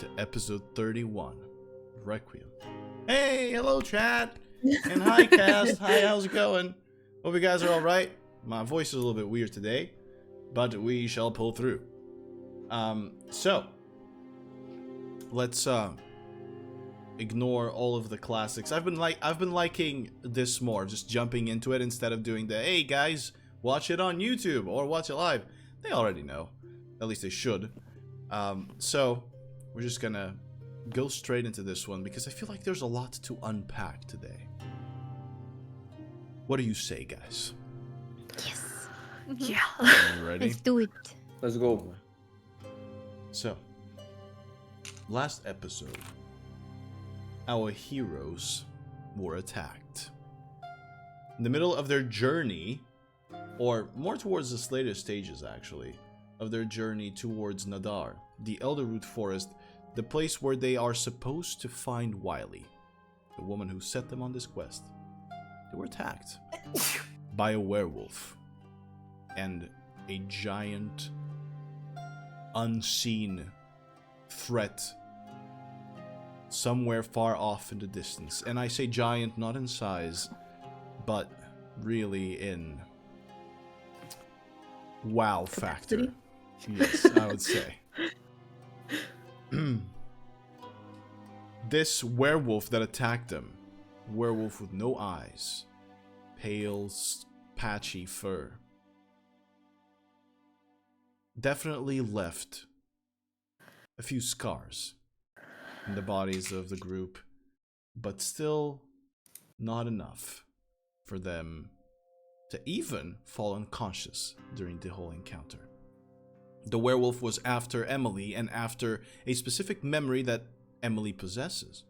to episode 31, Requiem. Hey, hello chat, and hi cast, hi, how's it going? Hope you guys are alright. My voice is a little bit weird today, but we shall pull through. So, let's ignore all of the classics. I've been liking this more, just jumping into it instead of doing the, hey guys, watch it on YouTube or watch it live. They already know. At least they should. So, we're just gonna go straight into this one because I feel like there's a lot to unpack today. What do you say, guys? Yes. Yeah. Are you ready? Let's do it. Let's go. So, last episode, our heroes were attacked. In the middle of their journey, or more towards the later stages actually, of their journey towards Nad'ar, the Elderroot forest, the place where they are supposed to find Wylie, the woman who set them on this quest. They were attacked by a werewolf and a giant, unseen threat somewhere far off in the distance. And I say giant not in size, but really in wow factor. Yes, I would say. This werewolf that attacked them, werewolf with no eyes, pale, patchy fur, definitely left a few scars in the bodies of the group, but still not enough for them to even fall unconscious during the whole encounter. The werewolf was after Emily and after a specific memory that Emily possesses.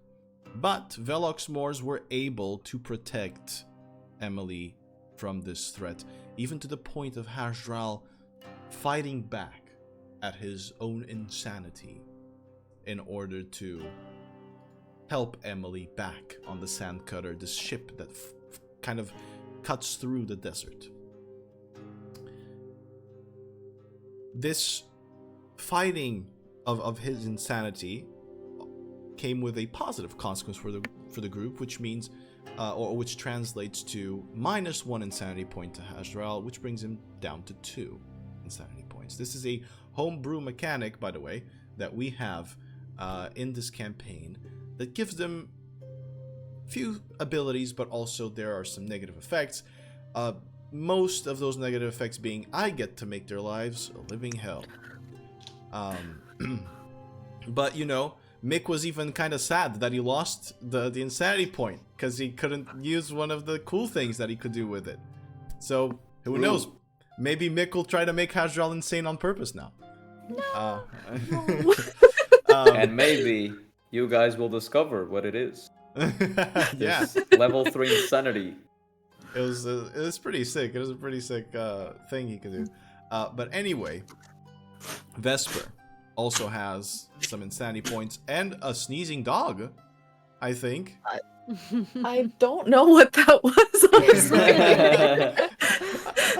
But Velox Mors were able to protect Emily from this threat, even to the point of Hasdral fighting back at his own insanity in order to help Emily back on the Sandcutter, this ship that kind of cuts through the desert. This fighting of his insanity came with a positive consequence for the group, which means, or which translates to -1 insanity point to Hasdral, which brings him down to 2 insanity points. This is a homebrew mechanic, by the way, that we have in this campaign that gives them few abilities, but also there are some negative effects. Most of those negative effects being, I get to make their lives a living hell. But, you know, Mick was even kind of sad that he lost the insanity point, because he couldn't use one of the cool things that he could do with it. So, who knows? Maybe Mick will try to make Hasdral insane on purpose now. No. And maybe you guys will discover what it is. Yeah. This level 3 insanity. It was pretty sick. It was a pretty sick thing he could do. But anyway, Vesper also has some insanity points and a sneezing dog, I think. I don't know what that was, honestly.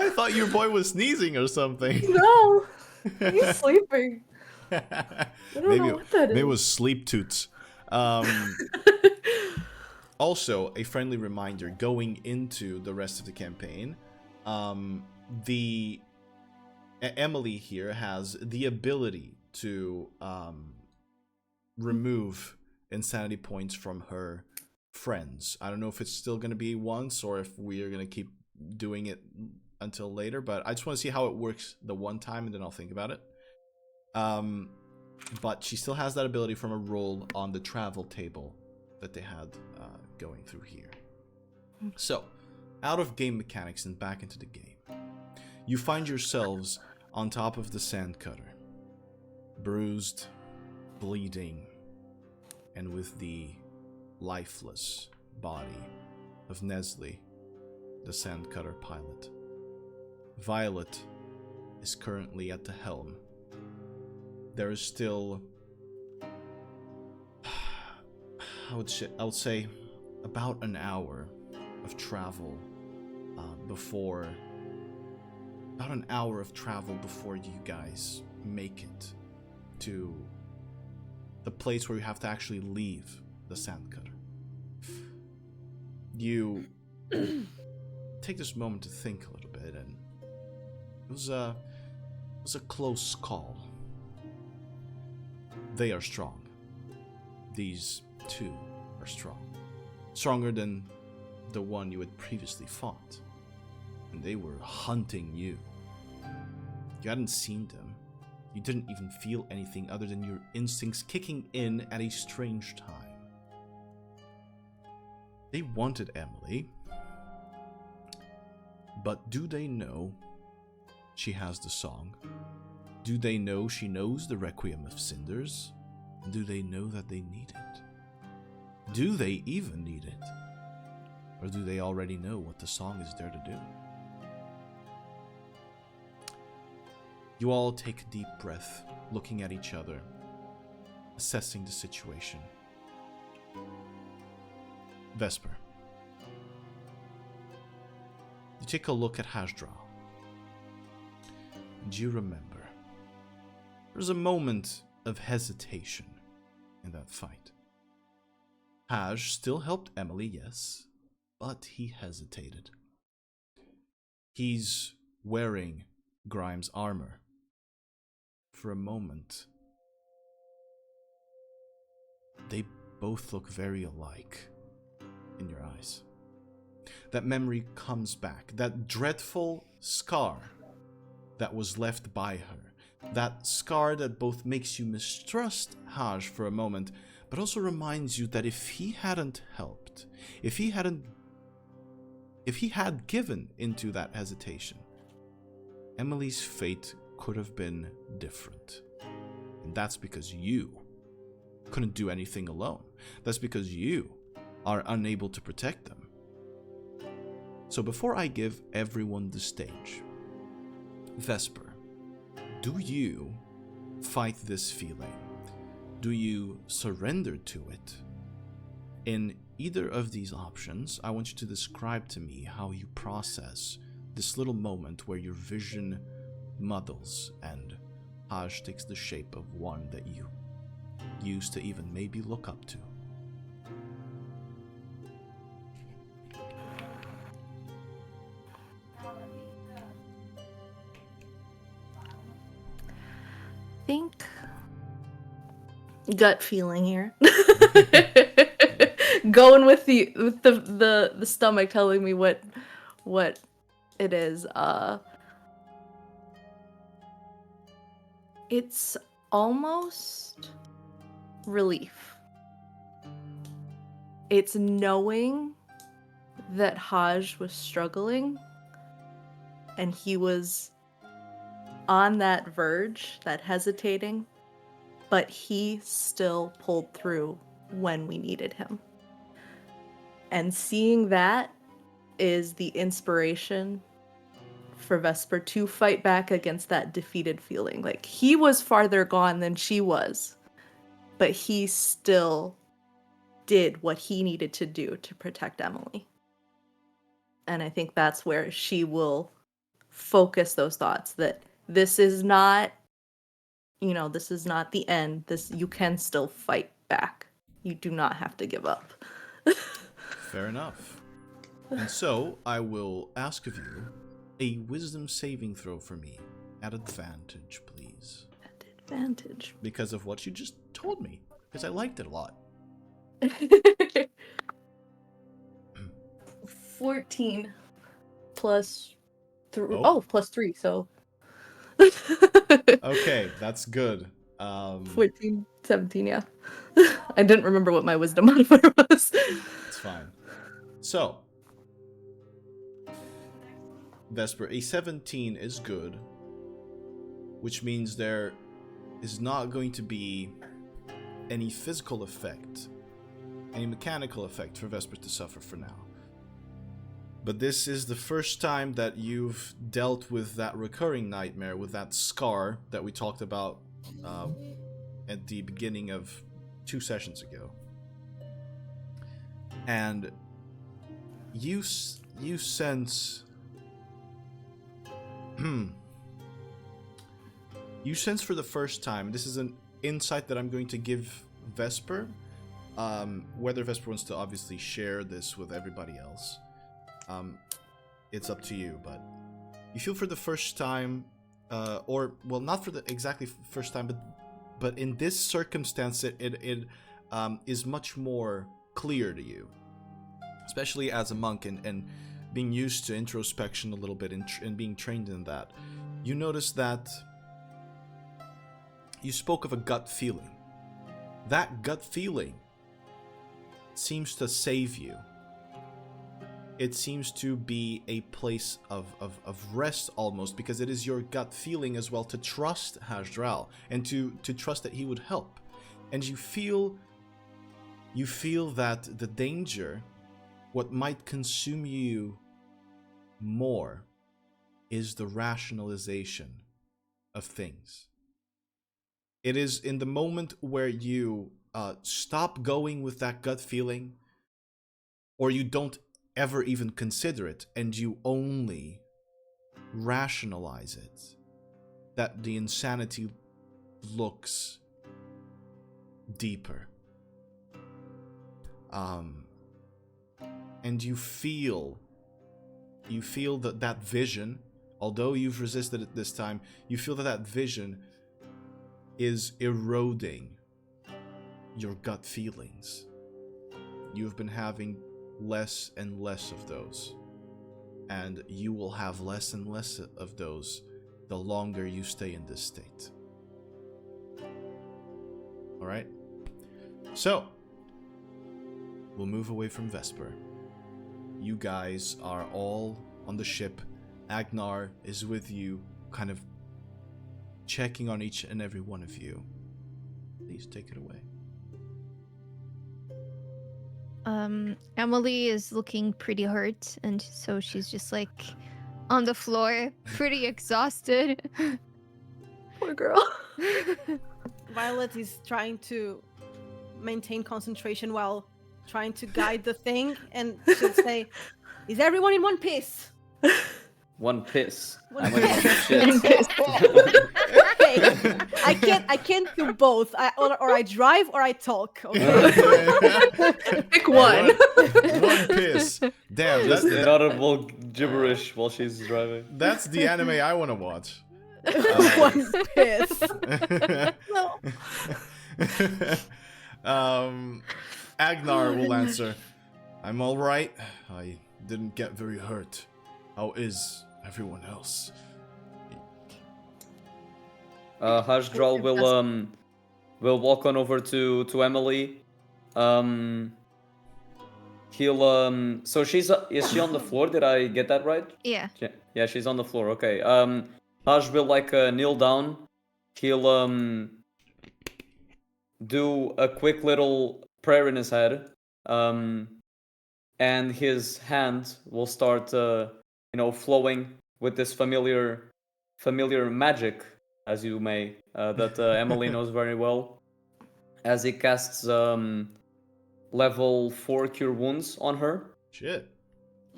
I thought your boy was sneezing or something. No, he's sleeping. I don't know what that is. Maybe it was sleep toots. Also, a friendly reminder going into the rest of the campaign, Emily here has the ability to remove insanity points from her friends. I don't know if it's still going to be once or if we are going to keep doing it until later, but I just want to see how it works the one time and then I'll think about it. But she still has that ability from a roll on the travel table that they had going through here. So, out of game mechanics and back into the game, you find yourselves on top of the Sandcutter, bruised, bleeding, and with the lifeless body of Nestle, the Sandcutter pilot. Violet is currently at the helm. There is still, I would say, about an hour of travel before you guys make it to the place where you have to actually leave the sandcutter. You take this moment to think a little bit, and it was a close call. They are strong. These two are strong. Stronger than the one you had previously fought. And they were hunting you. You hadn't seen them. You didn't even feel anything other than your instincts kicking in at a strange time. They wanted Emily. But do they know she has the song? Do they know she knows the Requiem of Cinders? And do they know that they need it? Do they even need it? Or do they already know what the song is there to do? You all take a deep breath, looking at each other, assessing the situation. Vesper. You take a look at Hasdral. And you remember. There's a moment of hesitation in that fight. Haj still helped Emily, yes, but he hesitated. He's wearing Grimes' armor. For a moment, they both look very alike in your eyes. That memory comes back, that dreadful scar that was left by her, that scar that both makes you mistrust Haj for a moment, but also reminds you that if he hadn't helped, if he had given into that hesitation, Emily's fate could have been different. And that's because you couldn't do anything alone. That's because you are unable to protect them. So before I give everyone the stage, Vesper, do you fight this feeling? Do you surrender to it? In either of these options, I want you to describe to me how you process this little moment where your vision muddles and Haj takes the shape of one that you used to even maybe look up to. Think gut feeling here. Going with the stomach telling me what it is. It's almost relief. It's knowing that Haj was struggling and he was on that verge, that hesitating, but he still pulled through when we needed him. And seeing that is the inspiration for Vesper to fight back against that defeated feeling. Like, he was farther gone than she was, but he still did what he needed to do to protect Emily. And I think that's where she will focus those thoughts, that this is not, this is not the end. You can still fight back. You do not have to give up. Fair enough. And so, I will ask of you a wisdom saving throw for me at advantage, please. At advantage. Because of what you just told me. Because I liked it a lot. 14 plus 3. Oh. Oh, plus 3, so. Okay, that's good. 14, 17, yeah. I didn't remember what my wisdom modifier was. It's fine. So, Vesper, a 17 is good, which means there is not going to be any physical effect, any mechanical effect for Vesper to suffer for now. But this is the first time that you've dealt with that recurring nightmare, with that scar that we talked about at the beginning of 2 sessions ago. And you sense... you sense for the first time, this is an insight that I'm going to give Vesper. Whether Vesper wants to obviously share this with everybody else, it's up to you. But you feel for the first time, or well, not for the exactly first time, but in this circumstance, it is much more clear to you, especially as a monk and being used to introspection a little bit and being trained in that. You notice that you spoke of a gut feeling. That gut feeling seems to save you. It seems to be a place of rest almost, because it is your gut feeling as well to trust Hasdral and to trust that he would help. And you feel that the danger, what might consume you more, is the rationalization of things. It is in the moment where you stop going with that gut feeling, or you don't ever even consider it, and you only rationalize it, that the insanity looks deeper. And you feel that vision, although you've resisted it this time, you feel that vision is eroding your gut feelings. You've been having less and less of those, and you will have less and less of those the longer you stay in this state. Alright? So, we'll move away from Vesper. You guys are all on the ship. Agnar is with you, kind of checking on each and every one of you. Please take it away. Emily is looking pretty hurt, and so she's just like on the floor, pretty exhausted. Poor girl. Violet is trying to maintain concentration while trying to guide the thing, and she'll say, "Is everyone in one piece?" One piss. One I'm gonna piss. shit. Okay, I can't do both. Or I drive or I talk. Okay. Pick one. One piss. Damn, Just that's inaudible gibberish while she's driving. that's the anime I want to watch. One piss. Agnar will answer, "I'm all right. I didn't get very hurt. How is everyone else?" Hasdral will walk on over to Emily. He'll so is she on the floor? Did I get that right? Yeah. Yeah, she's on the floor. Okay. Haj will kneel down. He'll do a quick little prayer in his head. And his hand will start flowing with this familiar magic, as you may, that Emily knows very well, as he casts level 4 Cure Wounds on her. Shit.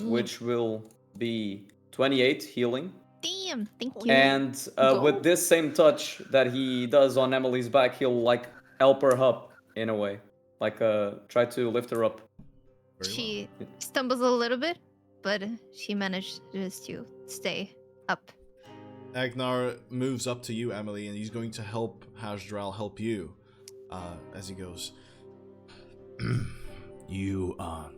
Which will be 28 healing. Damn, thank you. And with this same touch that he does on Emily's back, he'll help her up in a way, try to lift her up. She stumbles a little bit, but she manages to stay up. Agnar moves up to you, Emily, and he's going to help Hasdral help you as he goes. You are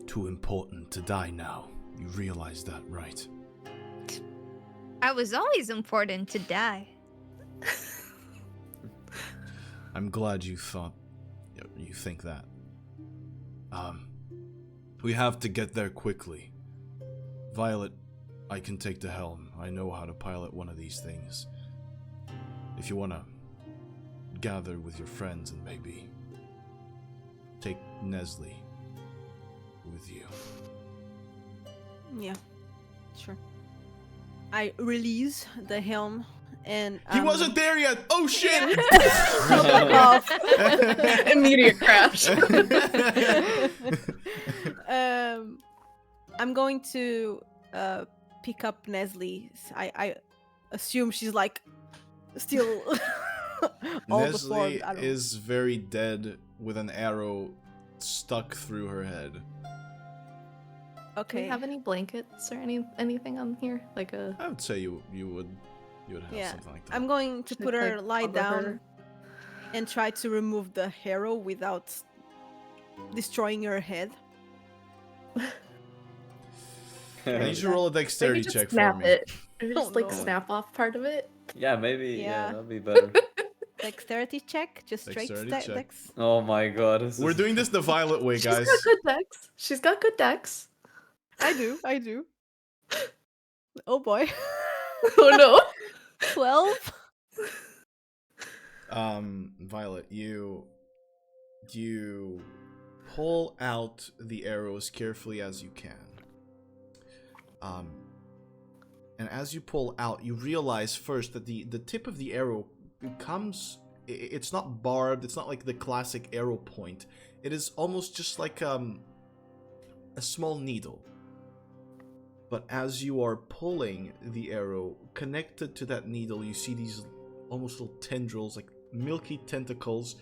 too important to die now. You realize that, right? I was always important to die. I'm glad you think that. We have to get there quickly. Violet, I can take the helm. I know how to pilot one of these things. If you want to gather with your friends and maybe take Nestle with you. Yeah, sure. I release the helm and He wasn't there yet! Oh shit! Immediate crash. I'm going to pick up Nestle. I assume she's still all the form. Nestle I don't- is very dead with an arrow stuck through her head. Do Okay. we have any blankets or anything on here? Like a I would say you would have Yeah, something like that. I'm going to Should put I, her like, lie cover down her? and try to remove the harrow without destroying her head. I need you to roll a dexterity Maybe just check for snap me. it. Or just Oh, like no. snap off part of it. Yeah, maybe. Yeah, Yeah. that'd be better. Dexterity check, just straight Dexterity check. dex. Oh my god. We're doing this the Violet way, She's guys. got good dex. She's got good dex. I do. Oh boy. Oh no. 12. Violet, you pull out the arrow as carefully as you can. And as you pull out, you realize first that the tip of the arrow it's not barbed, it's not like the classic arrow point. It is almost just like a small needle. But as you are pulling the arrow, connected to that needle, you see these almost little tendrils, like milky tentacles,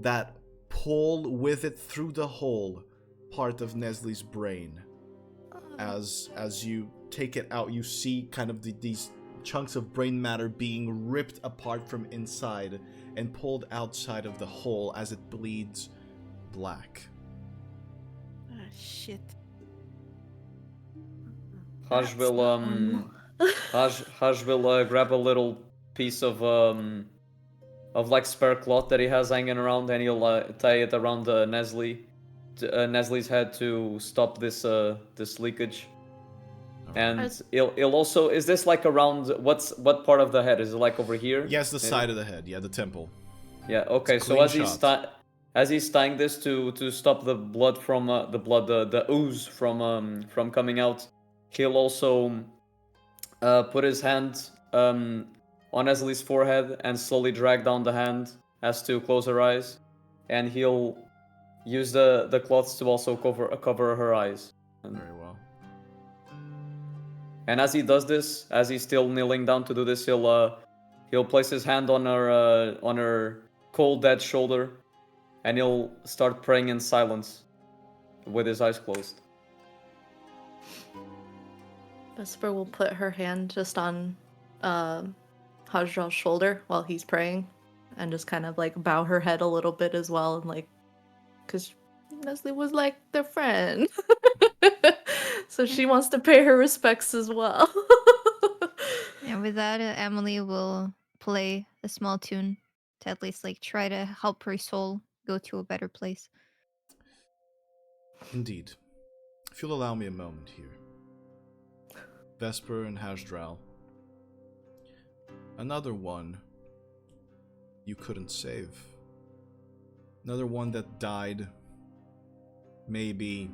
that pull with it through the whole part of Nestle's brain. As you take it out, you see kind of these chunks of brain matter being ripped apart from inside and pulled outside of the hole as it bleeds black. Ah, shit. Haj will grab a little piece of like spare cloth that he has hanging around, and he'll tie it around Nestle's head to stop this leakage. And he'll also, is this like around, what part of the head? Is it like over here? Yes, the side of the head, yeah, the temple. Yeah, okay, It's a so clean as he's tying this to stop the blood from the ooze from coming out, he'll also put his hand on Nestle's forehead and slowly drag down the hand as to close her eyes, and he'll use the cloths to also cover her eyes. Very well. And as he does this, as he's still kneeling down to do this, he'll place his hand on her cold dead shoulder, and he'll start praying in silence with his eyes closed. Vesper will put her hand just on Hajral's shoulder while he's praying, and just kind of like bow her head a little bit as well, and like, because Nestle was like their friend. So she wants to pay her respects as well. And with that, Emily will play a small tune to at least like try to help her soul go to a better place. Indeed. If you'll allow me a moment here. Vesper and Hasdral. Another one you couldn't save. Another one that died, maybe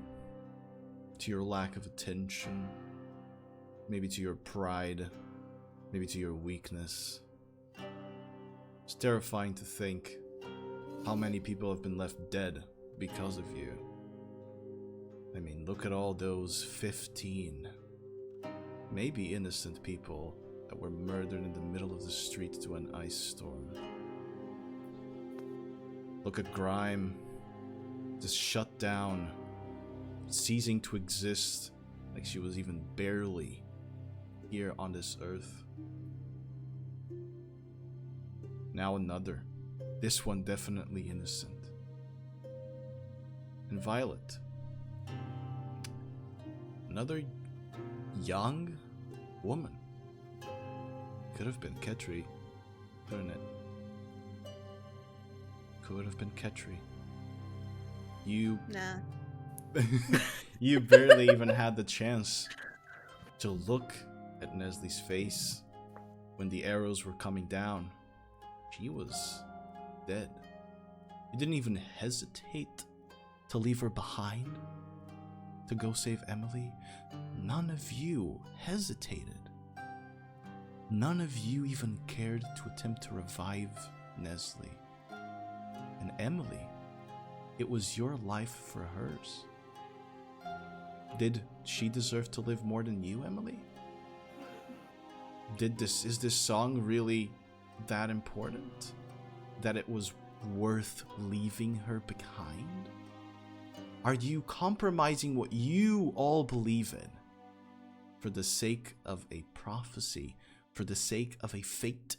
to your lack of attention, maybe to your pride, maybe to your weakness. It's terrifying to think how many people have been left dead because of you. I mean, look at all those 15, maybe innocent people that were murdered in the middle of the street to an ice storm. Look at Grime, just shut down, ceasing to exist, like she was even barely here on this earth. Now another, this one definitely innocent. And Violet, another young woman. Could have been Ketri, couldn't it? Could have been Ketri. You Nah. you barely even had the chance to look at Nestle's face when the arrows were coming down. She was dead. You didn't even hesitate to leave her behind to go save Emily. None of you hesitated. None of you even cared to attempt to revive Nestle. And Emily, it was your life for hers. Did she deserve to live more than you, Emily? Is this song really that important? that it was worth leaving her behind? Are you compromising what you all believe in for the sake of a prophecy, for the sake of a fate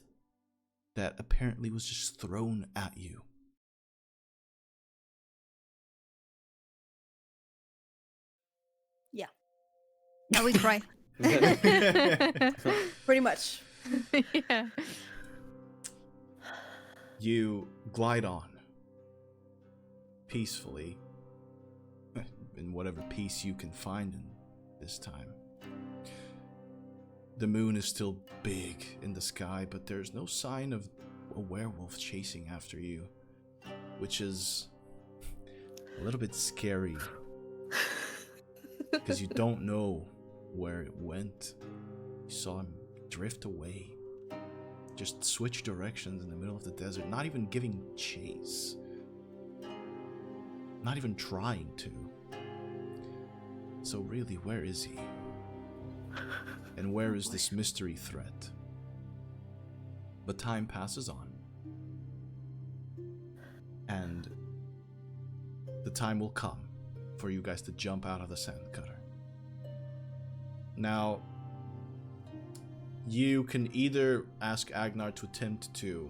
that apparently was just thrown at you? Yeah, Now we cry. pretty much. Yeah. You glide on peacefully, in whatever peace you can find in this time. The moon is still big in the sky, but there's no sign of a werewolf chasing after you, which is a little bit scary because you don't know where it went. You saw him drift away, just switch directions in the middle of the desert, not even giving chase, not even trying to. So really, where is he? And where is this mystery threat? But time passes on. And the time will come for you guys to jump out of the sandcutter. Now, you can either ask Agnar to attempt to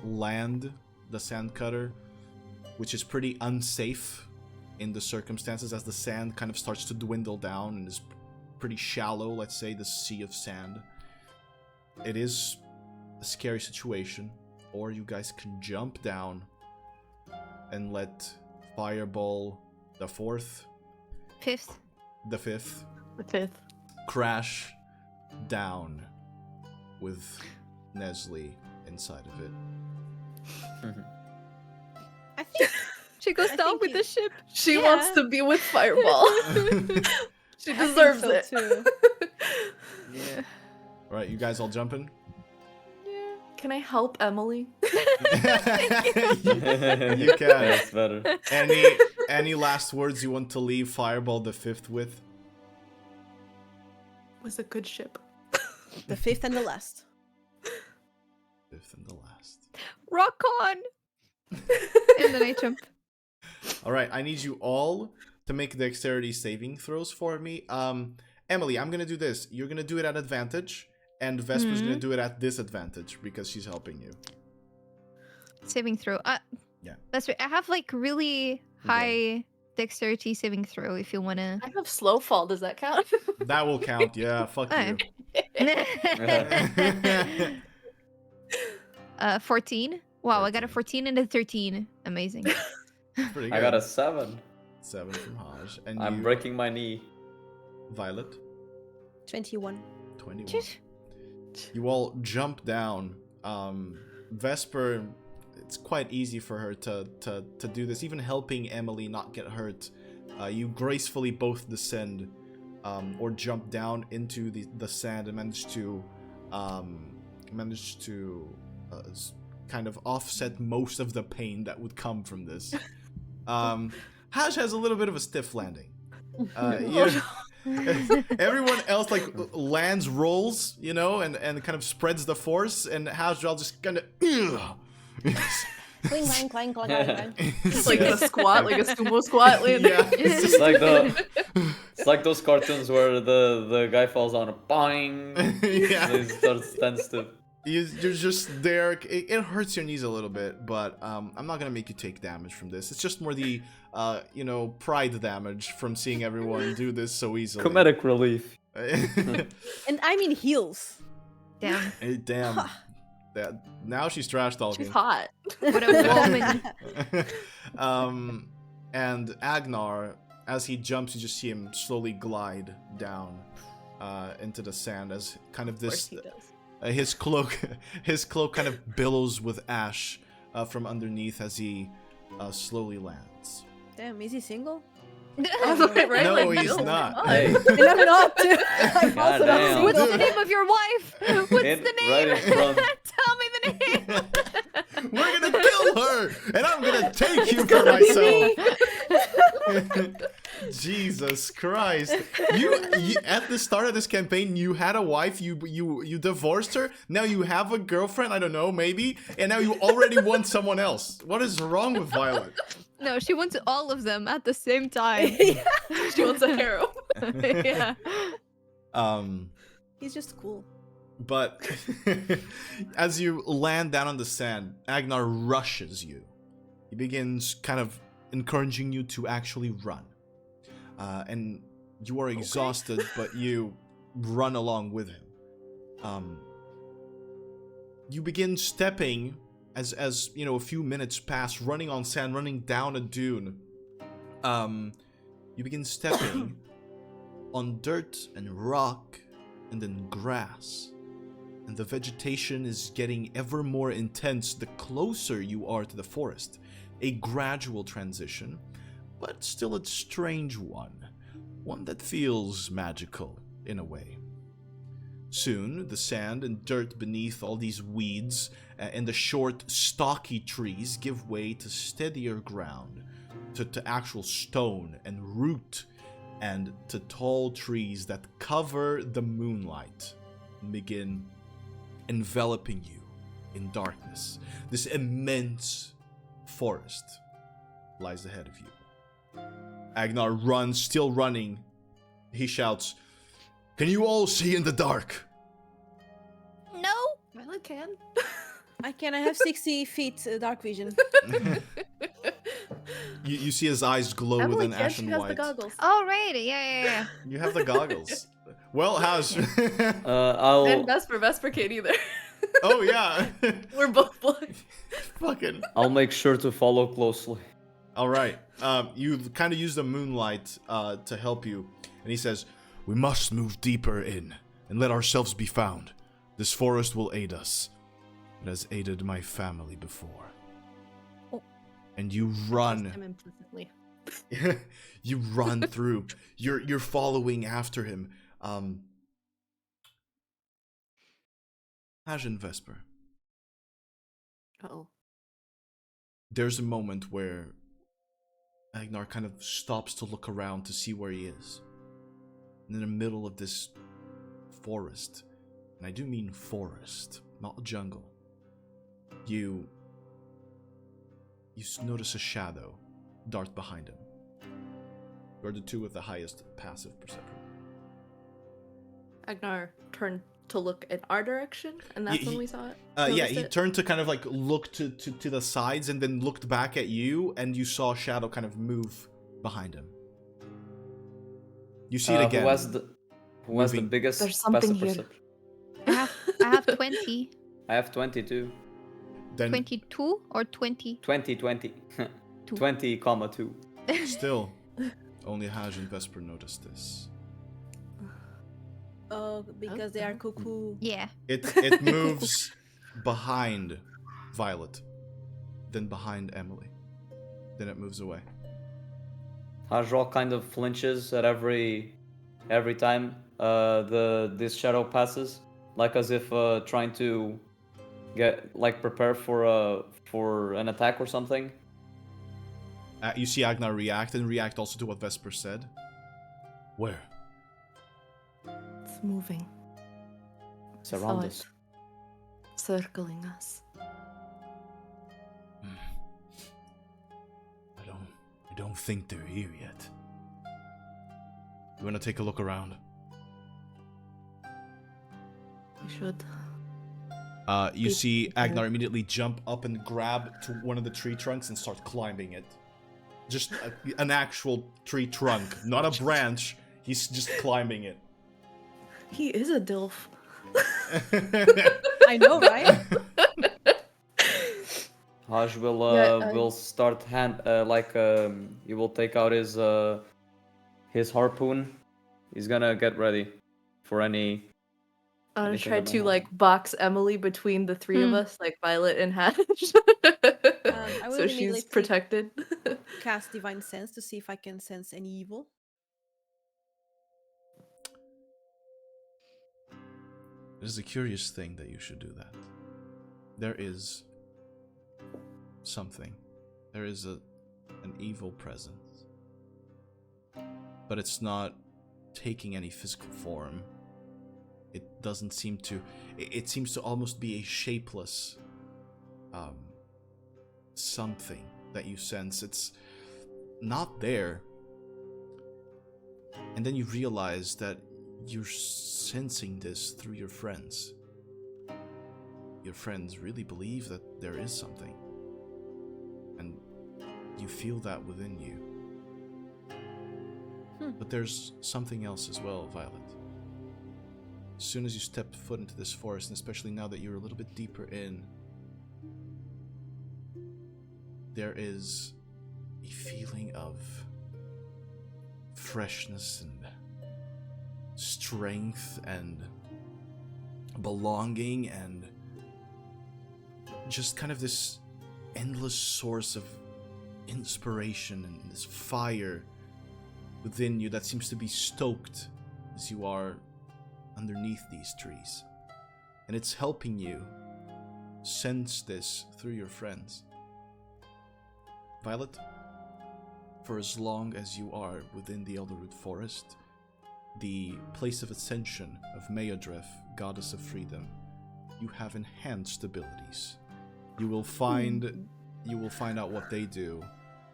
land the sandcutter, which is pretty unsafe in the circumstances as the sand kind of starts to dwindle down and is pretty shallow, let's say, the sea of sand. It is a scary situation. Or you guys can jump down and let Fireball the fifth The fifth. crash down with Nestle inside of it. I think She goes I down think with you- the ship. She Yeah. wants to be with Fireball. She I think deserves so it. too. Yeah. Alright, you guys all jumping? Can I help Emily? You can. That's better. Any last words you want to leave Fireball the Fifth with? Was a good ship. The fifth and the last. Fifth and the last. Rock on! And then I jump. Alright, I need you all to make dexterity saving throws for me. Emily, I'm gonna do this. You're gonna do it at advantage, and Vesper's gonna do it at disadvantage because she's helping you. Saving throw. Yeah. That's right. I have like really high dexterity saving throw if you wanna. I have slow fall. Does that count? That will count, yeah, fuck you. 14. Wow, I got a 14 and a 13. Amazing. Pretty good. I got a 7. 7 from Haj. And I'm you, breaking my knee. Violet, 21. 21. You all jump down. Vesper, it's quite easy for her to do this, even helping Emily not get hurt. You gracefully both descend or jump down into the sand and manage to kind of offset most of the pain that would come from this. Haj has a little bit of a stiff landing. Everyone else like lands, rolls, you know, and kind of spreads the force, and Hasdral just kind of Clang, clang, clang, clang, clang. It's like a squat, like a sumo squat. Landing. Yeah, it's It's like it's like those cartoons where the guy falls on a boing. yeah. And he stands still. You're just there. It hurts your knees a little bit, but I'm not gonna make you take damage from this. It's just more the pride damage from seeing everyone do this so easily. Comedic relief. And I mean heels. Damn. Damn. Now she's trash talking. She's hot. What a woman. And Agnar, as he jumps, you just see him slowly glide down into the sand as kind of Of course this. he does. His cloak kind of billows with ash from underneath as he slowly lands. Damn, is he single? Right? No, Like, he's oh my not. God. Hey. And I'm not. I'm God also not damn. single. What's the name of your wife? What's In- the right name? in front. Tell me the name. We're gonna kill her, and I'm gonna take you for myself. Jesus Christ! You at the start of this campaign, you had a wife. You divorced her. Now you have a girlfriend. I don't know, maybe, and now you already want someone else. What is wrong with Violet? No, she wants all of them at the same time. She wants a harem. Yeah. He's just cool. But as you land down on the sand, Agnar rushes you. He begins kind of encouraging you to actually run. And you are exhausted, but you run along with him. You begin stepping as you know, a few minutes pass, running on sand, running down a dune. You begin stepping on dirt and rock and then grass. And the vegetation is getting ever more intense the closer you are to the forest. A gradual transition, but still a strange one. One that feels magical, in a way. Soon, the sand and dirt beneath all these weeds and the short, stocky trees give way to steadier ground, to actual stone and root, and to tall trees that cover the moonlight and begin enveloping you in darkness. This immense forest lies ahead of you. Agnar runs, still running. He shouts, "Can you all see in the dark?" No. Well, it can. I can. I have 60 feet dark vision. You see his eyes glow with Emily an can. ashen She has the white. goggles. Oh, right. Yeah. You have the goggles. Well, how's... And I'll Vesper can't either. Oh, yeah. We're both blind. Fucking... make sure to follow closely. All right. You kind of use the moonlight to help you. And he says, "We must move deeper in and let ourselves be found. This forest will aid us. It has aided my family before." Oh. And you Trust run. him implicitly. You run through. You're following after him. Haj and Vesper. Uh-oh. There's a moment where Agnar kind of stops to look around to see where he is. And in the middle of this forest, and I do mean forest, not jungle, you notice a shadow dart behind him. You're the two with the highest passive perception. Agnar turned to look in our direction, and that's when we saw it. Yeah, Noticed he it? turned to kind of like look to the sides and then looked back at you, and you saw a shadow kind of move behind him. You see it again. Who has the Moving. biggest There's something passive here. perception? I have 20. I have 22. Then 22 or 20? 20. Two. 20, comma 2. still, only Haj and Vesper noticed this. Oh, because they are cuckoo. Yeah. It moves behind Violet, then behind Emily, then it moves away. Hajral kind of flinches at every time this shadow passes, like as if trying to prepare for an attack or something. You see Agnar react and react also to what Vesper said. Where? It's moving. It's Saw around it. us. Circling us. I don't think they're here yet. You wanna take a look around? We should. You Be see prepared. Agnar immediately jump up and grab to one of the tree trunks and start climbing it. Just an actual tree trunk, not a branch. He's just climbing it. He is a dilf. I know, right? Haj will Yeah, start he will take out his harpoon. He's gonna get ready for any. I'm gonna Anything try that to might box Emily between the three of us, like Violet and Hatch. I will So she's immediately protected. cast Divine Sense to see if I can sense any evil. It is a curious thing that you should do that. There is something. There is an evil presence. But it's not taking any physical form. It doesn't seem to... It seems to almost be a shapeless something that you sense. It's not there. And then you realize that you're sensing this through your friends. Your friends really believe that there is something. And you feel that within you. But there's something else as well, Violet. As soon as you step foot into this forest, and especially now that you're a little bit deeper in, there is a feeling of freshness and strength and belonging and just kind of this endless source of inspiration and this fire within you that seems to be stoked as you are underneath these trees. And it's helping you sense this through your friends. Violet, for as long as you are within the Elderroot forest, the place of ascension of Meodref, Goddess of Freedom, you have enhanced abilities. You will find out what they do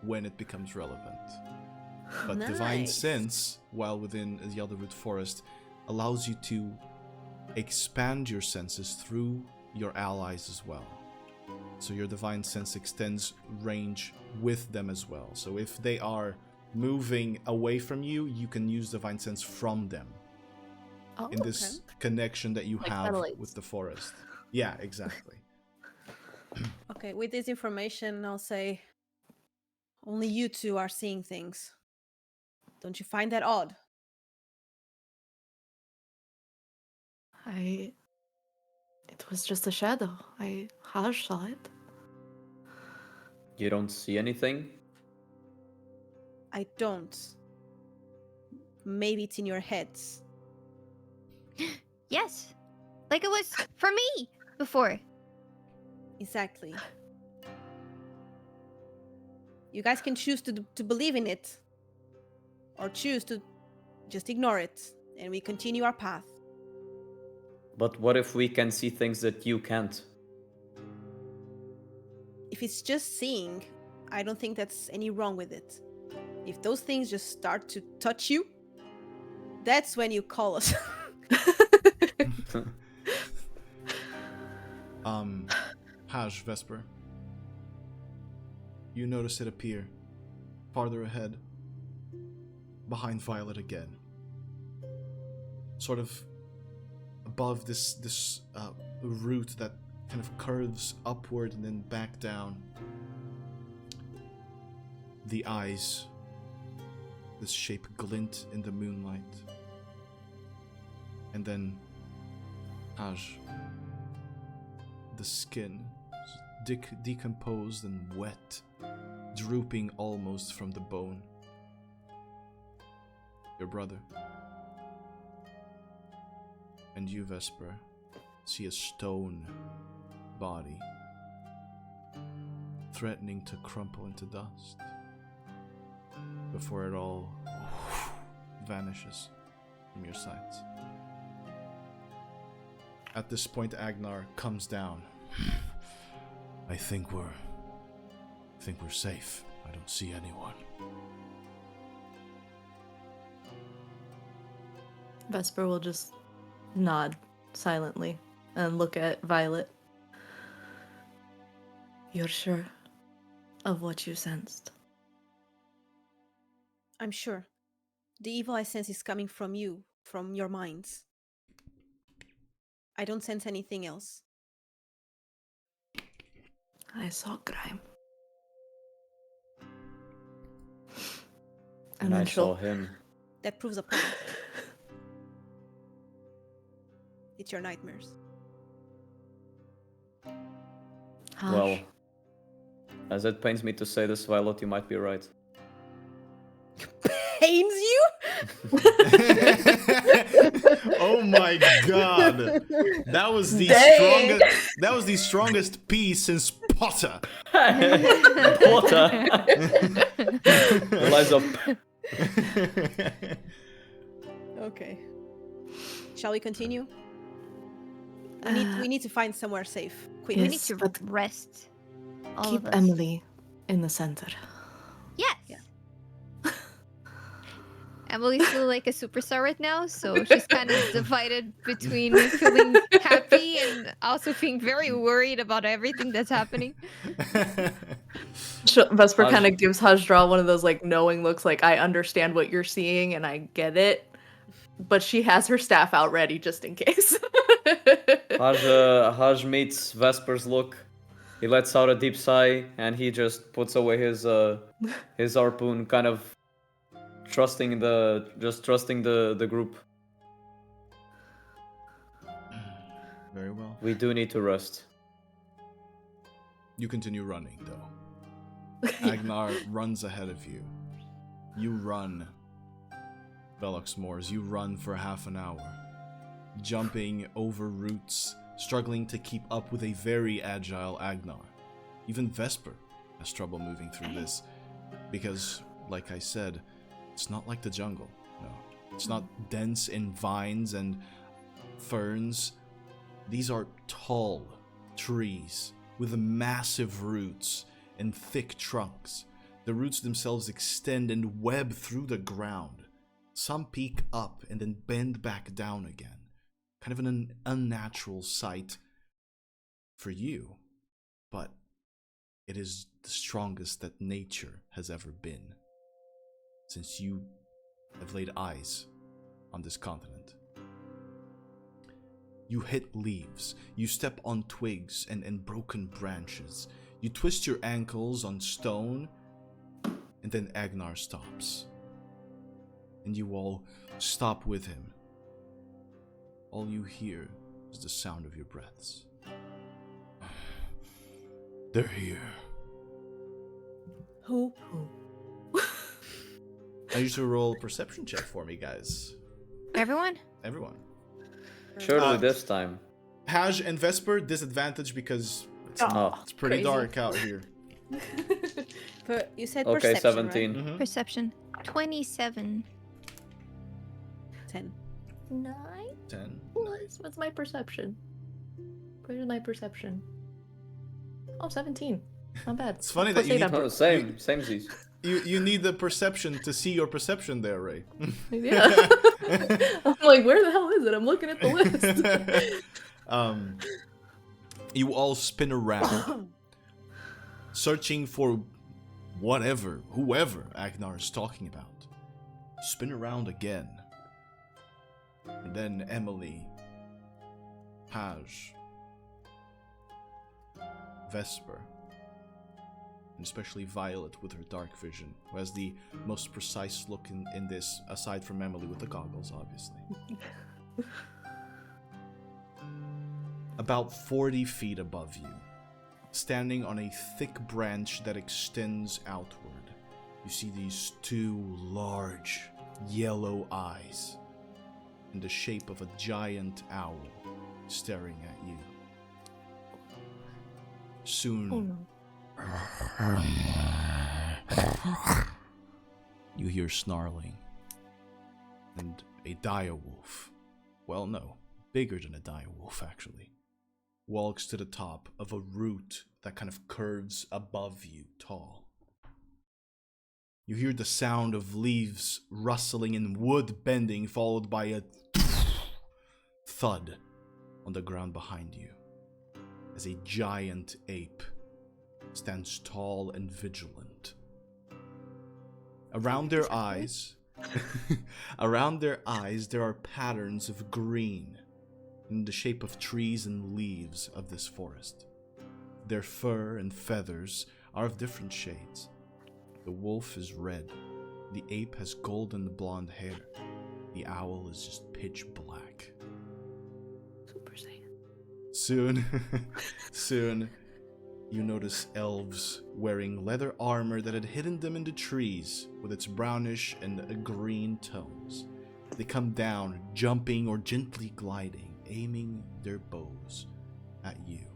when it becomes relevant. But Divine Nice. Sense, while within the Elderroot forest, allows you to expand your senses through your allies as well. So your Divine Sense extends range with them as well. So if they are moving away from you, you can use Divine Sense from them. Oh, In this connection that you Like have satellites. with the forest. Yeah, exactly. Okay, with this information, I'll say only you two are seeing things. Don't you find that odd? It was just a shadow. Haj saw it. You don't see anything? I don't. Maybe it's in your heads. Yes. Like it was for me before. Exactly. You guys can choose to believe in it, or choose to just ignore it, and we continue our path. But what if we can see things that you can't? If it's just seeing, I don't think that's any wrong with it. If those things just start to touch you, that's when you call us. Haj, Vesper. You notice it appear farther ahead, behind Violet again. Sort of above this root that kind of curves upward and then back down. The eyes, this shape glint in the moonlight. And then, Haj, the skin, decomposed and wet, drooping almost from the bone. Your brother. And you, Vesper, see a stone body threatening to crumple into dust before it all vanishes from your sights. At this point, Agnar comes down. I think we're safe. I don't see anyone. Vesper will just nod silently and look at Violet. You're sure of what you sensed? I'm sure. The evil I sense is coming from you, from your minds. I don't sense anything else. I saw grime. And I then saw she'll him. That proves a point. It's your nightmares. Haj, Well, as it pains me to say this, Violet, you might be right. pains you? Oh my god. That was the Dang. strongest piece since Potter. Potter. Relies of Okay. Shall we continue? We need to find somewhere safe. Quick. We Yes. need to but rest. All keep of us. Emily in the center. Yes. Yeah. Emily's still like a superstar right now, so she's kind of divided between feeling happy and also being very worried about everything that's happening. Vesper Haj- kind of gives Hajra one of those like knowing looks, like I understand what you're seeing and I get it, but she has her staff out ready just in case. Haj meets Vesper's look. He lets out a deep sigh and he just puts away his harpoon, kind of trusting the group. Very well. We do need to rest. You continue running, though. Agnar runs ahead of you. You run, Velox Mors. You run for half an hour, jumping over roots, struggling to keep up with a very agile Agnar. Even Vesper has trouble moving through this, because, like I said, it's not like the jungle. No, it's not dense in vines and ferns. These are tall trees with massive roots and thick trunks. The roots themselves extend and web through the ground. Some peak up and then bend back down again. Kind of an unnatural sight for you, but it is the strongest that nature has ever been since you have laid eyes on this continent. You hit leaves, you step on twigs and broken branches, you twist your ankles on stone, and then Agnar stops. And you all stop with him. All you hear is the sound of your breaths. They're here. Who? I need you to roll a perception check for me, guys. Everyone? Everyone. Surely this time. Haj and Vesper, disadvantage because Oh, it's pretty crazy. dark out here. You said okay, perception, 17. Mhm. Perception. 27. Right? 10. 9? 10. What's my perception? Where's my perception? Oh, 17. Not bad. It's funny Plus that you eight need up. Oh, same Z's. You need the perception to see your perception there, Ray. Yeah. I'm like, where the hell is it? I'm looking at the list. You all spin around, searching for whoever Agnar is talking about. Spin around again. And then Emily, Haj, Vesper, and especially Violet with her dark vision, who has the most precise look in this, aside from Emily with the goggles, obviously. About 40 feet above you, standing on a thick branch that extends outward, you see these two large yellow eyes in the shape of a giant owl staring at you. Soon, you hear snarling, and a direwolf, well, no, bigger than a direwolf actually, walks to the top of a root that kind of curves above you, tall. You hear the sound of leaves rustling and wood bending, followed by a thud on the ground behind you, as a giant ape stands tall and vigilant. Around their eyes, there are patterns of green in the shape of trees and leaves of this forest. Their fur and feathers are of different shades. The wolf is red, the ape has golden blonde hair, the owl is just pitch black. Super Saiyan. Soon, you notice elves wearing leather armor that had hidden them in the trees with its brownish and green tones. They come down, jumping or gently gliding, aiming their bows at you.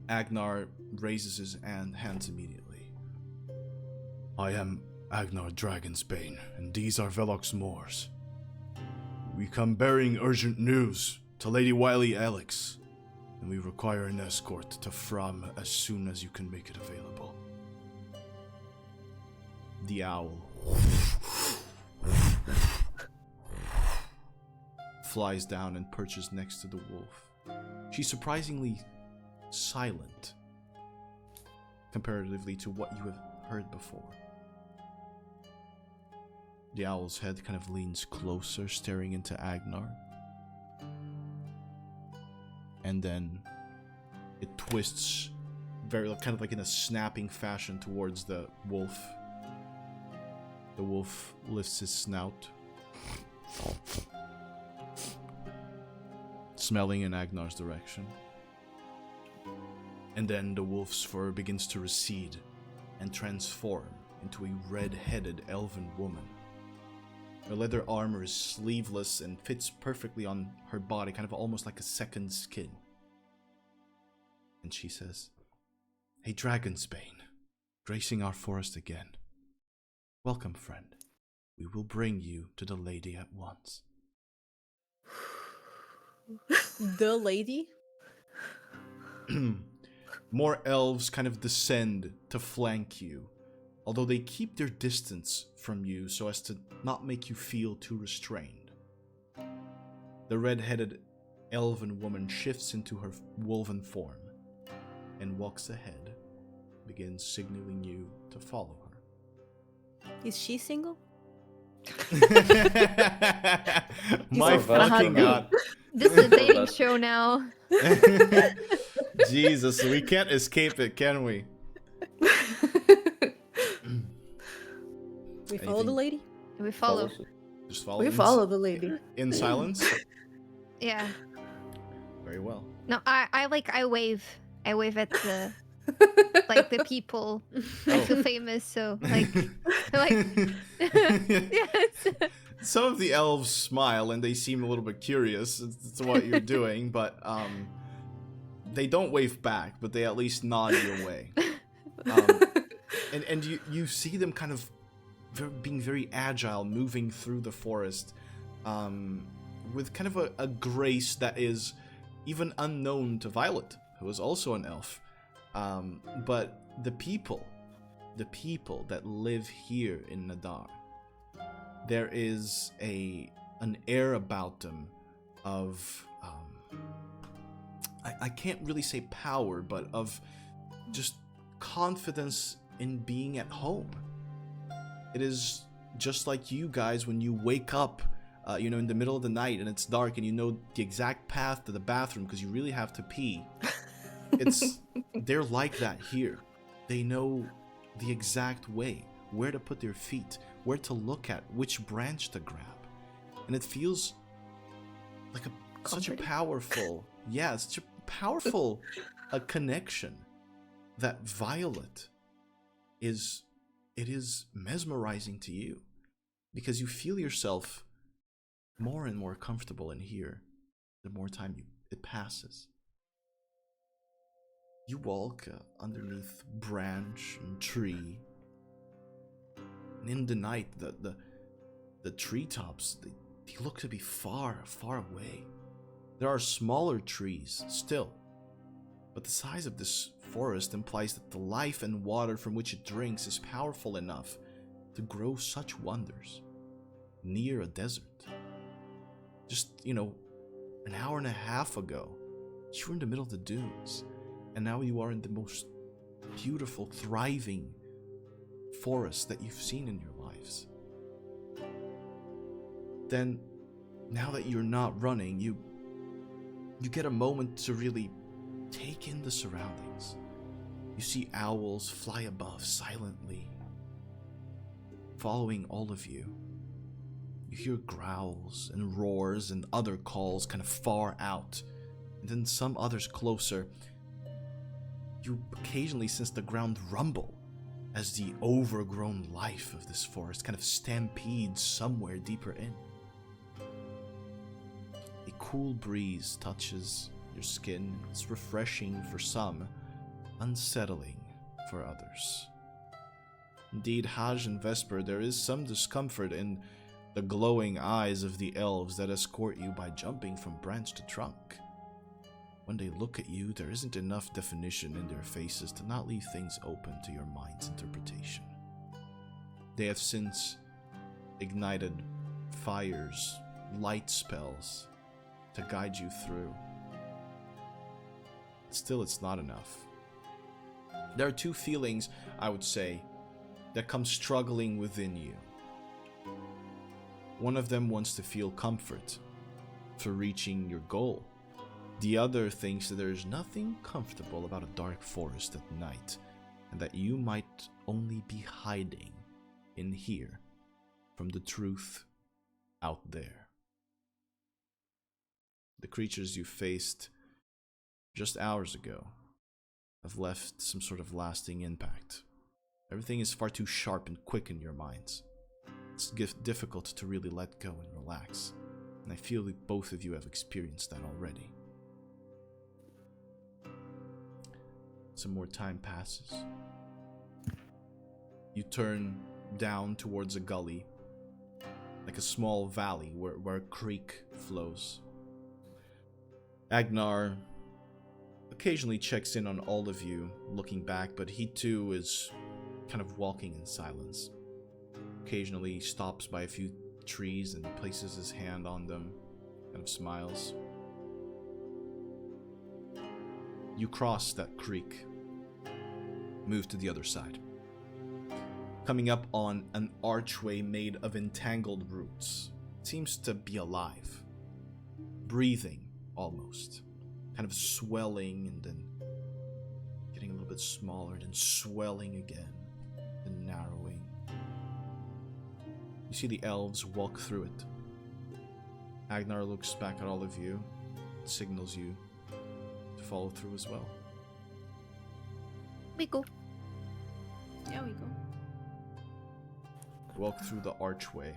Agnar raises his hands immediately. I am Agnar Dragonsbane, and these are Velox Mors. We come bearing urgent news to Lady Wylie Eliks, and we require an escort to Frumh as soon as you can make it available. The owl flies down and perches next to the wolf. She's surprisingly silent comparatively to what you have heard before. The owl's head kind of leans closer, staring into Agnar. And then it twists very kind of like in a snapping fashion towards the wolf. The wolf lifts his snout, smelling in Agnar's direction. And then the wolf's fur begins to recede and transform into a red-headed elven woman. Her leather armor is sleeveless and fits perfectly on her body, kind of almost like a second skin. And she says, "Hey, Dragonsbane, gracing our forest again. Welcome, friend. We will bring you to the lady at once." The lady? More elves kind of descend to flank you, although they keep their distance from you so as to not make you feel too restrained. The red-headed elven woman shifts into her wolven form and walks ahead, begins signaling you to follow her. Is she single? My fucking god. This is a dating show now. Jesus, we can't escape it, can we? We follow the lady? We follow. Just follow. We follow the lady. In silence? Yeah. Very well. No, I wave. I wave at the like the people. I feel famous, so like yes. Some of the elves smile and they seem a little bit curious as to what you're doing, but they don't wave back, but they at least nod your way. And you see them kind of being very agile, moving through the forest with kind of a grace that is even unknown to Violet, who is also an elf. But the people that live here in Nad'ar, there is an air about them of I can't really say power, but of just confidence in being at home. It is just like you guys when you wake up, in the middle of the night and it's dark and you know the exact path to the bathroom because you really have to pee. They're like that here. They know the exact way, where to put their feet, where to look at, which branch to grab. And it feels like such a powerful, a connection that Violet is mesmerizing to you because you feel yourself more and more comfortable in here the more time it passes. You walk underneath branch and tree, and in the night the treetops they look to be far away. There are smaller trees still, but the size of this forest implies that the life and water from which it drinks is powerful enough to grow such wonders near a desert. Just, an hour and a half ago, you were in the middle of the dunes, and now you are in the most beautiful, thriving forest that you've seen in your lives. Then, now that you're not running, you get a moment to really take in the surroundings. You see owls fly above silently, following all of you. You hear growls and roars and other calls kind of far out, and then some others closer. you occasionally sense the ground rumble as the overgrown life of this forest kind of stampedes somewhere deeper in. A cool breeze touches your skin. It's refreshing for some, unsettling for others. Indeed, Haj and Vesper, there is some discomfort in the glowing eyes of the elves that escort you by jumping from branch to trunk. When they look at you, there isn't enough definition in their faces to not leave things open to your mind's interpretation. They have since ignited fires, light spells, to guide you through. Still, it's not enough. There are two feelings, I would say, that come struggling within you. One of them wants to feel comfort for reaching your goal. The other thinks that there is nothing comfortable about a dark forest at night, and that you might only be hiding in here from the truth out there. The creatures you faced just hours ago have left some sort of lasting impact. Everything is far too sharp and quick in your minds. It's difficult to really let go and relax, and I feel that both of you have experienced that already. Some more time passes. You turn down towards a gully, like a small valley where a creek flows. Agnar occasionally checks in on all of you, looking back, but he too is kind of walking in silence. Occasionally he stops by a few trees and places his hand on them, kind of smiles. You cross that creek, move to the other side, coming up on an archway made of entangled roots. It seems to be alive, breathing almost, kind of swelling and then getting a little bit smaller, then swelling again and narrowing. You see the elves walk through it. Agnar looks back at all of you, signals you to follow through as well. We go. Yeah, we go. Walk through the archway,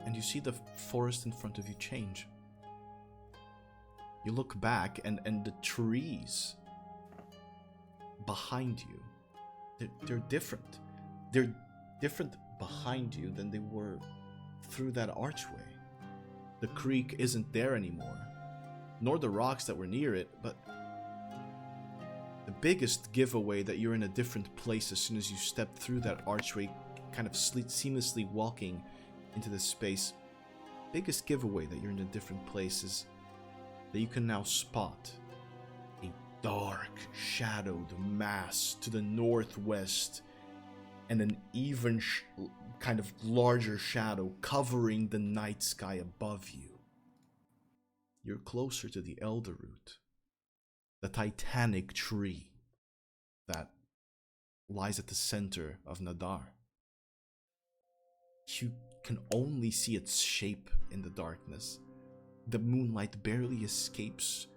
and you see the forest in front of you change. You look back, and the trees behind you, they're different. They're different behind you than they were through that archway. The creek isn't there anymore, nor the rocks that were near it, but the biggest giveaway that you're in a different place as soon as you step through that archway, kind of seamlessly walking into this space. Biggest giveaway that you're in a different place is that you can now spot a dark, shadowed mass to the northwest, and an even kind of larger shadow covering the night sky above you. You're closer to the Elderroot, the titanic tree that lies at the center of Nad'ar. You can only see its shape in the darkness. The moonlight barely escapes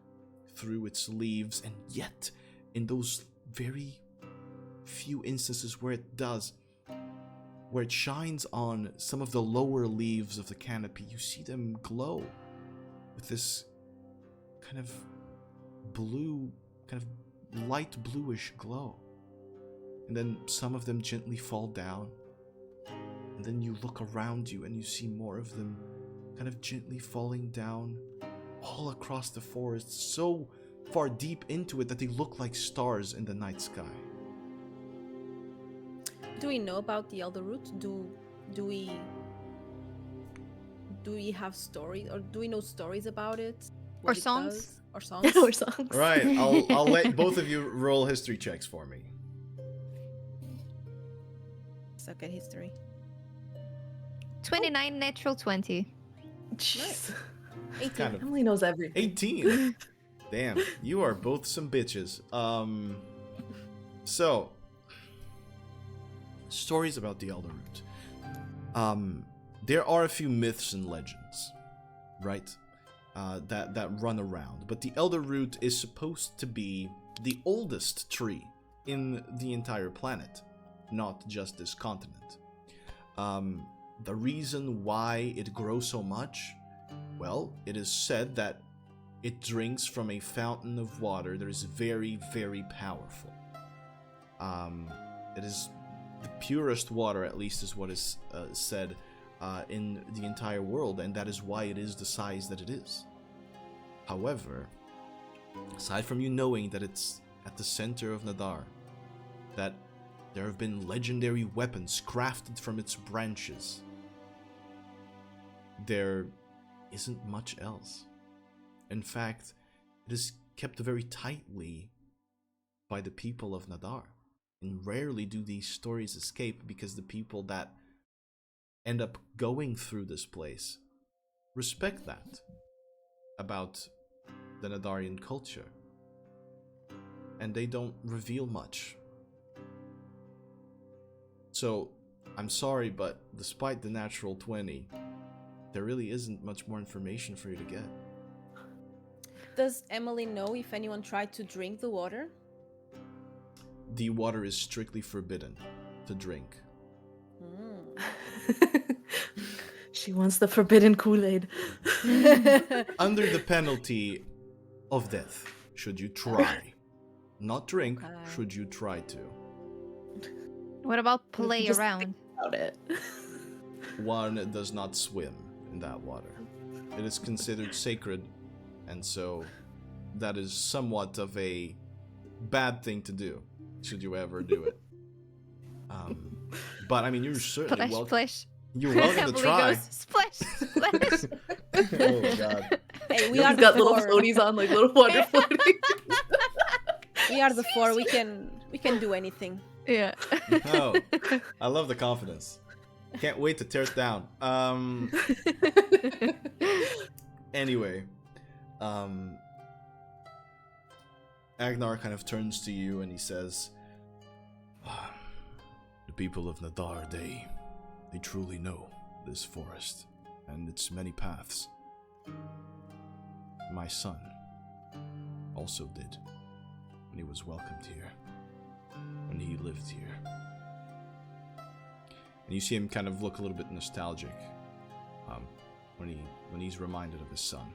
through its leaves, and yet, in those very few instances where it does, where it shines on some of the lower leaves of the canopy, you see them glow with this kind of blue, kind of light bluish glow. And then some of them gently fall down, and then you look around you and you see more of them kind of gently falling down all across the forest, so far deep into it that they look like stars in the night sky. Do we know about the Elderroot? Do we have stories, or do we know stories about it? Or What it songs? does? Or songs? Or songs. All right, I'll let both of you roll history checks for me. Suck at history. 29 natural 20. Jeez. 18. Kind of Emily knows everything. 18. Damn, you are both some bitches. So stories about the Elderroot. There are a few myths and legends, right? that run around. But the Elderroot is supposed to be the oldest tree in the entire planet, not just this continent. The reason why it grows so much, well, it is said that it drinks from a fountain of water that is very, very powerful. It is the purest water, at least is what is said in the entire world, and that is why it is the size that it is. However, aside from you knowing that it's at the center of Nad'ar, that there have been legendary weapons crafted from its branches, there isn't much else. In fact, it is kept very tightly by the people of Nad'ar, and rarely do these stories escape because the people that end up going through this place respect that about the Nad'arian culture, and they don't reveal much. So, I'm sorry, but despite the natural 20, there really isn't much more information for you to get. Does Emily know if anyone tried to drink the water? The water is strictly forbidden to drink. She wants the forbidden Kool-Aid. Under the penalty of death, should you try. Not drink, should you try to. What about play Just around? think about it. One does not swim in that water. It is considered sacred, and so that is somewhat of a bad thing to do, should you ever do it. But I mean, you're certainly Splash, welcome. splash. You're welcome to Emily try. goes, splash, splash. Oh god. Hey, we He's are the got little four. floaties on, like little water floaties. We are the four. We can do anything. Yeah. Oh, I love the confidence. Can't wait to tear it down. Anyway, Agnar kind of turns to you and he says, "The people of Nad'ar, they truly know this forest and its many paths. My son also did when he was welcomed here, when he lived here." And you see him kind of look a little bit nostalgic when he's reminded of his son.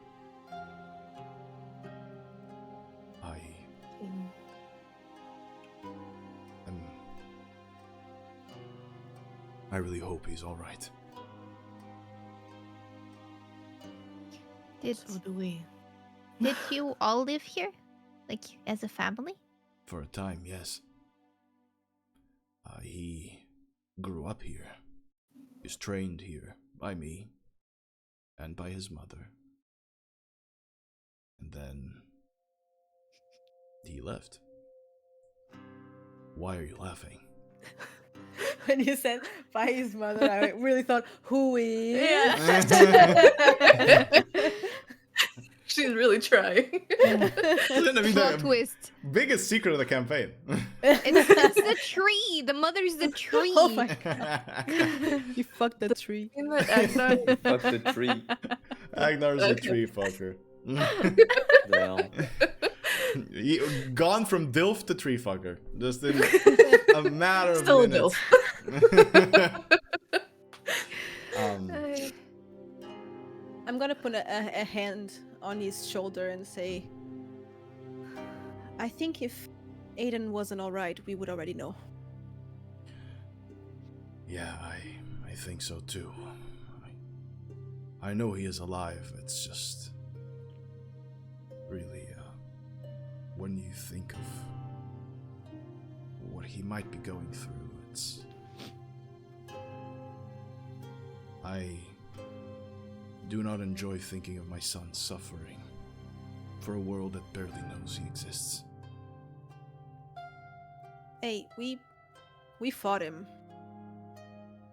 I really hope he's all right. So do we. Did you all live here? Like, as a family? For a time, yes. He grew up here. He was trained here by me and by his mother. And then he left. Why are you laughing? When you said by his mother, I really thought, who is? She's really trying. Plot twist. Biggest secret of the campaign. It's the tree. The mother's the tree. Oh my god. You fucked the tree. Fuck the tree. Agnar's a tree fucker. Damn. Gone from Dilf to tree fucker. Just in a matter of Still a minutes. I'm gonna put a hand on his shoulder and say, I think if Aiden wasn't alright, we would already know. Yeah, I think so too. I know he is alive. It's just really, when you think of what he might be going through, I do not enjoy thinking of my son suffering for a world that barely knows he exists. Hey, we fought him.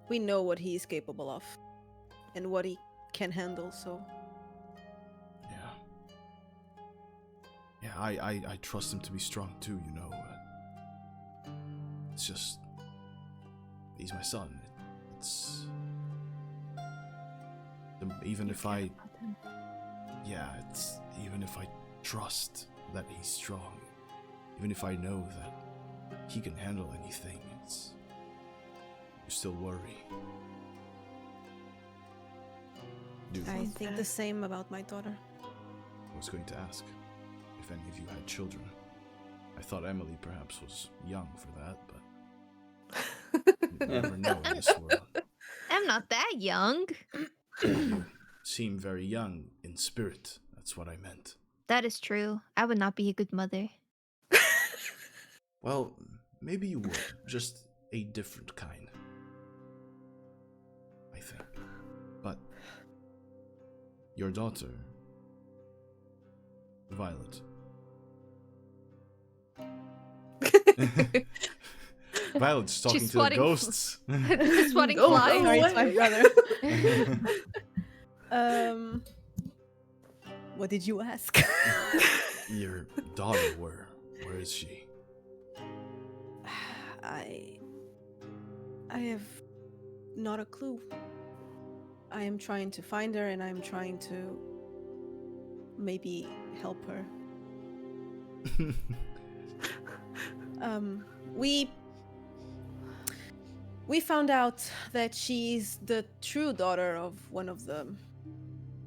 We know what he is capable of and what he can handle, so Yeah, I trust him to be strong too, you know. It's just, he's my son. It's even if I yeah, it's even if I trust that he's strong, even if I know that he can handle anything, you still worry. I Sounds think bad. the same about my daughter. I was going to ask if any of you had children. I thought Emily perhaps was young for that, but you never know in this world. I'm not that young. You seem very young in spirit. That's what I meant. That is true. I would not be a good mother. Well, maybe you would. Just a different kind. I think. But your daughter, Violet. Violet's talking She's to the swatting- ghosts. Just swatting Go flies. away. Sorry, it's my brother. What did you ask? Your daughter, where is she? I have not a clue. I am trying to find her, and I'm trying to maybe help her. We found out that she's the true daughter of one of the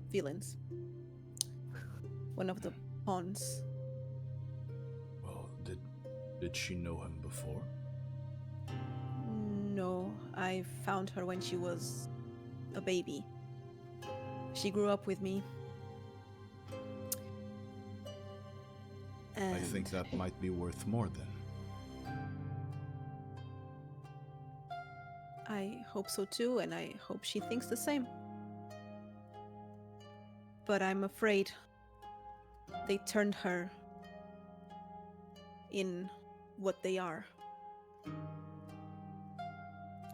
villains, one of the pawns. Well, did she know him before? No, I found her when she was a baby. She grew up with me. I think that might be worth more then. I hope so too, and I hope she thinks the same. But I'm afraid they turned her in what they are.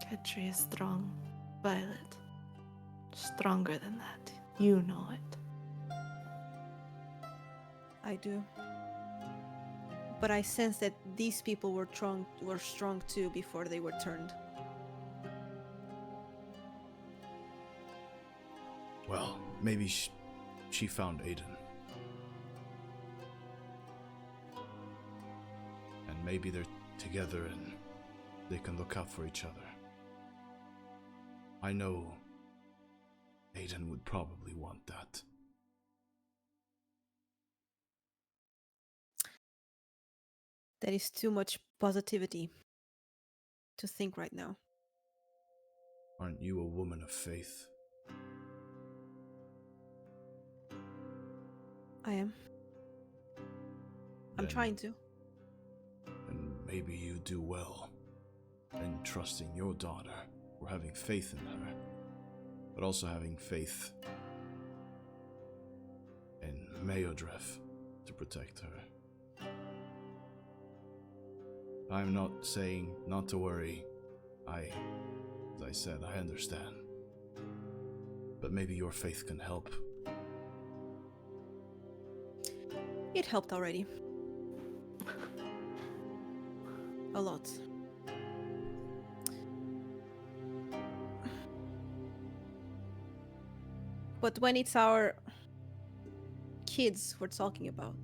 Ketri is strong, Violet. Stronger than that. You know it. I do. But I sense that these people were strong too before they were turned. Well, maybe she found Aiden. And maybe they're together and they can look out for each other. I know Aiden would probably want that. That is too much positivity to think right now. Aren't you a woman of faith? I am. I'm Then- trying to. And maybe you do well in trusting your daughter, or having faith in her, but also having faith in Meodref to protect her. I'm not saying not to worry. As I said, I understand. But maybe your faith can help. It helped already. A lot. But when it's our kids we're talking about,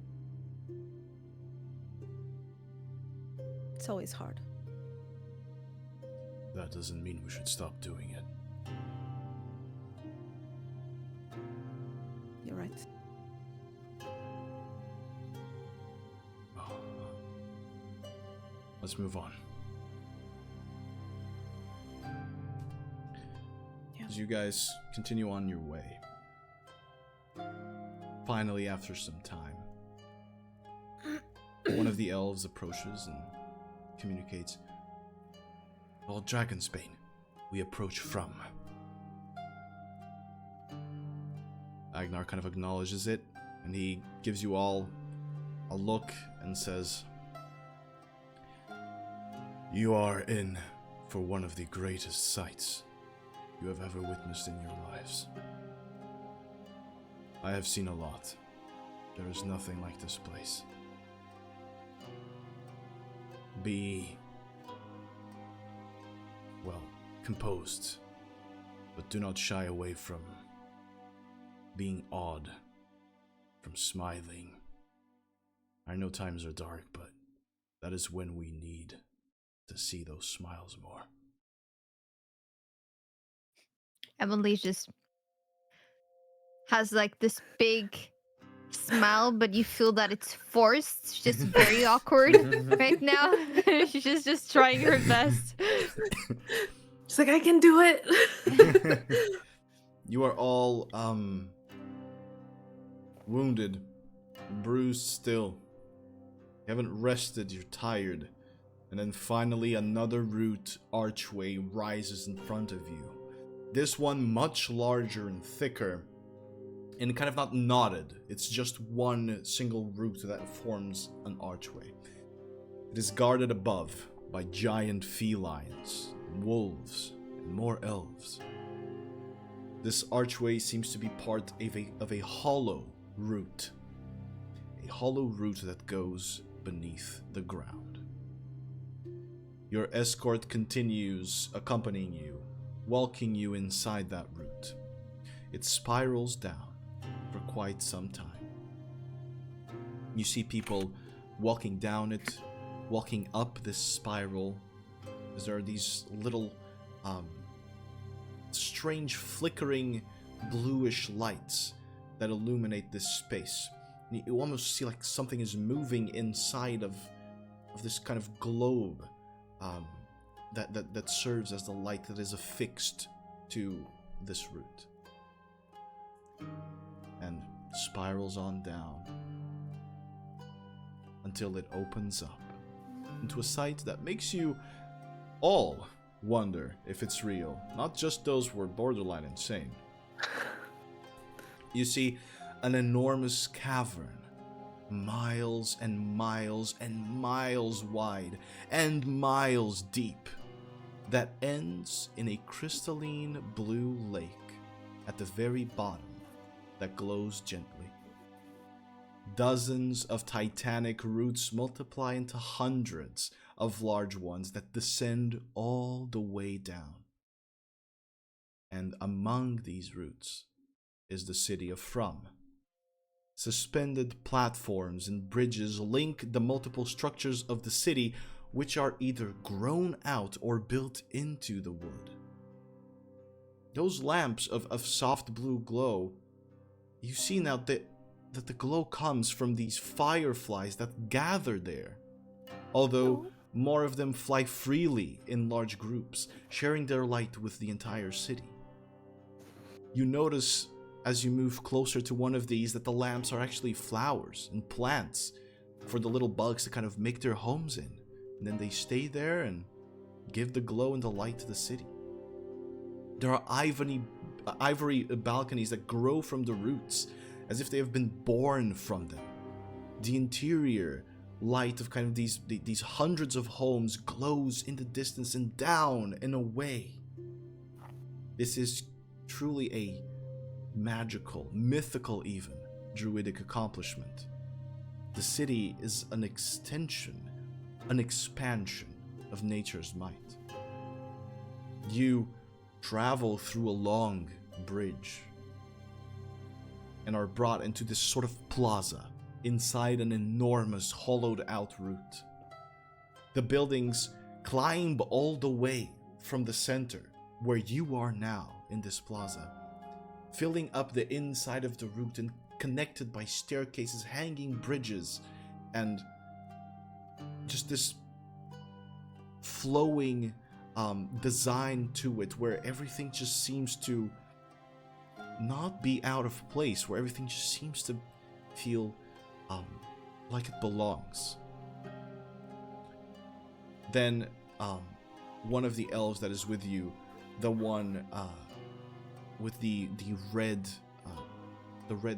it's always hard. That doesn't mean we should stop doing it. You're right. Oh, let's move on. Yeah. As you guys continue on your way, finally, after some time, one of the elves approaches and communicates, "Lord Dragonsbane, we approach Frumh." Agnar kind of acknowledges it, and he gives you all a look and says, "You are in for one of the greatest sights you have ever witnessed in your lives. I have seen a lot. There is nothing like this place. Be, well, composed, but do not shy away from being awed from smiling. I know times are dark, but that is when we need to see those smiles more. Emily just has like this big smile, but you feel that it's forced. It's just very awkward right now. She's just trying her best. She's like, I can do it. You are all wounded, bruised still. You haven't rested, you're tired. And then finally another root archway rises in front of you. This one much larger and thicker, and kind of not knotted. It's just one single root that forms an archway. It is guarded above by giant felines, wolves, and more elves. This archway seems to be part of a hollow root. A hollow root that goes beneath the ground. Your escort continues accompanying you, walking you inside that root. It spirals down for quite some time. You see people walking down it, walking up this spiral, as there are these little strange flickering bluish lights that illuminate this space. You almost see like something is moving inside of this kind of globe that serves as the light that is affixed to this root. And spirals on down until it opens up into a sight that makes you all wonder if it's real, not just those who are borderline insane. You see an enormous cavern, miles and miles and miles wide and miles deep, that ends in a crystalline blue lake at the very bottom that glows gently. Dozens of titanic roots multiply into hundreds of large ones that descend all the way down. And among these roots is the city of Frumh. Suspended platforms and bridges link the multiple structures of the city, which are either grown out or built into the wood. Those lamps of soft blue glow, you see now that the glow comes from these fireflies that gather there, although more of them fly freely in large groups, sharing their light with the entire city. You notice as you move closer to one of these that the lamps are actually flowers and plants for the little bugs to kind of make their homes in, and then they stay there and give the glow and the light to the city. There are ivory balconies that grow from the roots as if they have been born from them. The interior light of kind of these hundreds of homes glows in the distance and down and away. This is truly a magical, mythical even, druidic accomplishment. The city is an extension, an expansion of nature's might. You travel through a long bridge and are brought into this sort of plaza inside an enormous hollowed out root. The buildings climb all the way from the center where you are now in this plaza, filling up the inside of the root and connected by staircases, hanging bridges, and just this flowing design to it where everything just seems to not be out of place, where everything just seems to feel like it belongs. Then one of the elves that is with you, the one with the red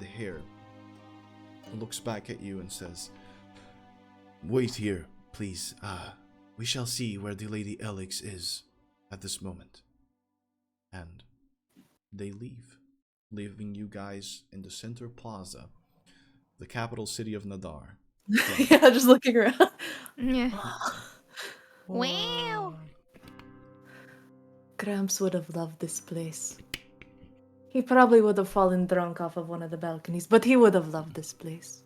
hair, looks back at you and says, "Wait here, please. We shall see where the Lady Eliks is at this moment." And they leave, leaving you guys in the center plaza, the capital city of Nad'ar. Yeah, just looking around. Yeah. Wow. Gramps would have loved this place. He probably would have fallen drunk off of one of the balconies, but he would have loved this place.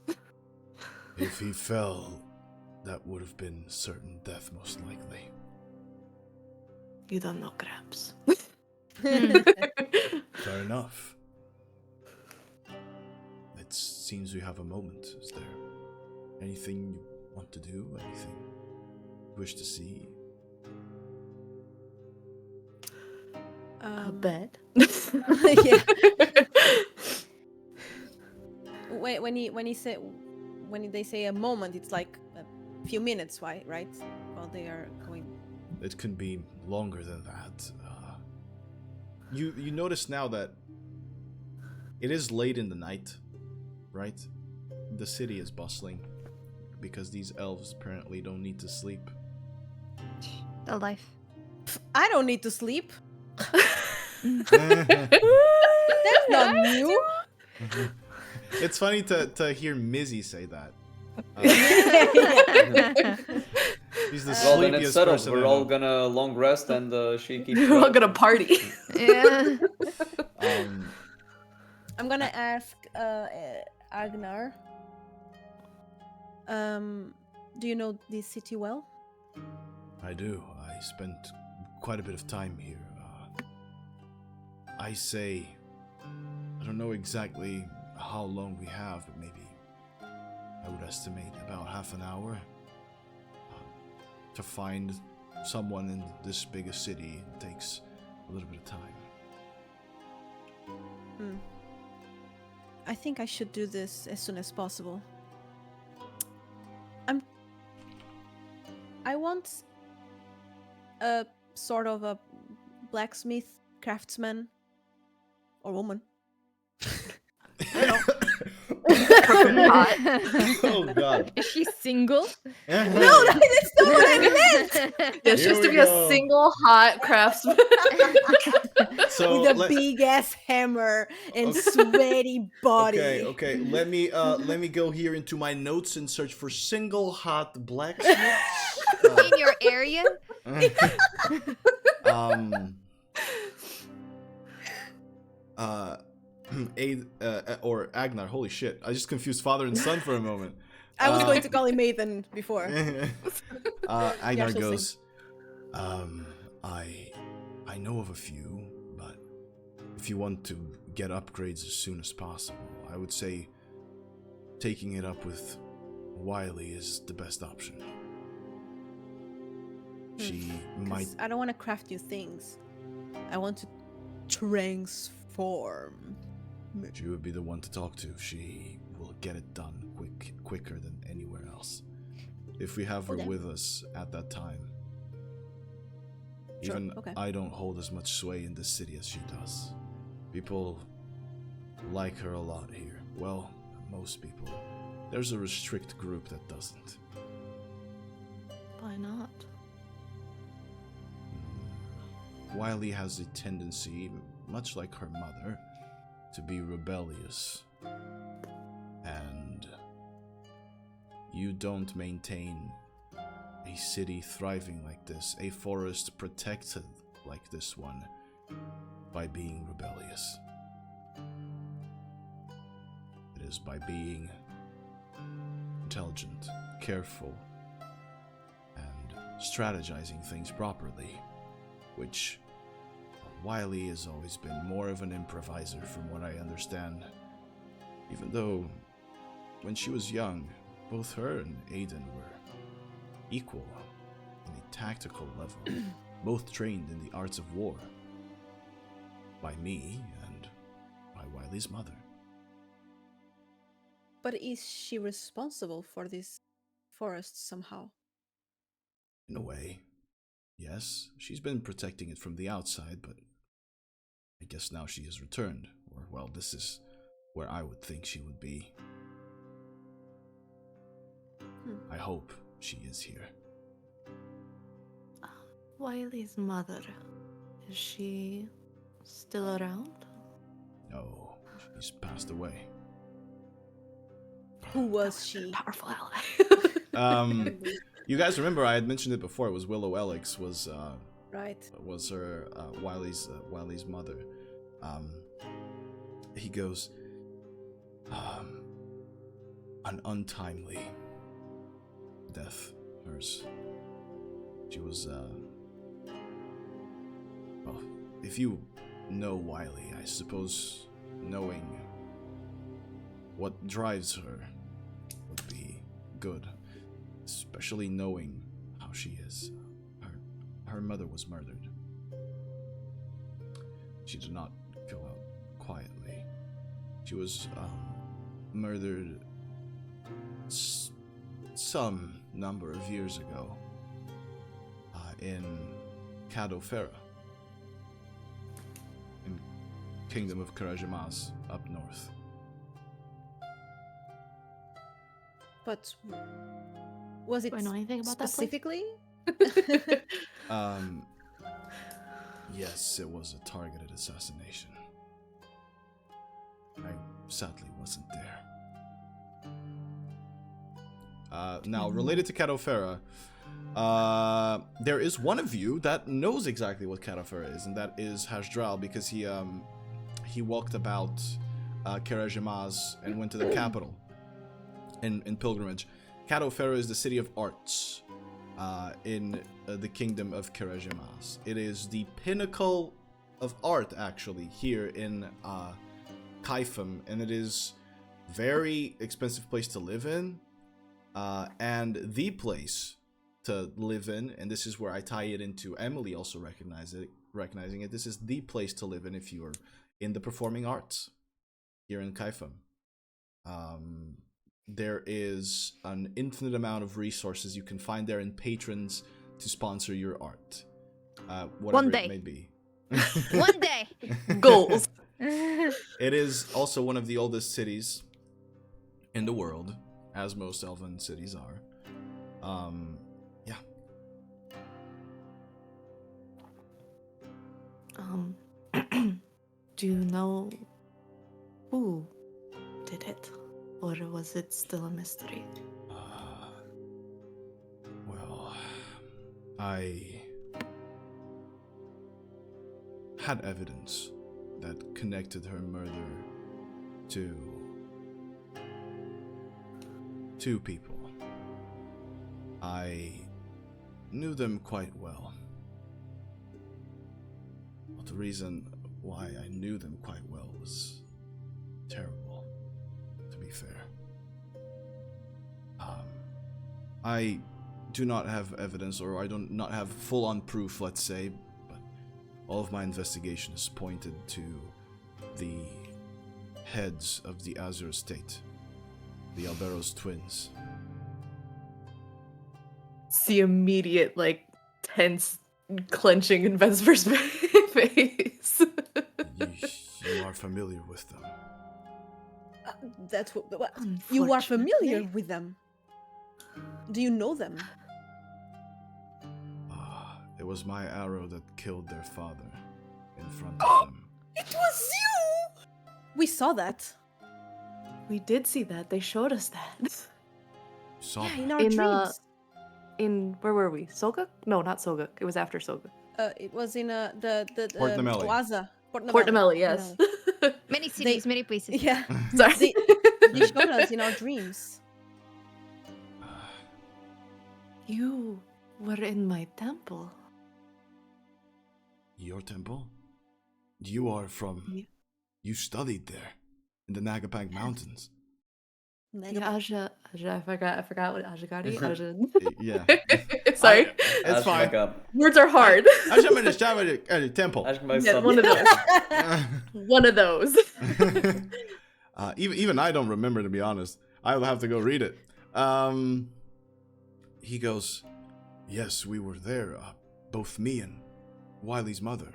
If he fell, that would have been certain death, most likely. You don't know, Crabs. Fair enough. It seems we have a moment. Is there anything you want to do? Anything you wish to see? A bed. Yeah. When they say a moment, it's like a few minutes, right? While they are going. It can be longer than that. You notice now that it is late in the night, right? The city is bustling because these elves apparently don't need to sleep. The life. I don't need to sleep. It's That's not new. funny to hear Mizzy say that. She's the Well, then sleepiest it's settled. person We're I all know. gonna long rest, and she keeps. We're all gonna party. Yeah. I'm gonna ask Agnar. Do you know this city well? I do. I spent quite a bit of time here. I say, I don't know exactly how long we have, but maybe I would estimate about half an hour to find someone in this big a city. It takes a little bit of time. I think I should do this as soon as possible. I want a sort of a blacksmith, craftsman, or woman. Oh god. Is she single? No, that's not what I meant. Yeah, she Here has to we be a go. single hot craftsman. So With a big ass hammer and sweaty body. Okay. Let me go here into my notes and search for single hot blacksmiths. In your area? Or Agnar. Holy shit! I just confused father and son for a moment. I was going to call him Nathan before. Agnar she'll goes. I know of a few, but if you want to get upgrades as soon as possible, I would say taking it up with Wylie is the best option. She 'Cause might. I don't want to craft new things. I want to transform. She would be the one to talk to. She will get it done quicker than anywhere else. If we have her Okay. with us at that time. Sure, Even okay. I don't hold as much sway in this city as she does. People like her a lot here. Well, most people. There's a restrict group that doesn't. Why not? Wylie has a tendency, much like her mother, to be rebellious. And you don't maintain a city thriving like this, a forest protected like this one, by being rebellious. It is by being intelligent, careful, and strategizing things properly, which Wylie has always been more of an improviser from what I understand. Even though, when she was young, both her and Aiden were equal in a tactical level, both trained in the arts of war. By me and by Wylie's mother. But is she responsible for this forest somehow? In a way, yes, she's been protecting it from the outside, but I guess now she has returned. Or, well, this is where I would think she would be. I hope she is here. Wylie's mother. Is she still around? No, she's passed away. Who was she? Powerful ally. You guys remember I had mentioned it before. It was Willow Eliks Right. was her Wylie's mother. he goes, an untimely death, hers. She was, well, if you know Wylie, I suppose knowing what drives her would be good, especially knowing how she is. Her mother was murdered. She did not go out quietly. She was murdered some number of years ago in Cadofera, in Kingdom of Karajamaz, up north. But was it Do I know anything about that place? specifically? Yes, it was a targeted assassination. I sadly wasn't there. Now, related to Cadofera, there is one of you that knows exactly what Cadofera is, and that is Hasdral, because he walked about Karajamaz and went to the capital in pilgrimage. Cadofera is the city of arts in the kingdom of Karajamaz. It is the pinnacle of art, actually, here in Kaifam, and it is very expensive place to live in, and the place to live in, and this is where I tie it into Emily also recognizing it. This is the place to live in if you are in the performing arts here in Kaifam. There is an infinite amount of resources you can find there and patrons to sponsor your art. Whatever One day. it may be. One day. Goals. It is also one of the oldest cities in the world, as most elven cities are. Yeah. Do you know who did it? Or was it still a mystery? Well, I had evidence that connected her murder to two people. I knew them quite well. But the reason why I knew them quite well was terrible, to be fair. I do not have evidence, or I do not have full-on proof, let's say, but all of my investigation is pointed to the heads of the Azure State, the Alberos twins. It's the immediate, tense clenching in Vesper's face. You are familiar with them. That's what you are familiar Unfortunately. with them. Do you know them? It was my arrow that killed their father in front of them. It was you! We saw that. We did see that. They showed us that. Saw Yeah, that. in our In, dreams. Where were we? Soguk? No, not Soguk. It was after Soguk. It was in the Port Namelli. Oaza. Port Namelli, yes. Many cities, many places. Yeah. Sorry. They showed us in our dreams. You were in my temple. Your temple? You are from... Yeah. You studied there, in the Nagapang Mountains. Yeah, Aja, I forgot what Ajagari. Aja. Yeah. Sorry. It's Ask fine. back up. Words are hard. Ask temple. Ask my Yeah, son. one of those. One of those. Even I don't remember, to be honest. I'll have to go read it. He goes, yes, we were there, both me and Wylie's mother.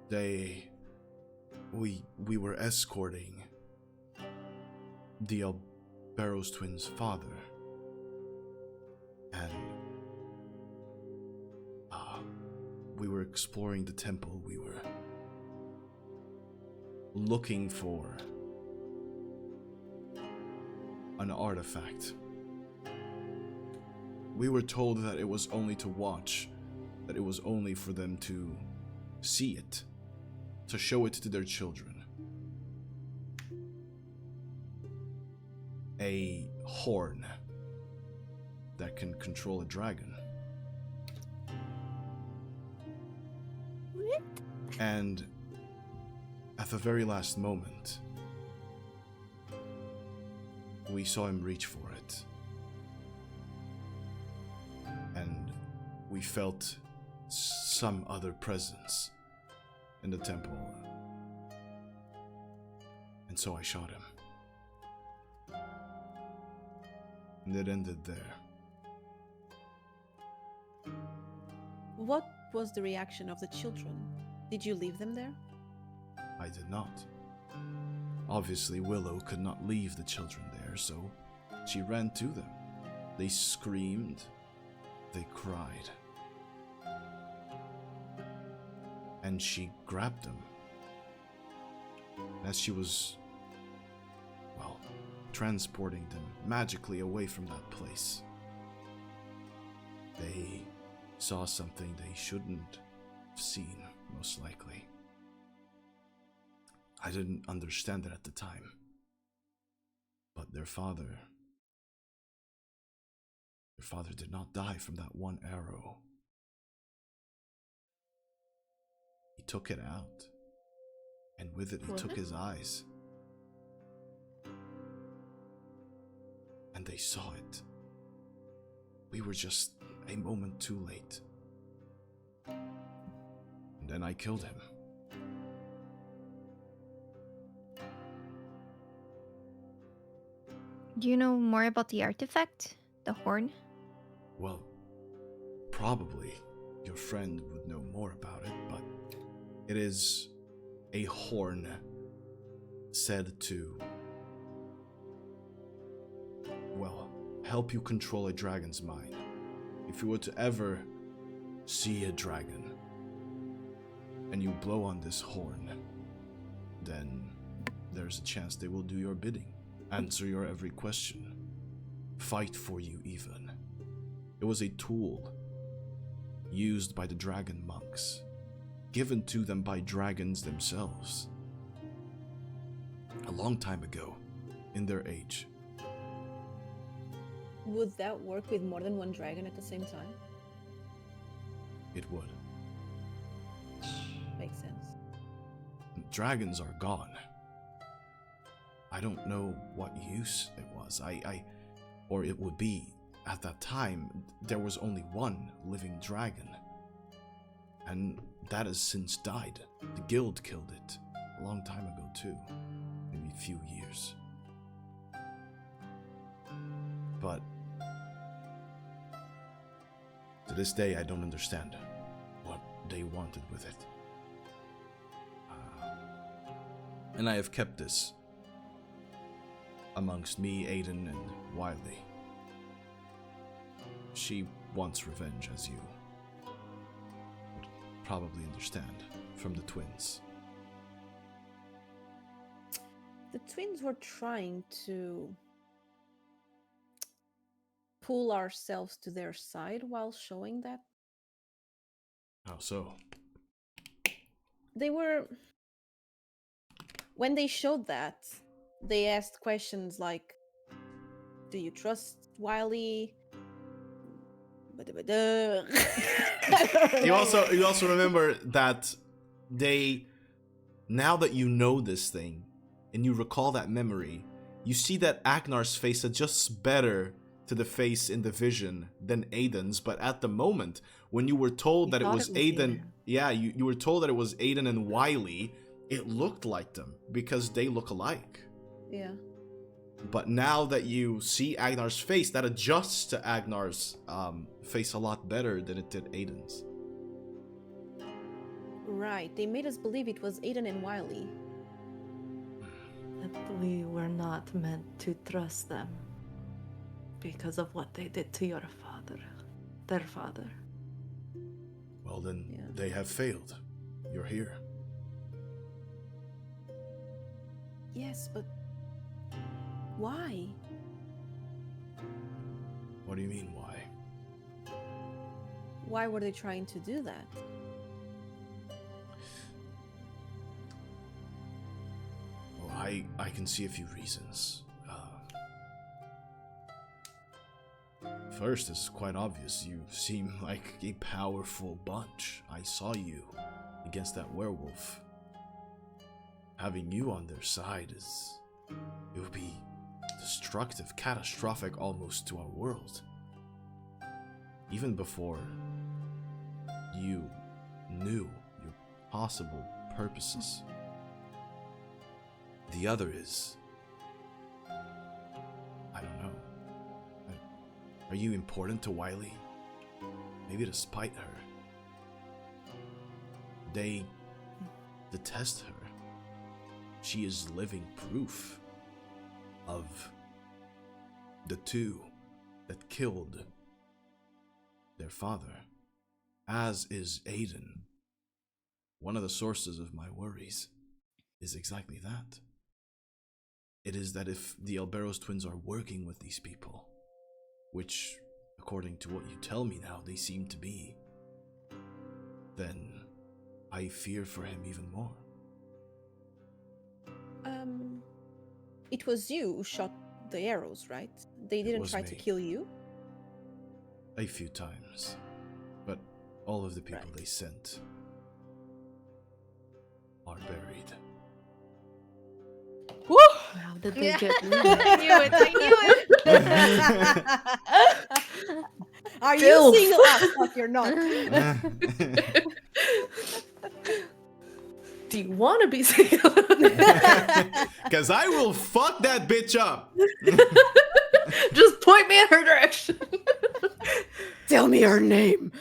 We were escorting the Alberos twins' father, and we were exploring the temple. We were looking for an artifact. We were told that it was only to watch, that it was only for them to see it, to show it to their children. A horn that can control a dragon. What? And at the very last moment, we saw him reach for it. And we felt some other presence in the temple. And so I shot him. And it ended there. What was the reaction of the children? Did you leave them there? I did not. Obviously, Willow could not leave the children there, so she ran to them. They screamed. They cried. And she grabbed them. As she was, well, transporting them magically away from that place, they saw something they shouldn't have seen, most likely. I didn't understand it at the time. But their father did not die from that one arrow. He took it out, and with it he took his eyes. And they saw it. We were just a moment too late. And then I killed him. Do you know more about the artifact? The horn? Well, probably your friend would know more about it, but it is a horn said to, well, help you control a dragon's mind. If you were to ever see a dragon and you blow on this horn, then there's a chance they will do your bidding, answer your every question, fight for you even. It was a tool used by the dragon monks, given to them by dragons themselves, a long time ago, in their age. Would that work with more than one dragon at the same time? It would. Makes sense. Dragons are gone. I don't know what use it was. Or it would be. At that time, there was only one living dragon. And that has since died. The guild killed it a long time ago too. Maybe a few years. But to this day, I don't understand what they wanted with it. And I have kept this amongst me, Aiden, and Wylie. She wants revenge, as you would probably understand from the twins. The twins were trying to pull ourselves to their side while showing that. How so? They were... When they showed that, they asked questions like, do you trust Wylie? You also remember that they, now that you know this thing and you recall that memory, you see that Agnar's face adjusts better to the face in the vision than Aiden's, but at the moment when you were told that it was Aiden, yeah, you were told that it was Aiden and Wylie, it looked like them because they look alike. Yeah. But now that you see Agnar's face, that adjusts to Agnar's face a lot better than it did Aiden's. Right. They made us believe it was Aiden and Wylie. That we were not meant to trust them because of what they did to your father, their father. Well then, Yeah. they have failed. You're here. Yes, but why? What do you mean, why? Why were they trying to do that? I can see a few reasons. First, it's quite obvious. You seem like a powerful bunch. I saw you against that werewolf. Having you on their side it would be destructive, catastrophic almost to our world. Even before you knew your possible purposes. The other is, I don't know. Are you important to Wylie? Maybe to spite her. They detest her. She is living proof of the two that killed their father, as is Aiden. One of the sources of my worries is exactly that. It is that if the Elderroot twins are working with these people, which, according to what you tell me now, they seem to be, then I fear for him even more. It was you who shot the arrows, right? They didn't was try to me. kill you? A few times. But all of the people Right. they sent are buried. Woo! How did they Yeah. get in? I knew it. Are Filth. you single? Oh, fuck, you're not. Do you want to be single? Because I will fuck that bitch up. Just point me in her direction. Tell me her name.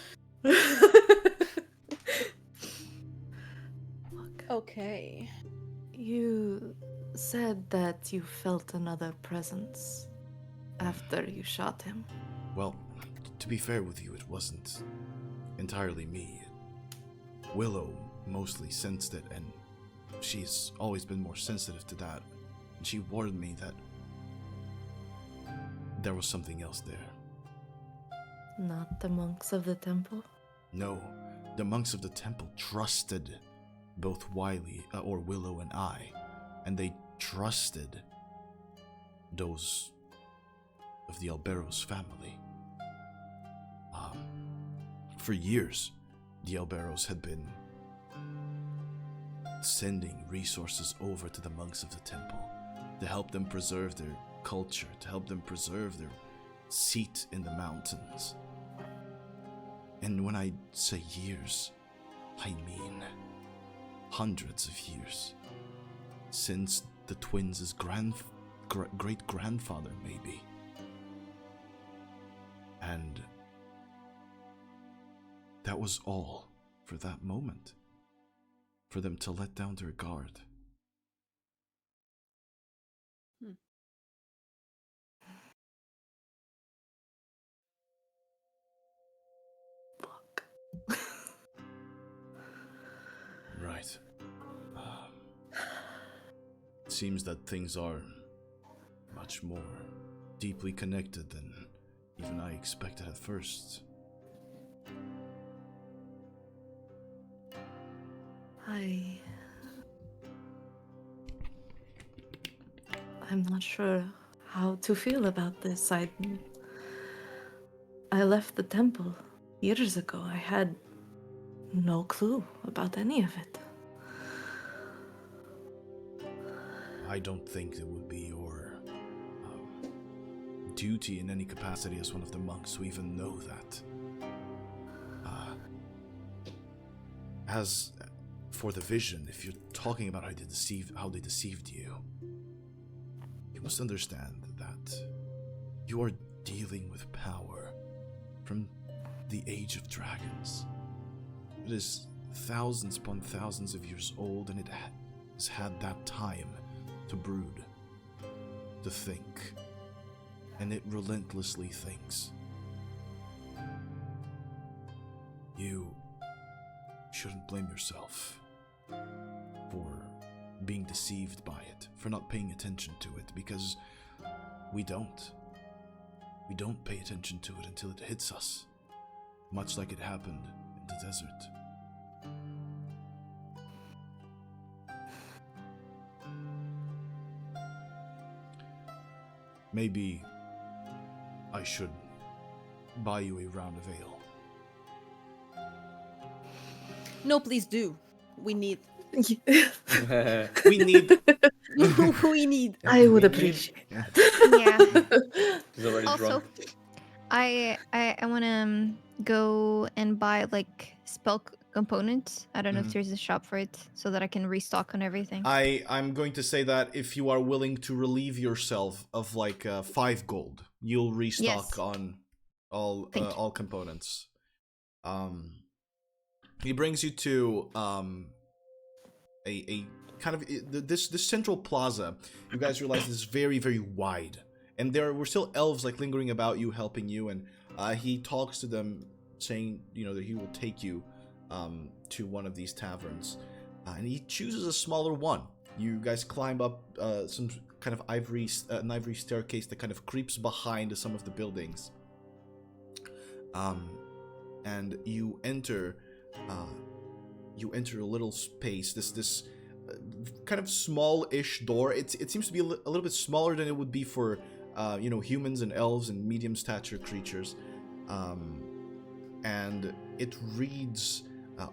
Okay. You said that you felt another presence after you shot him. Well, to be fair with you, it wasn't entirely me. Willow mostly sensed it, and she's always been more sensitive to that. And she warned me that there was something else there. Not the monks of the temple? No, the monks of the temple trusted both Willow and I, and they trusted those of the Elderroot family. For years, the Elderroot had been sending resources over to the monks of the temple to help them preserve their culture, to help them preserve their seat in the mountains. And when I say years, I mean hundreds of years. Since the twins' great-grandfather, maybe. And that was all for that moment. For them to let down their guard. Right. It seems that things are much more deeply connected than even I expected at first. I'm not sure how to feel about this. I left the temple years ago. I had no clue about any of it. I don't think it would be your duty in any capacity as one of the monks to even know that. As for the vision, if you're talking about how they deceived you, you must understand that you are dealing with power from the Age of Dragons. It is thousands upon thousands of years old, and it has had that time to brood, to think, and it relentlessly thinks. You shouldn't blame yourself for being deceived by it, for not paying attention to it, because we don't. We don't pay attention to it until it hits us, much like it happened in the desert. maybe I should buy you a round of ale. No, please do. We need. We need. We need. I would We appreciate. Yeah. He's already Also, drunk. I want to go and buy like spell components. I don't know if there's a shop for it, so that I can restock on everything. I'm going to say that if you are willing to relieve yourself of like 5 gold, you'll restock Yes. on all Thank you. all components. He brings you to a kind of this central plaza. You guys realize is very, very wide, and there were still elves like lingering about you, helping you, and he talks to them, saying that he will take you to one of these taverns, and he chooses a smaller one. You guys climb up some kind of an ivory staircase that kind of creeps behind some of the buildings, and you enter a little space. This kind of small-ish door. It seems to be a little bit smaller than it would be for humans and elves and medium stature creatures, and it reads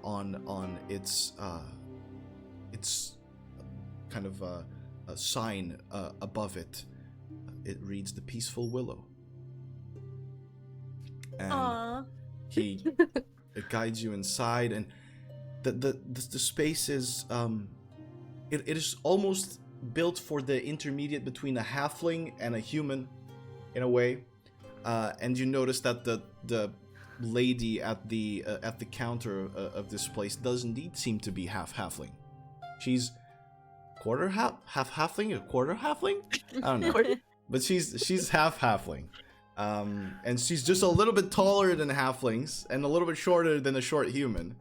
on its kind of a sign above it. It reads the Peaceful Willow, and Aww. it guides you inside, and the space is it is almost built for the intermediate between a halfling and a human, in a way. And you notice that the lady at the counter of this place does indeed seem to be half halfling. She's half halfling, a quarter halfling. I don't know, but she's half halfling. And she's just a little bit taller than halflings and a little bit shorter than a short human.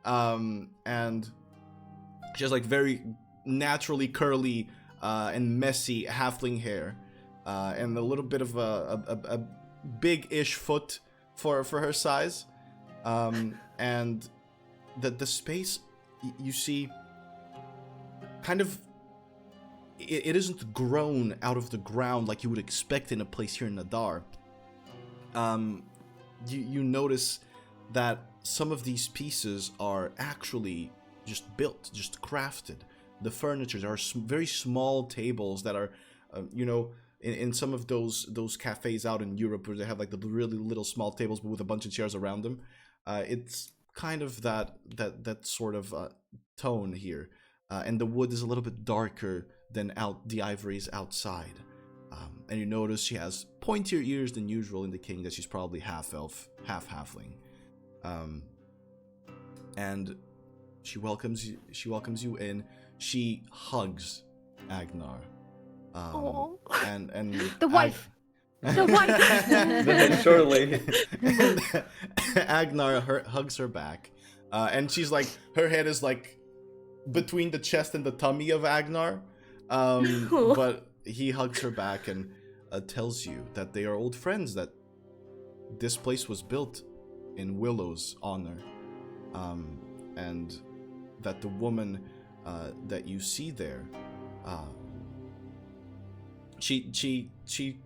And she has like very naturally curly and messy halfling hair, and a little bit of a big-ish foot for her size. And the space you see kind of it isn't grown out of the ground like you would expect in a place here in Nad'ar. You notice that some of these pieces are actually just built, just crafted. The furniture are very small tables that are, in some of those cafes out in Europe where they have like the really little small tables but with a bunch of chairs around them. It's kind of that sort of tone here, and the wood is a little bit darker than the ivories outside. And you notice she has pointier ears than usual, indicating that she's probably half elf, half halfling. And she welcomes you in. She hugs Agnar. And The wife. The wife. Surely. Agnar hugs her back, and she's like, her head is like between the chest and the tummy of Agnar, but he hugs her back and tells you that they are old friends, that this place was built in Willow's honor, and that the woman that you see there, she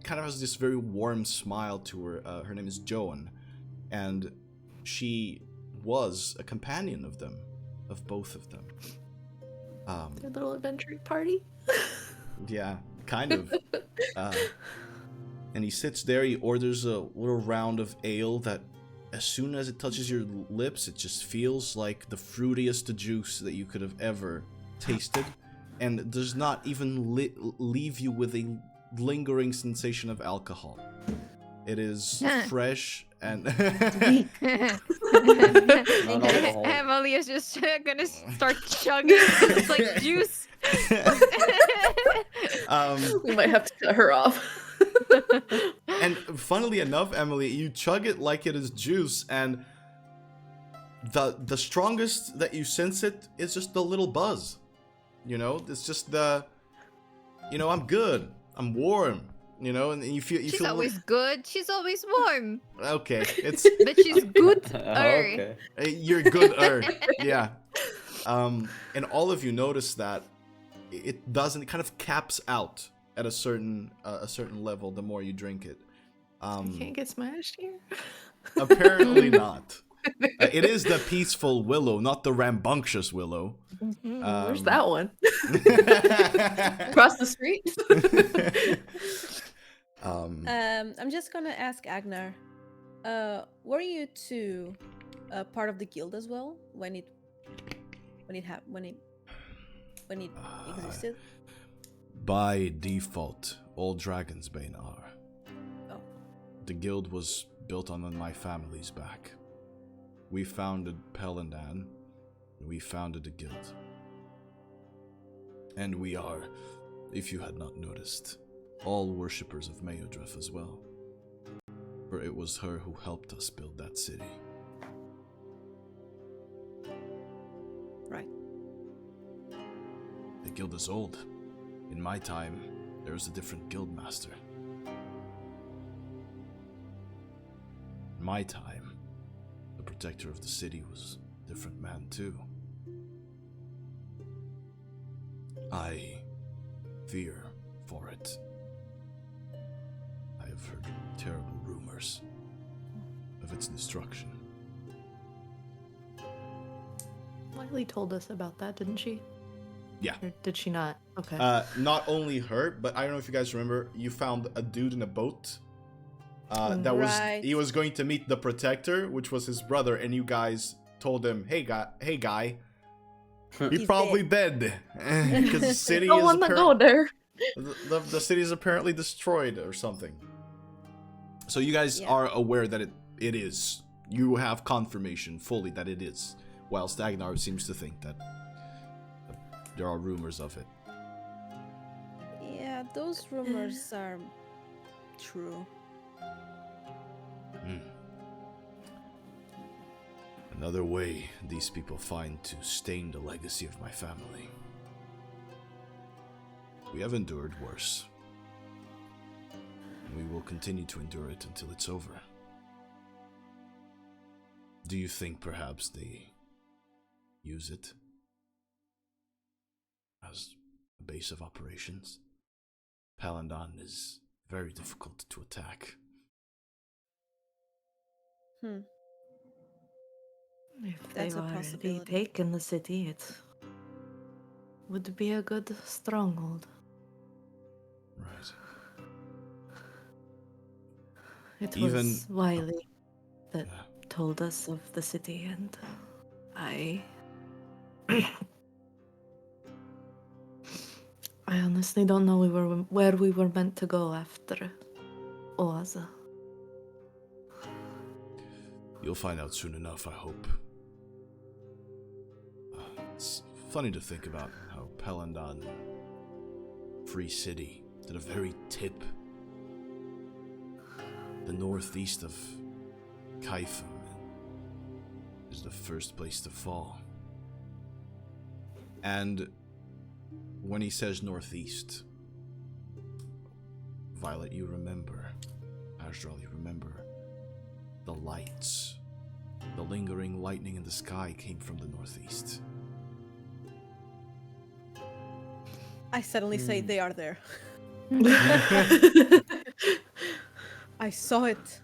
kind of has this very warm smile to her. Her name is Joan, and she was a companion of both of them. Their little adventure party. Yeah, kind of. And he sits there, he orders a little round of ale that as soon as it touches your lips, it just feels like the fruitiest juice that you could have ever tasted, and does not even leave you with a lingering sensation of alcohol. It is fresh and... Emily is just gonna start chugging. It's like juice. We might have to cut her off. And funnily enough, Emily, you chug it like it is juice, and the strongest that you sense it is just the little buzz. It's just the, I'm good, I'm warm, and you feel. She's always good. She's always warm. Okay, it's. But she's good. Okay. You're good, yeah. And all of you notice that it kind of caps out at a certain level, the more you drink it. You can't get smashed here. Apparently not. It is the peaceful Willow, not the rambunctious Willow. Where's that one? Across the street? I'm just gonna ask Agnar. Were you two part of the guild as well when it existed? By default, all Dragonsbane are. Oh. The guild was built on my family's back. We founded Pelandan, and we founded the guild. And we are, if you had not noticed, all worshippers of Meodrith as well. For it was her who helped us build that city. Right. The guild is old. In my time, there was a different guild master. In my time, the protector of the city was a different man too. I fear for it. I have heard terrible rumors of its destruction. Wylie told us about that, didn't she? Yeah. Or did she not? Okay. Not only her, but I don't know if you guys remember, you found a dude in a boat. He was going to meet the protector, which was his brother, and you guys told him, "Hey guy, he's probably dead." Because the city don't want to go there. The city is apparently destroyed or something. So you guys are aware that it is. You have confirmation fully that it is. Whilst Agnar seems to think that there are rumors of it. Yeah, those rumors are true. Another way these people find to stain the legacy of my family. We have endured worse. And we will continue to endure it until it's over. Do you think perhaps they use it as a base of operations? Pelandan is very difficult to attack. If That's they a already possibility. taken the city, it would be a good stronghold. Right. It Even- was Wylie that Yeah. told us of the city, and I honestly don't know where we were meant to go after Oaza. You'll find out soon enough, I hope. It's funny to think about how Pelandan, Free City, to the very tip, the northeast of Kaifem, is the first place to fall. And when he says northeast, Violet, you remember, Asdral, you remember, the lights, the lingering lightning in the sky came from the northeast. I suddenly say they are there. I saw it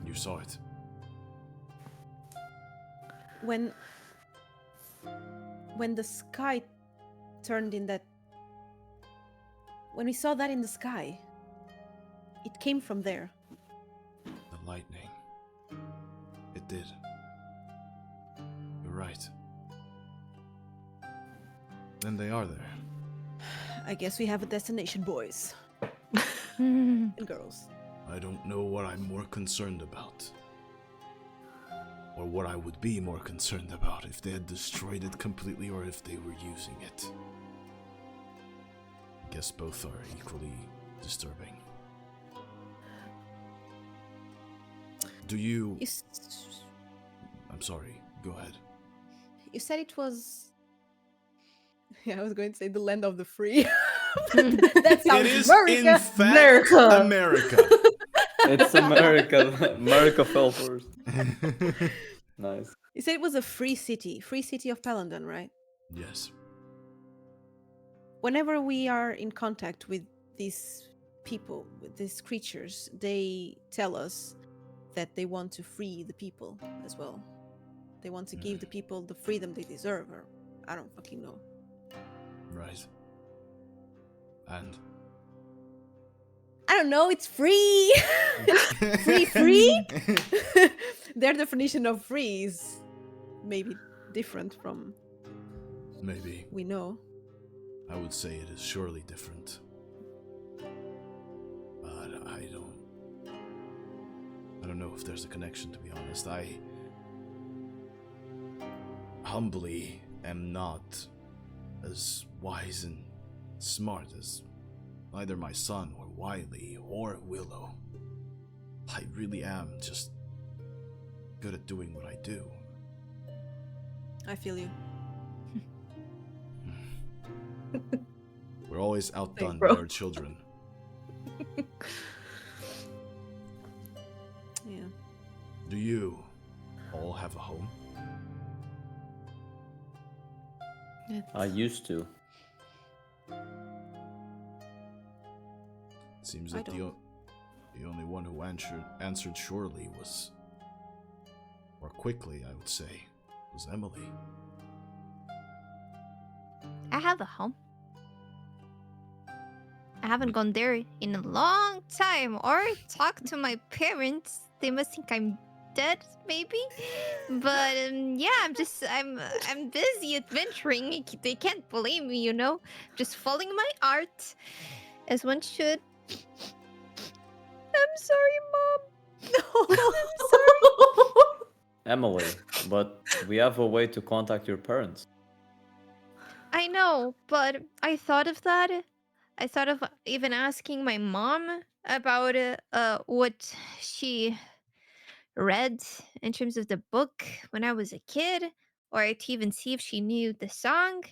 You saw it. when the sky turned in that. When we saw that in the sky, it came from there. The lightning. It did. You're right. Then they are there. I guess we have a destination, boys and girls. I don't know what I'm more concerned about. Or what I would be more concerned about if they had destroyed it completely or if they were using it. I guess both are equally disturbing. Do you... I'm sorry, go ahead. You said it was. Yeah, I was going to say the land of the free. That sounds It is, America. in fact, America. It's America. America fell first. Nice. You said it was a free city of Pelandan, right? Yes. whenever we are in contact with these people, with these creatures, they tell us that they want to free the people as well. They want to give the people the freedom they deserve, or I don't fucking know. Right. And I don't know, it's free! Free? Their definition of free is maybe different from maybe we know. I would say it is surely different. But I don't know if there's a connection, to be honest. I humbly am not as wise and smart as either my son or Wylie or Willow. I really am just good at doing what I do. I feel you. We're always outdone bro. by our children. Yeah. Do you all have a home? I used to. It seems I that the don't. the only one who answered surely was, or quickly I would say, was Emily. I have a home. I haven't gone there in a long time or talked to my parents. They must think I'm dead, maybe. But yeah, I'm busy adventuring. They can't blame me, you know. Just following my art, as one should. I'm sorry, Mom. I'm sorry. Emily, but we have a way to contact your parents. I know, but I thought of that. I thought of even asking my mom about what she read in terms of the book when I was a kid, or to even see if she knew the song.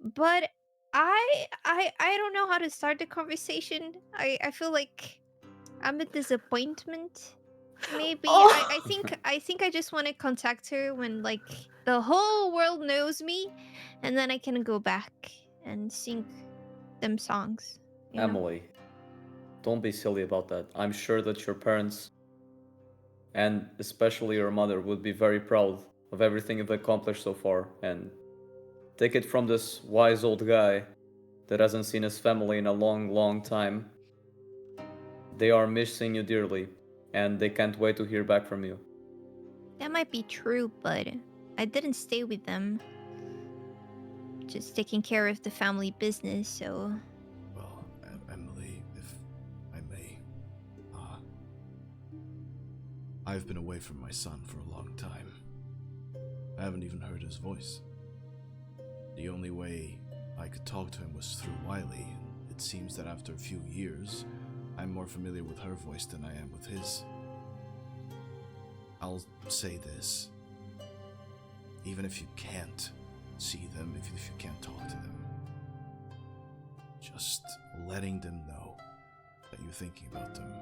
But I don't know how to start the conversation. I feel like I'm a disappointment. Maybe I think I just want to contact her when like the whole world knows me, and then I can go back and sing them songs. You know? Emily, don't be silly about that. I'm sure that your parents, and especially your mother, would be very proud of everything you've accomplished so far. And take it from this wise old guy that hasn't seen his family in a long, long time. They are missing you dearly, and they can't wait to hear back from you. That might be true, but I didn't stay with them. Just taking care of the family business, so Well, Emily, if I may, I've been away from my son for a long time. I haven't even heard his voice. The only way I could talk to him was through Wylie, and it seems that after a few years, I'm more familiar with her voice than I am with his. I'll say this. Even if you can't see them, even if you can't talk to them, just letting them know that you're thinking about them,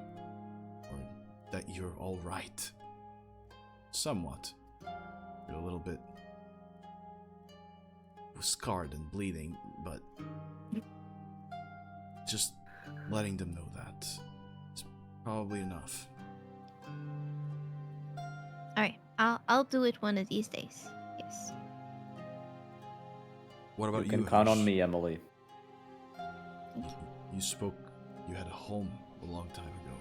or that you're alright. Somewhat. You're a little bit scarred and bleeding, but just letting them know that is probably enough. all right. I'll do it one of these days. Yes. What about You you? can count on Hush? me, Emily. You spoke you had a home a long time ago.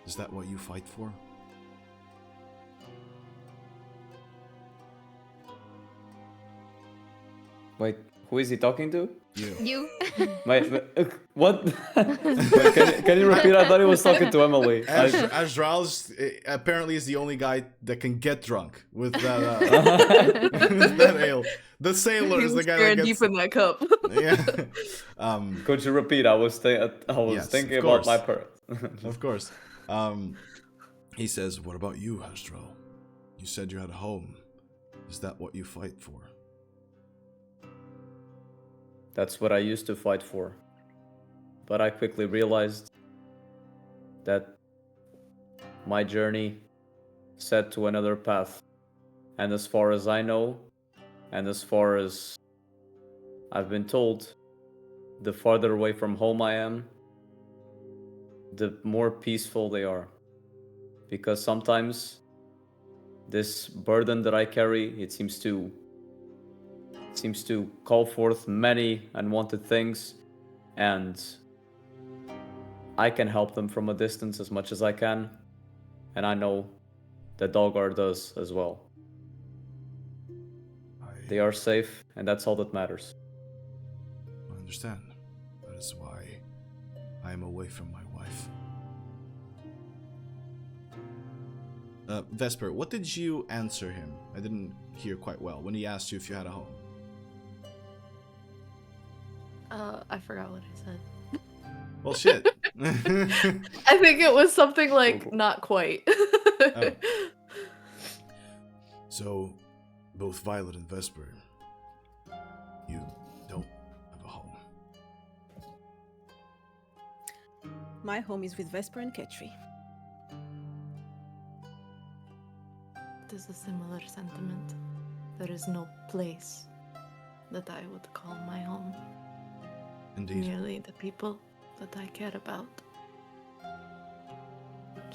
Is that what you fight for? Wait, who is he talking to? You. You. Wait, what? Wait, can you repeat? I thought he was talking to Emily. Azrael's apparently is the only guy that can get drunk with that, with that ale. The sailor He is the was guy that staring gets. deep in that cup. Yeah. Could you repeat? I was Yes, thinking of about my course. parents. Of course. He says, "What about you, Azrael? You said you had a home. Is that what you fight for?" That's what I used to fight for. But I quickly realized that my journey set to another path. And as far as I know, and as far as I've been told, the farther away from home I am, the more peaceful they are. Because sometimes this burden that I carry, it seems to call forth many unwanted things, and I can help them from a distance as much as I can, and I know that Dalgar does as well. They are safe, and that's all that matters. I understand. That is why I am away from my wife. Vesper, what did you answer him? I didn't hear quite well when he asked you if you had a home. I forgot what I said. Well, shit. I think it was something like not quite. Oh. So, both Violet and Vesper, you don't have a home. My home is with Vesper and Ketri. It is a similar sentiment. There is no place that I would call my home. Indeed. Merely the people that I care about.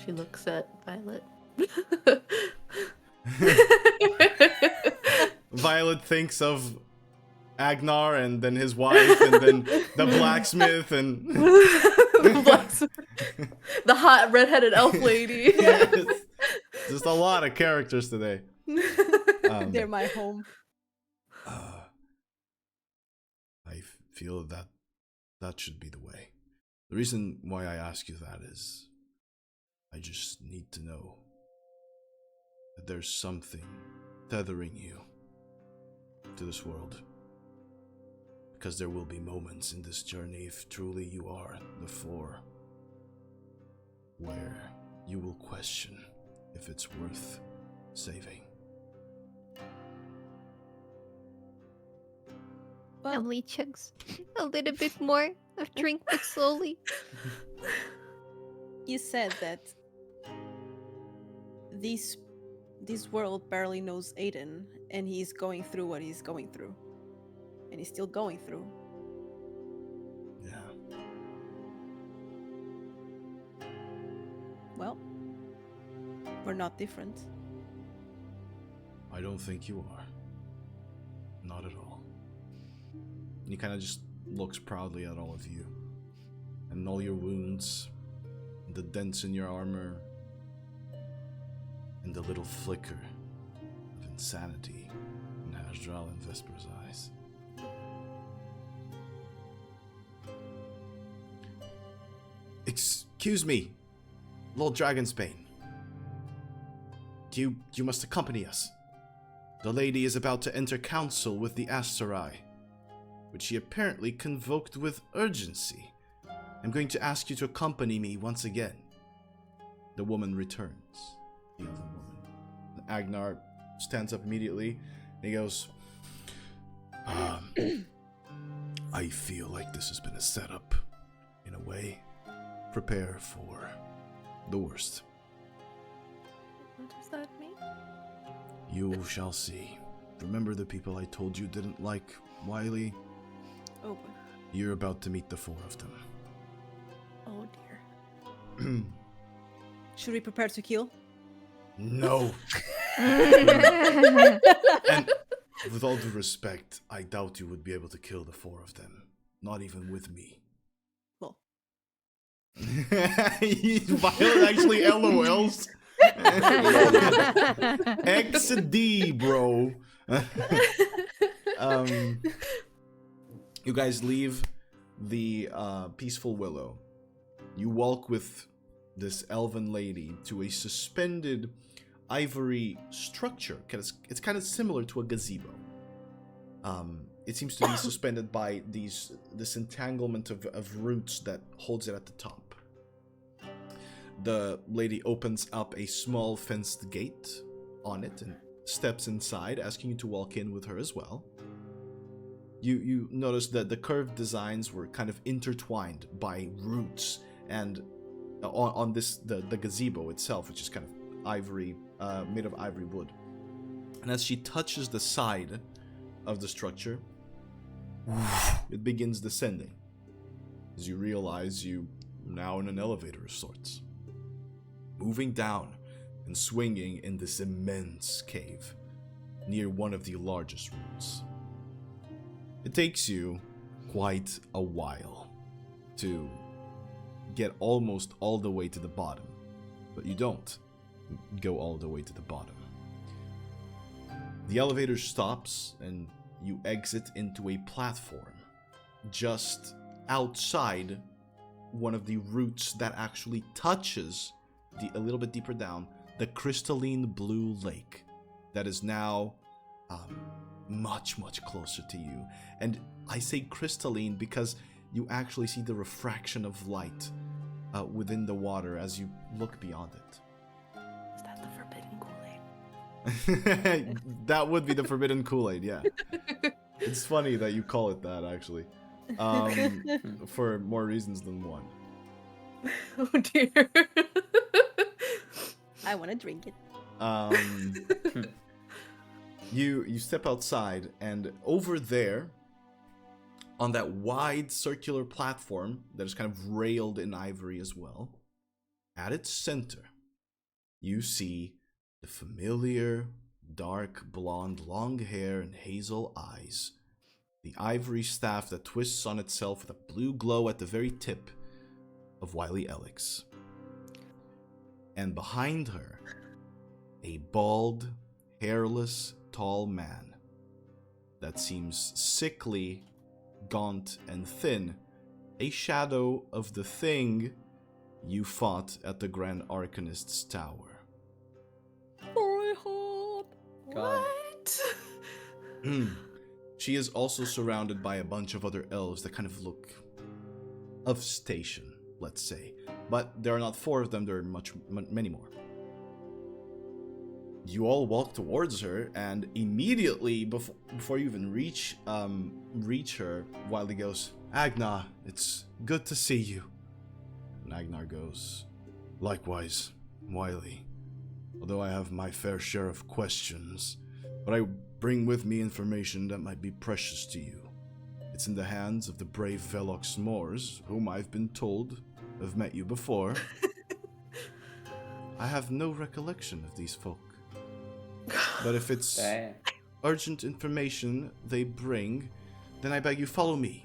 She looks at Violet. Violet thinks of Agnar and then his wife and then the blacksmith and The blacksmith. The hot redheaded elf lady. yes. Just a lot of characters today. They're my home. I feel that should be the way. The reason why I ask you that is I just need to know that there's something tethering you to this world. Because there will be moments in this journey, if truly you are the Four, where you will question if it's worth saving. Well, Emily chugs a little bit more of drink, but slowly. you said that this world barely knows Aiden, and he's going through what he's going through. And he's still going through. Yeah. Well, we're not different. I don't think you are. Not at all. And he kind of just looks proudly at all of you. And all your wounds, and the dents in your armor, and the little flicker of insanity in Hasdral and Vesper's eyes. Excuse me, Lord Dragonsbane. You must accompany us. The lady is about to enter council with the Asterai, which she apparently convoked with urgency. I'm going to ask you to accompany me once again. The woman returns. The other woman. Agnar stands up immediately, and he goes, I feel like this has been a setup, in a way. Prepare for the worst. What does that mean? You shall see. Remember the people I told you didn't like Wylie? Oh, You're about to meet the four of them. Oh dear. should we prepare to kill? No. And with all due respect, I doubt you would be able to kill the four of them. Not even with me. Well, Violet actually LOLs. XD, bro. You guys leave the peaceful Willow. You walk with this elven lady to a suspended ivory structure. It's kind of similar to a gazebo. It seems to be suspended by this entanglement of roots that holds it at the top. The lady opens up a small fenced gate on it and steps inside, asking you to walk in with her as well. You notice that the curved designs were kind of intertwined by roots, and on the gazebo itself, which is kind of ivory, made of ivory wood. And as she touches the side of the structure, it begins descending. as you realize you are now in an elevator of sorts. Moving down and swinging in this immense cave near one of the largest roots. It takes you quite a while to get almost all the way to the bottom, but you don't go all the way to the bottom. The elevator stops and you exit into a platform just outside one of the roots that actually touches a little bit deeper down the crystalline blue lake that is now much closer to you. And I say crystalline because you actually see the refraction of light within the water as you look beyond it. Is that the forbidden Kool-Aid? That would be the forbidden Kool-Aid, yeah. It's funny that you call it that, actually. For more reasons than one. Oh dear. I want to drink it. You step outside, and over there, on that wide circular platform that is kind of railed in ivory as well, at its center, you see the familiar, dark blonde, long hair and hazel eyes, the ivory staff that twists on itself with a blue glow at the very tip of Wylie Eliks. And behind her, a bald, hairless, tall man that seems sickly, gaunt, and thin, a shadow of the thing you fought at the Grand Arcanist's tower. God. What? She is also surrounded by a bunch of other elves that kind of look of station, let's say. But there are not 4 of them, there are many more. You all walk towards her, and immediately before you even reach her, Wylie goes, "Agnar, it's good to see you." And Agnar goes, "Likewise, Wylie. Although I have my fair share of questions, but I bring with me information that might be precious to you. It's in the hands of the brave Velox Mors, whom I've been told have met you before. I have no recollection of these folk. But if it's urgent information they bring, then I beg you follow me.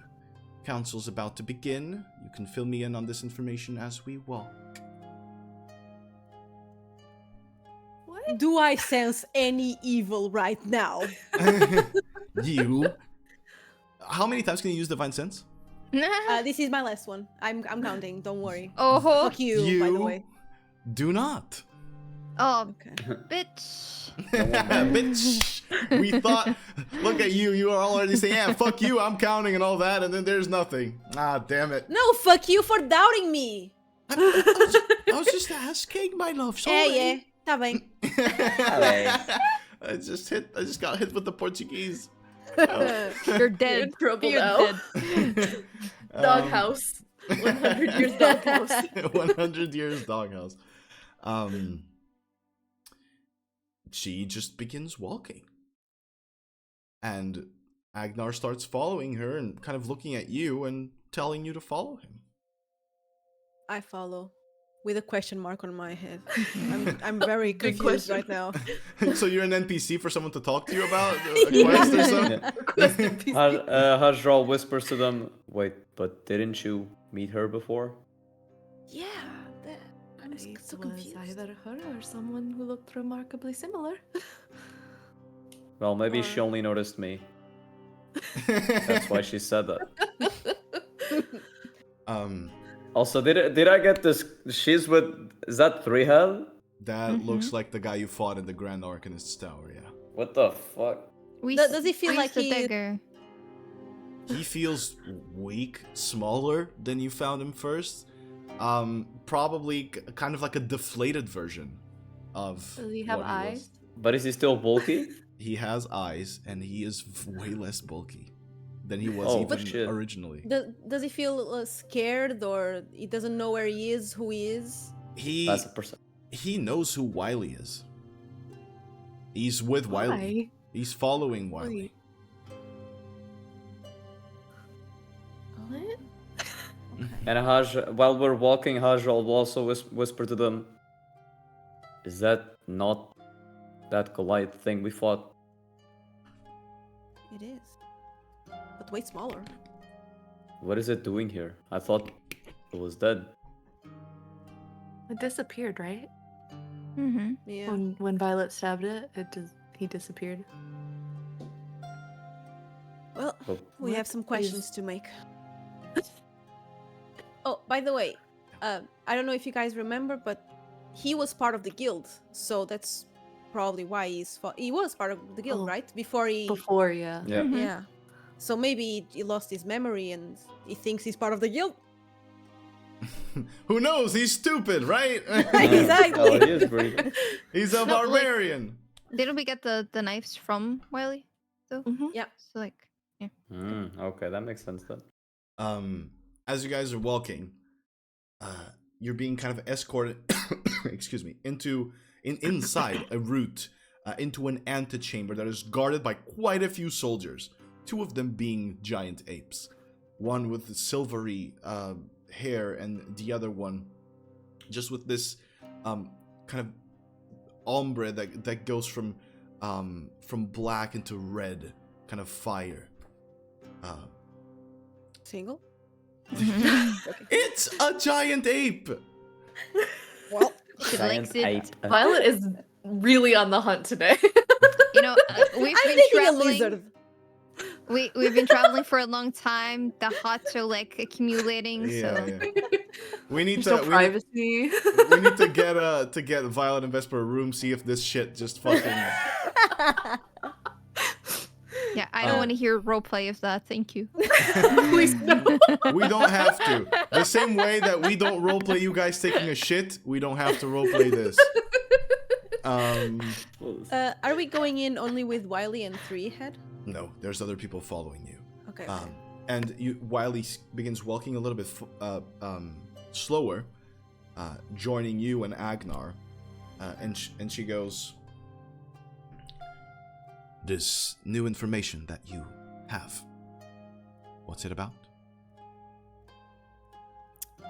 Council's about to begin. You can fill me in on this information as we walk." What? Do I sense any evil right now? You? How many times can you use Divine Sense? This is my last one. I'm counting. Don't worry. Oh, Fuck you, by the way. Do not. oh, Okay. bitch. Bitch. We thought, look at you. You are already saying, yeah, fuck you, I'm counting and all that, and then there's nothing. Ah, damn it. No, fuck you for doubting me. I was just asking, my love. Sorry. Yeah. Tá bem. I just got hit with the Portuguese. You're dead. You're in trouble You're now. dead. Doghouse. 100 years doghouse. 100 years doghouse. She just begins walking. And Agnar starts following her and kind of looking at you and telling you to follow him. I follow. With a question mark on my head. I'm very Big confused question. right now. So you're an NPC for someone to talk to you about? A quest or something? Hajral whispers to them, "Wait, but didn't you meet her before?" Yeah, I'm It so was confused. either her or someone who looked remarkably similar. Well, maybe she Or- only noticed me. That's why she said that. Also, did I get this? She's with. Is that Thrihel? That looks like the guy you fought in the Grand Arcanist's tower, yeah. What the fuck? Does he feel like squeezed the he- dagger. He feels weak, smaller than you found him first. Probably kind of like a deflated version of. Does he have what was. eyes? But is he still bulky? He has eyes, and he is way less bulky than he was Oh, even shit. originally. Does he feel scared, or he doesn't know where he is, who he is? That's a percent. He knows who Wylie is. He's with Wylie. He's following Wylie. What? And Haj, while we're walking, Haj will also whisper to them, "Is that not that Goliath thing we fought?" It is. But way smaller. What is it doing here? I thought it was dead. It disappeared, right? Mm-hmm. Yeah. When Violet stabbed it, he disappeared. Well, Oh. we have some questions to make. Oh, by the way, I don't know if you guys remember, but he was part of the guild, so that's probably why he was part of the guild, Oh, right? Before he. Before, yeah. Yeah. Mhm. Yeah. So maybe he lost his memory and he thinks he's part of the guild. Who knows? He's stupid, right? Exactly. Oh, he is great. He's a No, like- barbarian. Didn't we get the knives from Wylie? Though? Mm-hmm. Yeah. So like, Okay, that makes sense then. As you guys are walking, you're being kind of escorted, excuse me, inside a route, into an antechamber that is guarded by quite a few soldiers. 2 of them being giant apes, one with silvery hair, and the other one just with this kind of ombre that goes from black into red, kind of fire. Single? It's a giant ape. Well, she Giant likes it. ape. Violet is really on the hunt today. You know, we've I'm been thinking a traveling. lizard. We've been traveling for a long time. The hots are like accumulating. So We need There's no to privacy. we need to get Violet and Vesper a room, see if this shit just fucking. yeah, I don't want to hear roleplay of that. Thank you. Please no. We don't have to. The same way that we don't roleplay you guys taking a shit, we don't have to roleplay this. Are we going in only with Wylie and 3 head? No, there's other people following you. Okay. And Wylie begins walking a little bit slower, joining you and Agnar, and she goes, "This new information that you have, what's it about?"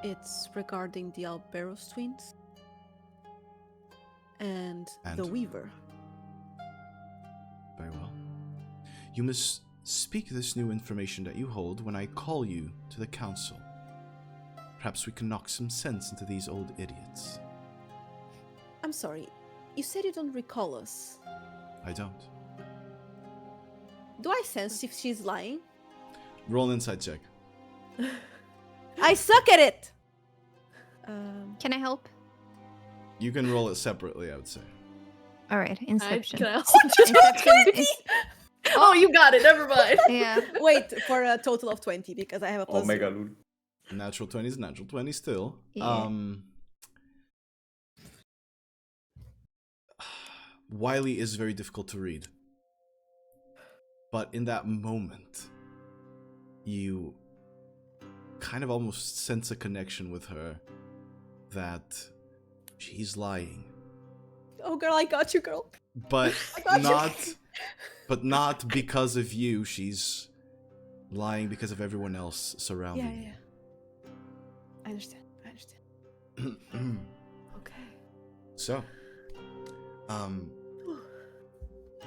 It's regarding the Alberos twins and the And? Weaver. Very well. You must speak this new information that you hold when I call you to the council. Perhaps we can knock some sense into these old idiots. I'm sorry, you said you don't recall us. I don't. Do I sense if she's lying? Roll an insight check. I suck at it! Can I help? You can roll it separately, I would say. All right, Inception. Can I also Inception is- Oh, you got it. Never mind. yeah. Wait, for a total of 20, because I have a plus Omega 0. Lul. Natural 20 is natural 20 still. Yeah. Wylie is very difficult to read. But in that moment, you kind of almost sense a connection with her that she's lying. Oh, girl, I got you, girl. But got you. not because of you. She's lying because of everyone else surrounding Yeah. I understand. you. Okay. So,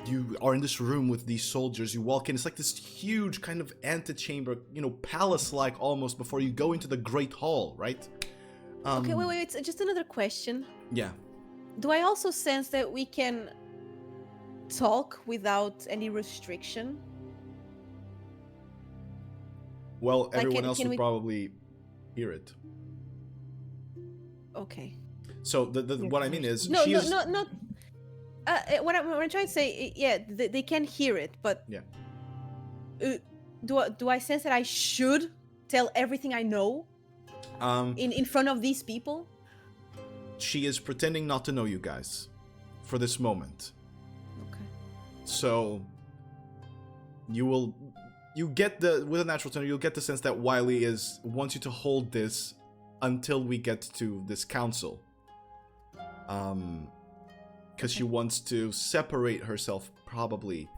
you are in this room with these soldiers. You walk in. It's like this huge kind of antechamber, palace-like almost, before you go into the great hall, right? Okay, wait. Just another question. Yeah. Do I also sense that we can talk without any restriction? Well, everyone else can would we- probably hear it. Okay. So what I mean is, No, she no, is. no, not. What I'm trying to say, yeah, they can hear it, but Yeah. Do I sense that I should tell everything I know in front of these people? She is pretending not to know you guys for this moment. Okay. So you get with a natural 20, you'll get the sense that Wylie wants you to hold this until we get to this council. Because she wants to separate herself probably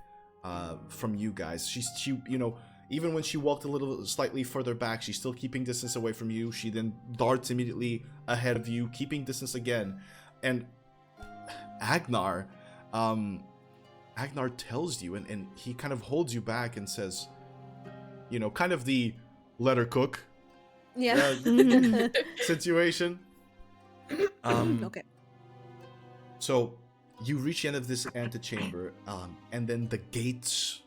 from you guys. She even when she walked a little slightly further back, she's still keeping distance away from you. She then darts immediately ahead of you, keeping distance again. And Agnar tells you, and he kind of holds you back and says, kind of the let her cook Yeah. situation. Okay. So you reach the end of this antechamber, and then the gates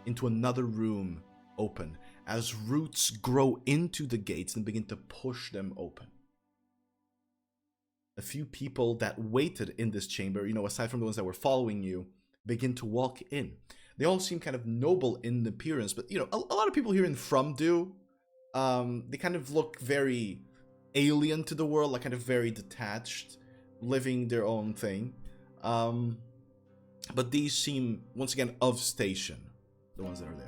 into another room open as roots grow into the gates and begin to push them open. A few people that waited in this chamber, aside from the ones that were following you, begin to walk in. They all seem kind of noble in appearance, but a lot of people here in Frumh do. They kind of look very alien to the world, like kind of very detached, living their own thing. But these seem, once again, of station, the ones that are there.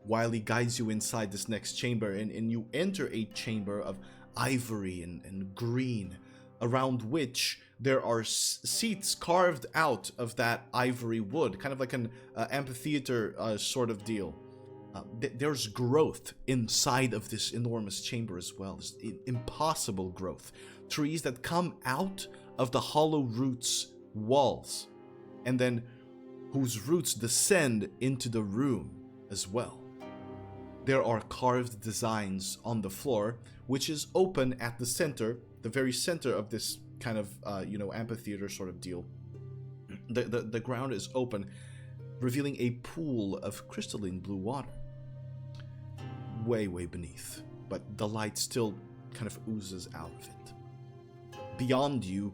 Wylie guides you inside this next chamber, and you enter a chamber of ivory and green, around which there are seats carved out of that ivory wood, kind of like an amphitheater sort of deal. There's growth inside of this enormous chamber as well. This impossible growth. Trees that come out of the hollow roots walls, and then whose roots descend into the room as well. There are carved designs on the floor, which is open at the center, the very center of this kind of, amphitheater sort of deal. The ground is open, revealing a pool of crystalline blue water. Way beneath, but the light still kind of oozes out of it. Beyond you,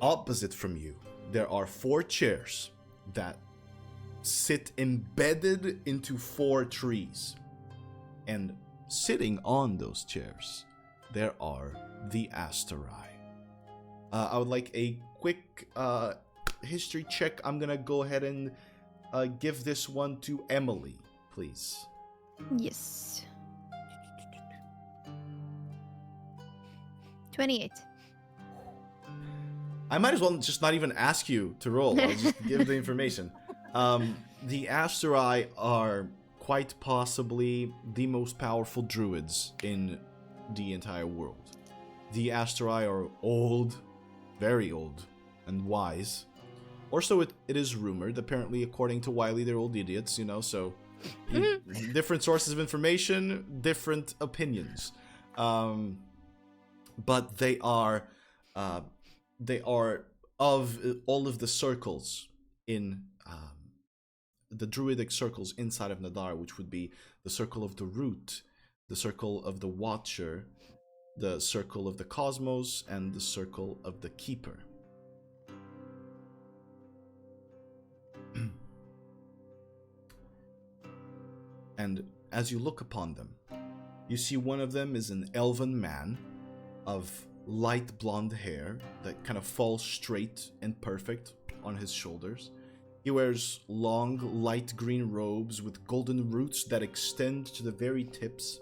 opposite from you, there are 4 chairs that sit embedded into 4 trees. And sitting on those chairs, there are the Asterai. I would like a quick history check. I'm gonna go ahead and give this one to Emily, please. Yes. 28. I might as well just not even ask you to roll. I'll just give the information. The Asterai are quite possibly the most powerful druids in the entire world. The Asterai are old, very old, and wise. Or so it is rumored. Apparently, according to Wylie, they're old idiots, so different sources of information, different opinions. But they are of all of the circles in the druidic circles inside of Nad'ar, which would be the circle of the root, the circle of the watcher, the circle of the cosmos, and the circle of the keeper. And as you look upon them, you see one of them is an elven man of light blonde hair that kind of falls straight and perfect on his shoulders. He wears long, light green robes with golden roots that extend to the very tips.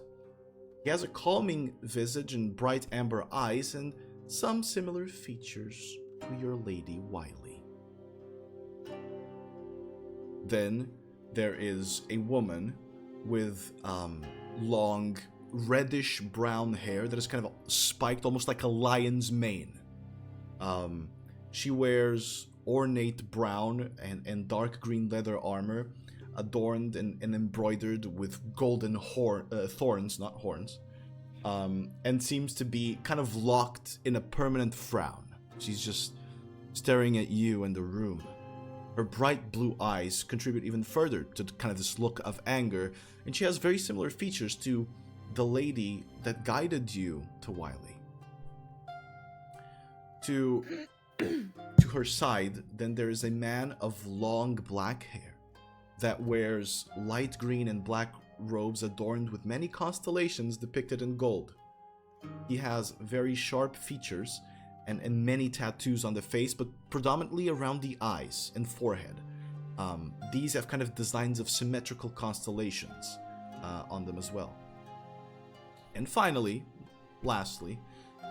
He has a calming visage and bright amber eyes and some similar features to your lady Wylie. Then there is a woman with long, reddish brown hair that is kind of spiked almost like a lion's mane. She wears ornate brown and dark green leather armor adorned and embroidered with golden thorns, not horns, and seems to be kind of locked in a permanent frown. She's just staring at you and the room. Her bright blue eyes contribute even further to kind of this look of anger, and she has very similar features to the lady that guided you to Wylie. To her side, then there is a man of long black hair that wears light green and black robes adorned with many constellations depicted in gold. He has very sharp features and many tattoos on the face, but predominantly around the eyes and forehead. These have kind of designs of symmetrical constellations on them as well. And finally, lastly,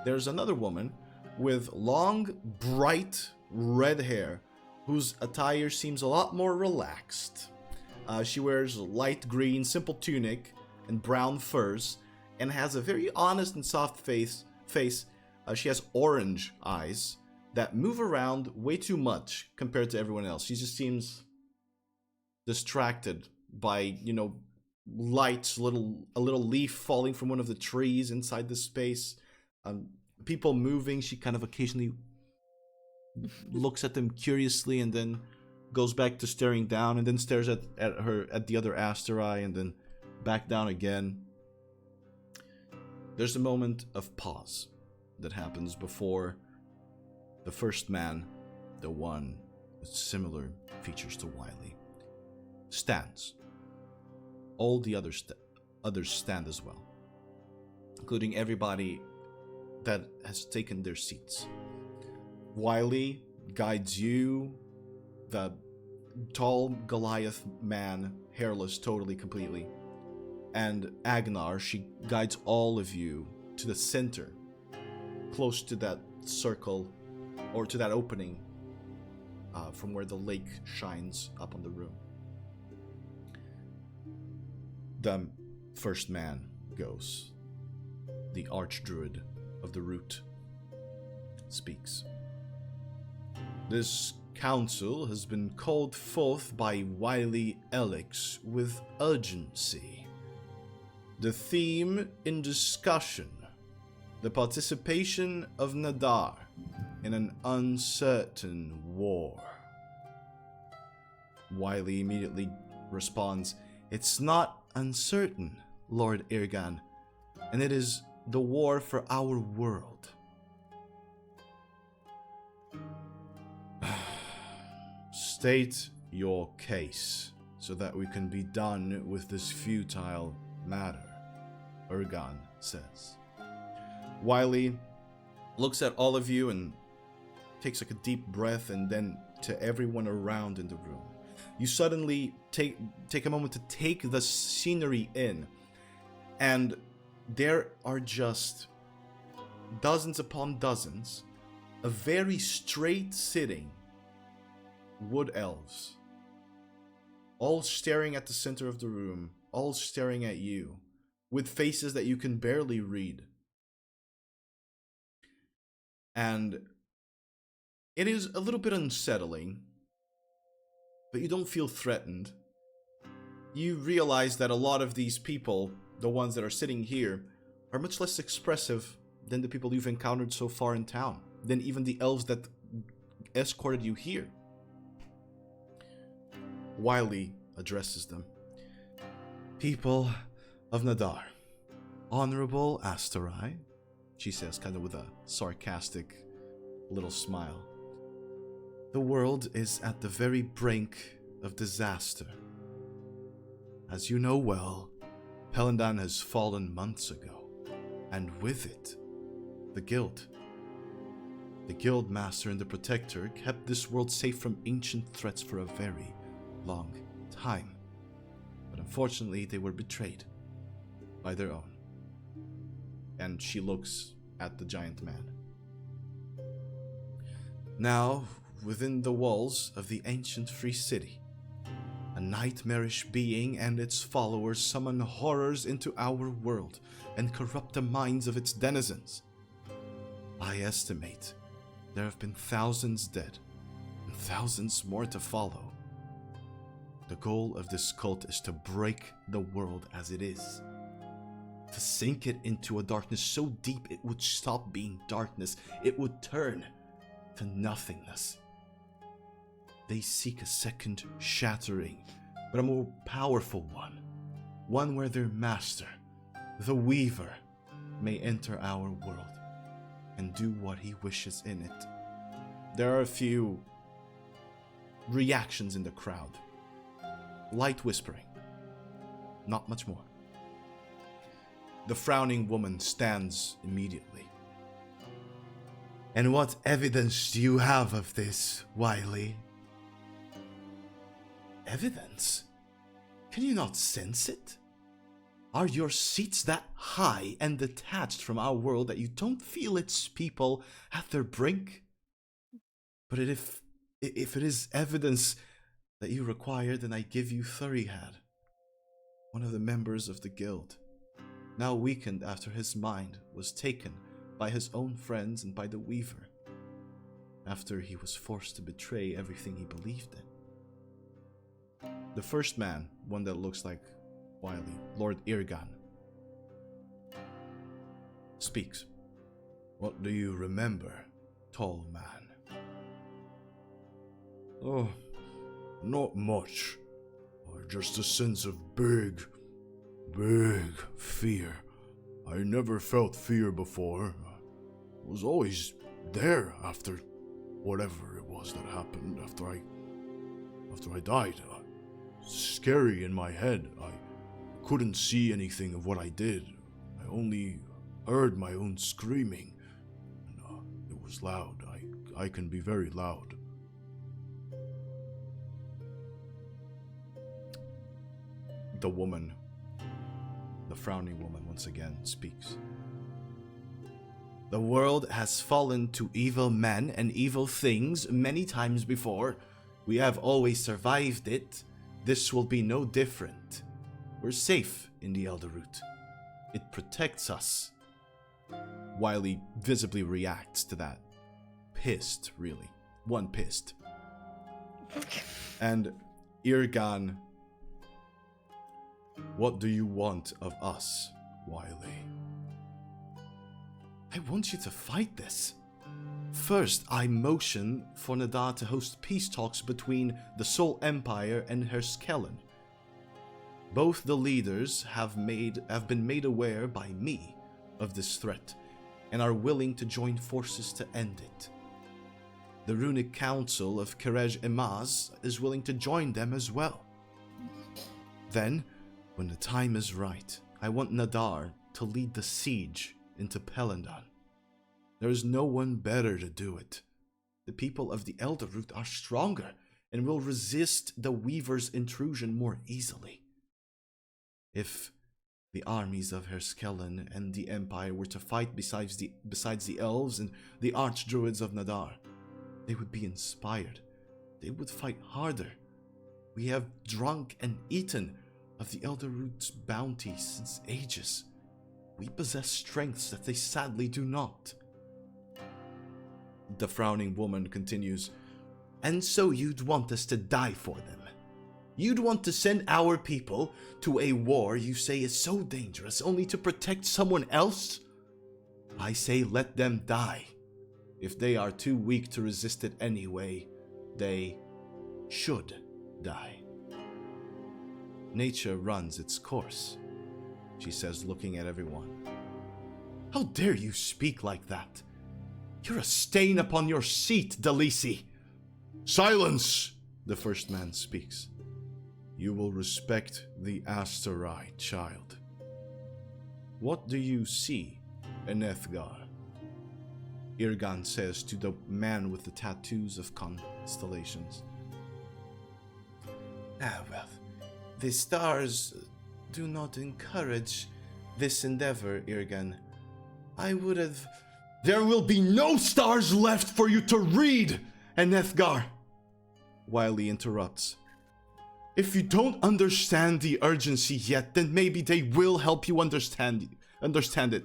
there's another woman with long, bright red hair whose attire seems a lot more relaxed. She wears light green, simple tunic and brown furs, and has a very honest and soft face. She has orange eyes that move around way too much compared to everyone else. She just seems distracted by, lights, a little leaf falling from one of the trees inside the space. People moving. She kind of occasionally looks at them curiously and then goes back to staring down, and then stares at the other Asterai, and then back down again. There's a moment of pause that happens before the first man, the one with similar features to Wylie, stands. All the others stand as well, including everybody that has taken their seats. Wylie guides you, the tall Goliath man, hairless totally, completely, and Agnar, she guides all of you to the center, close to that circle, or to that opening from where the lake shines up on the room. The first man goes. The archdruid of the root speaks. This council has been called forth by Wylie Eliks with urgency. The theme in discussion: the participation of Nad'ar in an uncertain war. Wylie immediately responds, "It's not uncertain, Lord Irgan, and it is the war for our world." State your case so that we can be done with this futile matter, Irgan says. Wylie looks at all of you and takes like a deep breath, and then to everyone around in the room. You suddenly take a moment to take the scenery in, and there are just dozens upon dozens of very straight sitting wood elves, all staring at the center of the room, all staring at you, with faces that you can barely read. And it is a little bit unsettling, but you don't feel threatened. You realize that a lot of these people, the ones that are sitting here, are much less expressive than the people you've encountered so far in town, than even the elves that escorted you here. Wylie addresses them. "People of Nad'ar, Honorable Asterai," she says, kind of with a sarcastic little smile. "The world is at the very brink of disaster. As you know well, Pelandan has fallen months ago, and with it, the Guild. The Guild Master and the Protector kept this world safe from ancient threats for a very long time, but unfortunately they were betrayed by their own." And she looks at the giant man. "Now, within the walls of the ancient free city, a nightmarish being and its followers summon horrors into our world and corrupt the minds of its denizens. I estimate there have been thousands dead and thousands more to follow. The goal of this cult is to break the world as it is, to sink it into a darkness so deep it would stop being darkness, it would turn to nothingness. They seek a second shattering, but a more powerful one where their master, the Weaver, may enter our world and do what he wishes in it." There are a few reactions in the crowd. Light whispering. Not much more. The frowning woman stands immediately. "And what evidence do you have of this, Wylie?" "Evidence? Can you not sense it? Are your seats that high and detached from our world that you don't feel its people at their brink? But if it is evidence, that you require, then I give you Thurihad, one of the members of the guild, now weakened after his mind was taken by his own friends and by the Weaver, after he was forced to betray everything he believed in. The first man, one that looks like Wylie, Lord Irgan, speaks. What do you remember, tall man? Oh, not much. Just a sense of big fear. I never felt fear before. It was always there after whatever it was that happened after I died. Scary in my head. I couldn't see anything of what I did. I only heard my own screaming. And, it was loud. I can be very loud. The woman, the frowning woman once again speaks. The world has fallen to evil men and evil things many times before. We have always survived it. This will be no different. We're safe in the Elderroot. It protects us. Wylie visibly reacts to that. Pissed, really. One pissed. And Irgan, what do you want of us, Wylie? I want you to fight this. First, I motion for Nad'ar to host peace talks between the Soul Empire and Herskellen. Both the leaders have been made aware by me of this threat and are willing to join forces to end it. The Runic Council of Kerej Emaz is willing to join them as well. Then, when the time is right, I want Nad'ar to lead the siege into Pelandan. There is no one better to do it. The people of the Elderroot are stronger and will resist the Weaver's intrusion more easily. If the armies of Herskellen and the Empire were to fight besides the elves and the archdruids of Nad'ar, they would be inspired. They would fight harder. We have drunk and eaten of the Elderroot's bounty since ages. We possess strengths that they sadly do not. The frowning woman continues, and so you'd want us to die for them. You'd want to send our people to a war you say is so dangerous only to protect someone else? I say let them die. If they are too weak to resist it anyway, they should die. Nature runs its course, she says, looking at everyone. How dare you speak like that? You're a stain upon your seat, Dalisi. Silence, the first man speaks. You will respect the Asterai, child. What do you see, Enethgar? Irgan says to the man with the tattoos of constellations. Well, the stars do not encourage this endeavor, Irgan. There will be no stars left for you to read, Enethgar! Wylie interrupts. If you don't understand the urgency yet, then maybe they will help you understand it.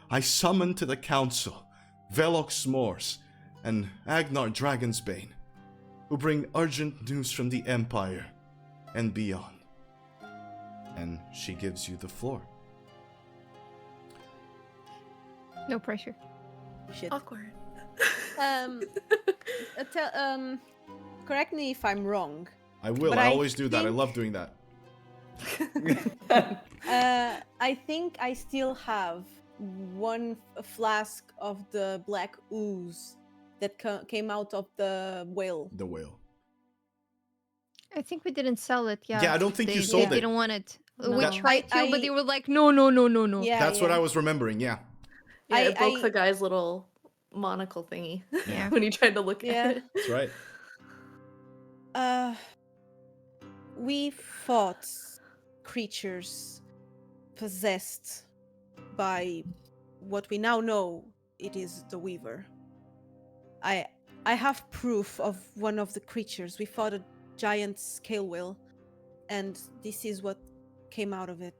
I summon to the council Velox Mors and Agnar Dragonsbane, who bring urgent news from the Empire and beyond. And she gives you the floor. No pressure. Shit. Awkward. Correct me if I'm wrong. I will. But I I always do that. I think- love doing that. I think I still have one flask of the black ooze that came out of the whale. The whale. I think we didn't sell it. Yeah. Yeah, I don't think you They sold it. didn't want it. No. We That- tried to, but I- they were like, no, no, no, no, no. Yeah, That's what I was remembering, yeah. Yeah, it I- broke the guy's little monocle thingy Yeah. when he tried to look Yeah. at it. That's right. We fought creatures possessed by what we now know it is the Weaver. I have proof of one of the creatures. We fought giant scale wheel, and this is what came out of it.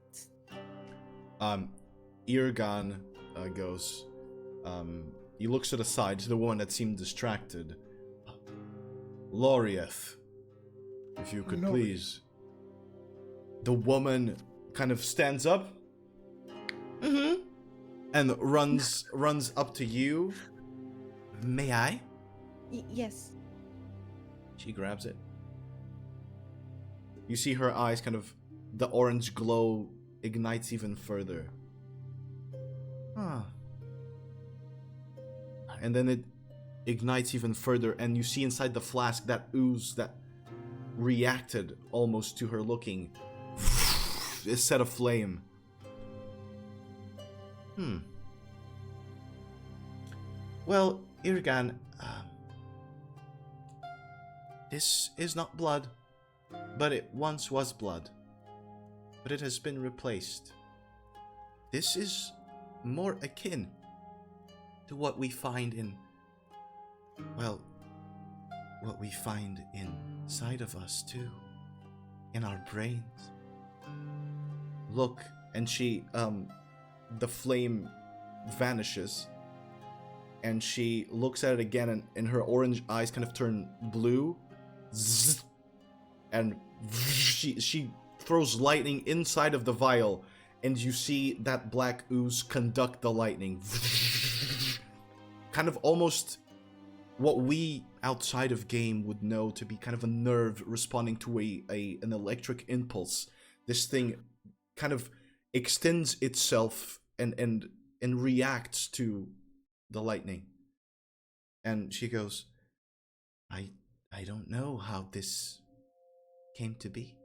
Irgan goes. He looks to the side to the one that seemed distracted. Lorieth, if you could please. The woman kind of stands up. Mm-hmm. And runs up to you. May I? Yes. She grabs it. You see her eyes kind of, the orange glow ignites even further. And then it ignites even further, and you see inside the flask that ooze that reacted almost to her looking is set aflame. Well, Irgan, this is not blood, but it once was blood. But it has been replaced. This is more akin to what we find in, well, what we find inside of us too, in our brains. Look, and she, the flame vanishes, and she looks at it again, and her orange eyes kind of turn blue, zzz, and she throws lightning inside of the vial, and you see that black ooze conduct the lightning. Kind of almost what we outside of game would know to be kind of a nerve responding to an electric impulse. This thing kind of extends itself and reacts to the lightning. And she goes, I don't know how this came to be.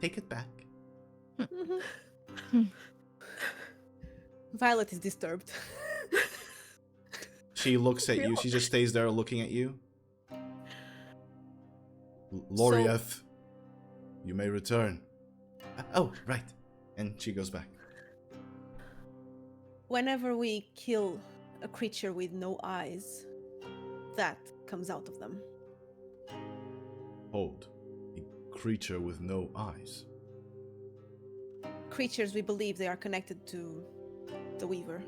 Take it back. Violet is disturbed. She looks at you. She just stays there looking at you. Lorieth, you may return. Oh, right. And she goes back. Whenever we kill a creature with no eyes, that comes out of them. Hold. A creature with no eyes. Creatures, we believe they are connected to the Weaver.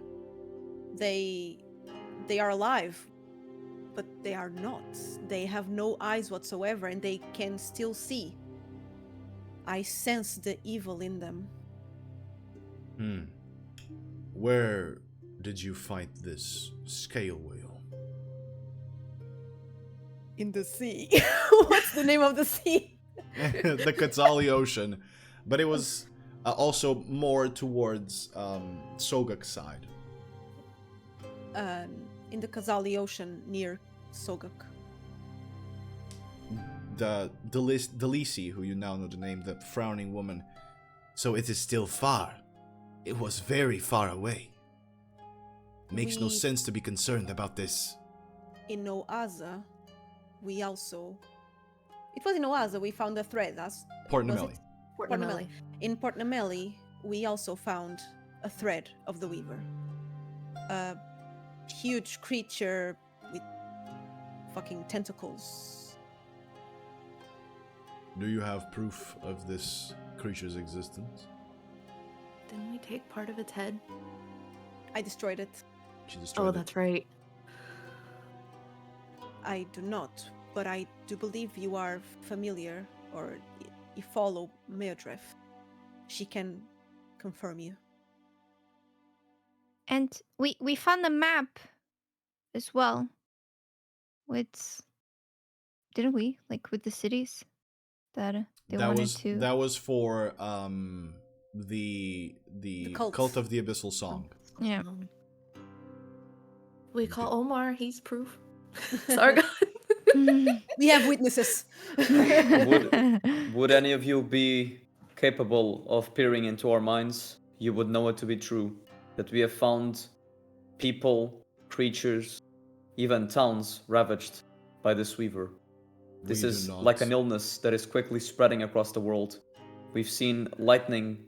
They are alive, but they are not. They have no eyes whatsoever, and they can still see. I sense the evil in them. Where did you fight this scale wheel? In the sea. What's the name of the sea? The Katsali Ocean. But it was also more towards Sogak's side. In the Kazali Ocean near Sogak. The Delisi, who you now know the name, the frowning woman. So it is still far. It was very far away. Makes no sense to be concerned about this. In Oaza, we also... It was in Oaza we found a thread. Port was Namelli. it? Port Namelli. In Port Namelli, we also found a thread of the Weaver. A huge creature with fucking tentacles. Do you have proof of this creature's existence? Didn't we take part of its head? I destroyed it. She destroyed Oh, it. that's right. I do not, but I do believe you are familiar, or you follow Meodref. She can confirm you. And we found the map as well. With, didn't we? Like with the cities that they wanted to. That was for the cult of the Abyssal Song. Yeah. We call Omar. He's proof. Sargon. We have witnesses. Would any of you be capable of peering into our minds? You would know it to be true. That we have found people, creatures, even towns ravaged by this Weaver. This We is do not. like an illness that is quickly spreading across the world. We've seen lightning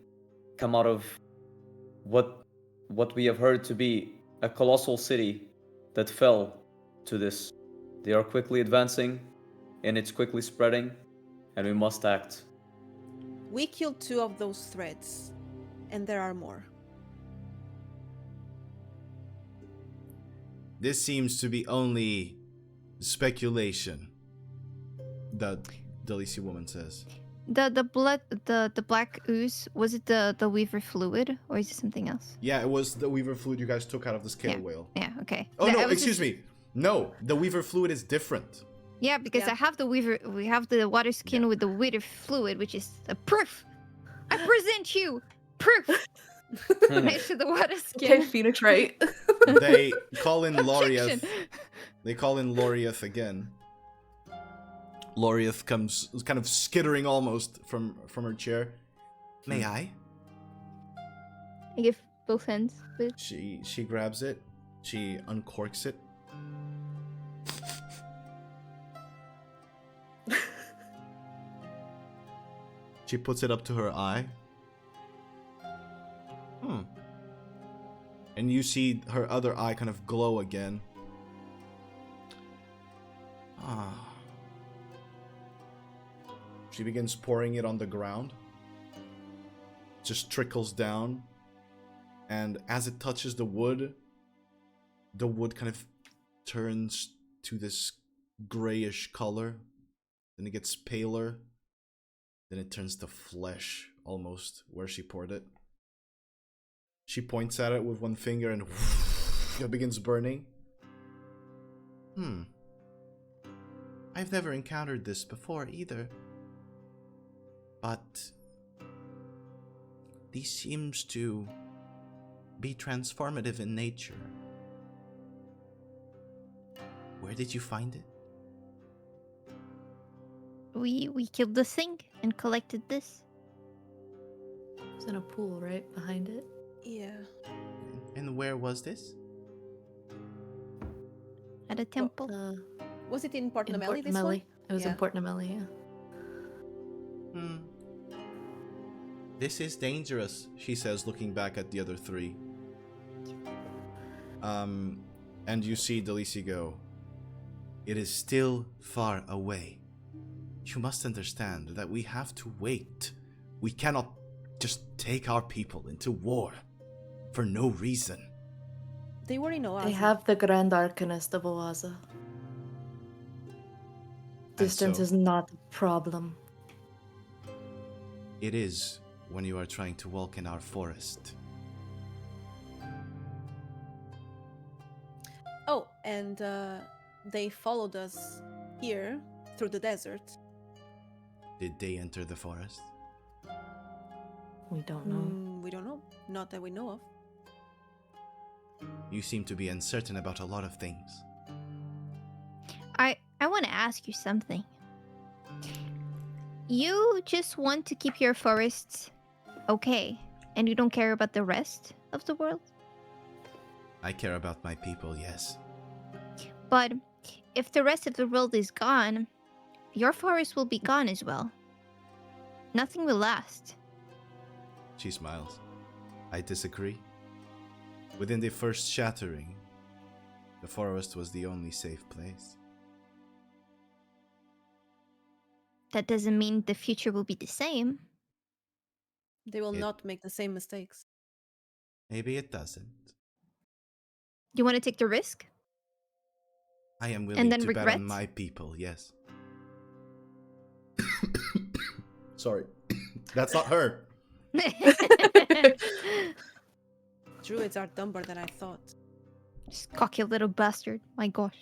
come out of what we have heard to be a colossal city that fell to this. They are quickly advancing. and it's quickly spreading, and we must act. We killed 2 of those threads, and there are more. This seems to be only speculation, the Delisi woman says. The blood, the black ooze, was it the weaver fluid or is it something else? Yeah, it was the weaver fluid you guys took out of the scale Yeah. whale. Yeah, okay. Oh That- no, I was excuse just- me. No, the weaver fluid is different. Yeah, because Yeah. I have the weaver. We have the water skin Yeah. with the weaver fluid, which is a proof. I present you proof next to the water Okay, skin. Phoenix, right? They call in Loriath. Objection. They call in Loriath again. Loriath comes kind of skittering almost from her chair. May I? I give both hands. But She grabs it. She uncorks it. She puts it up to her eye. And you see her other eye kind of glow again. She begins pouring it on the ground. Just trickles down. And as it touches the wood kind of turns to this grayish color. Then it gets paler. Then it turns to flesh, almost, where she poured it. She points at it with one finger and it begins burning. I've never encountered this before either. But this seems to be transformative in nature. Where did you find it? we killed the thing and collected this. It's in a pool right behind it. Yeah. And where was this? At a temple. Was it in Port In Namelli, Port this one? Namelli. It was Yeah. in Port Namelli, yeah. This is dangerous, she says, looking back at the other 3. And you see Delisi go, it is still far away. You must understand that we have to wait. We cannot just take our people into war for no reason. They were in Oasis. They have the Grand Arcanist of Oaza. Distance so- is not a problem. It is when you are trying to walk in our forest. Oh, and they followed us here through the desert. Did they enter the forest? We don't know. We don't know. Not that we know of. You seem to be uncertain about a lot of things. I want to ask you something. You just want to keep your forests okay, and you don't care about the rest of the world? I care about my people, yes. But if the rest of the world is gone, your forest will be gone as well. Nothing will last. She smiles. I disagree. Within the first shattering, the forest was the only safe place. That doesn't mean the future will be the same. They will It- not make the same mistakes. Maybe it doesn't. You want to take the risk? I am willing then to bet regret? on my people, yes. Sorry. That's not her. Druids are dumber than I thought. Just cocky little bastard. My gosh.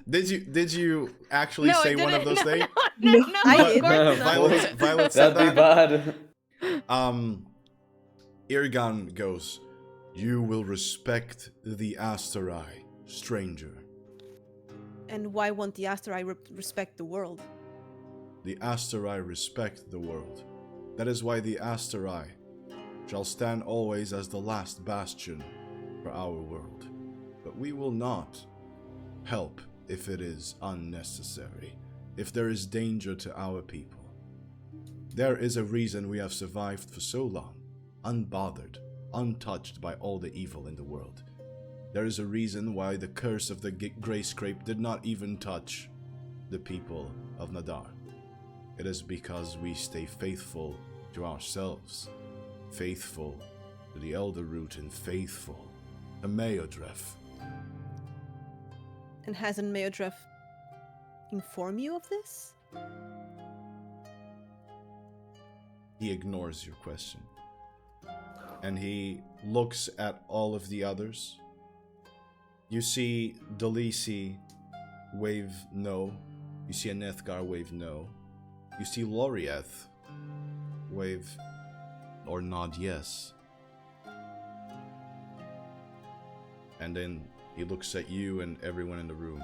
Did you actually No, I say one of didn't. those things? No, no, I of did. course not. Violet said That'd be that. bad. Irgan goes, you will respect the Asterai, stranger. And why won't the Asterai respect the world? The Asterai respect the world. That is why the Asterai shall stand always as the last bastion for our world. But we will not help if it is unnecessary, if there is danger to our people. There is a reason we have survived for so long, unbothered, untouched by all the evil in the world. There is a reason why the curse of the Grey Scrape did not even touch the people of Nad'ar. It is because we stay faithful to ourselves, faithful to the Elderroot, and faithful to Meodref. And hasn't Meodref informed you of this? He ignores your question. And he looks at all of the others. You see Delisi wave no. You see Anethgar wave no. You see Lorieth wave or nod yes. And then he looks at you and everyone in the room.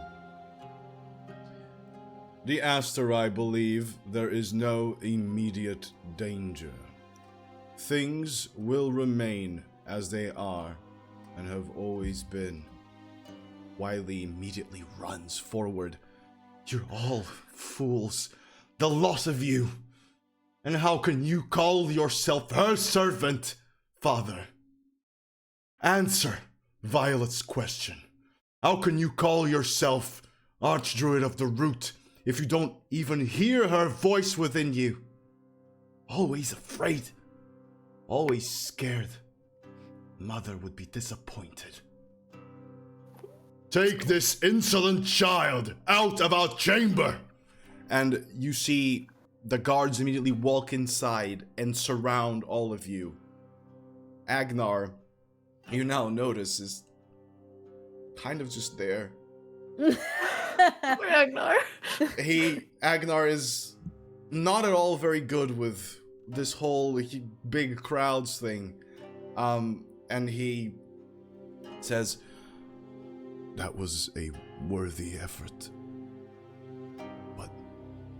The Asterai believe there is no immediate danger. Things will remain as they are and have always been. Wylie immediately runs forward. You're all fools. The loss of you. And how can you call yourself her servant, Father? Answer Violet's question. How can you call yourself Archdruid of the Root if you don't even hear her voice within you? Always afraid. Always scared. Mother would be disappointed. Take this insolent child out of our chamber! And you see the guards immediately walk inside and surround all of you. Agnar, you now notice, is kind of just there. Ragnar. Agnar is not at all very good with this whole big crowds thing. And he says, that was a worthy effort. But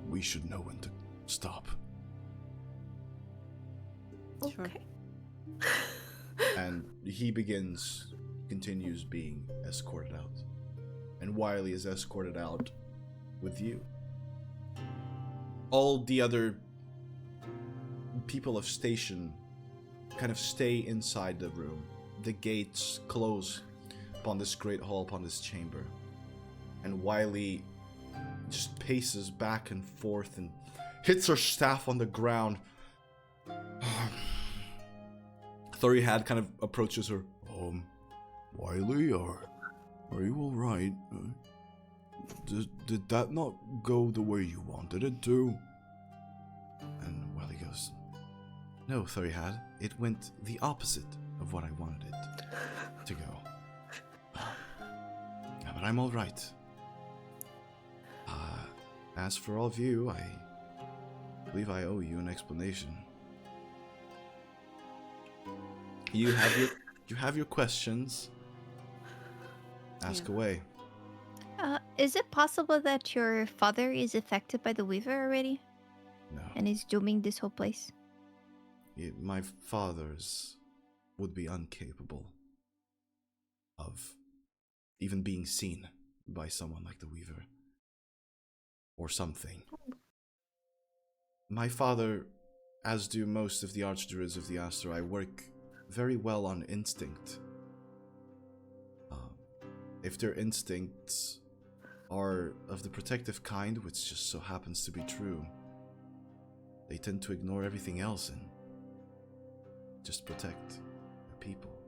we should know when to stop. Okay. And he continues being escorted out. And Wylie is escorted out with you. All the other people of station kind of stay inside the room. The gates close upon this great hall, upon this chamber. And Wylie just paces back and forth and hits her staff on the ground. Thorihad kind of approaches her. Wylie, are you alright? Did that not go the way you wanted it to? And Wylie goes, no, Thorihad, it went the opposite of what I wanted it to go. But I'm alright. As for all of you, I believe I owe you an explanation. You have your questions. Ask away. Is it possible that your father is affected by the Weaver already? No. And is dooming this whole place? My father's would be incapable of even being seen by someone like the Weaver. Or something. My father, as do most of the Archdruids of the Asterai, work very well on instinct. If their instincts are of the protective kind, which just so happens to be true, they tend to ignore everything else and just protect the people.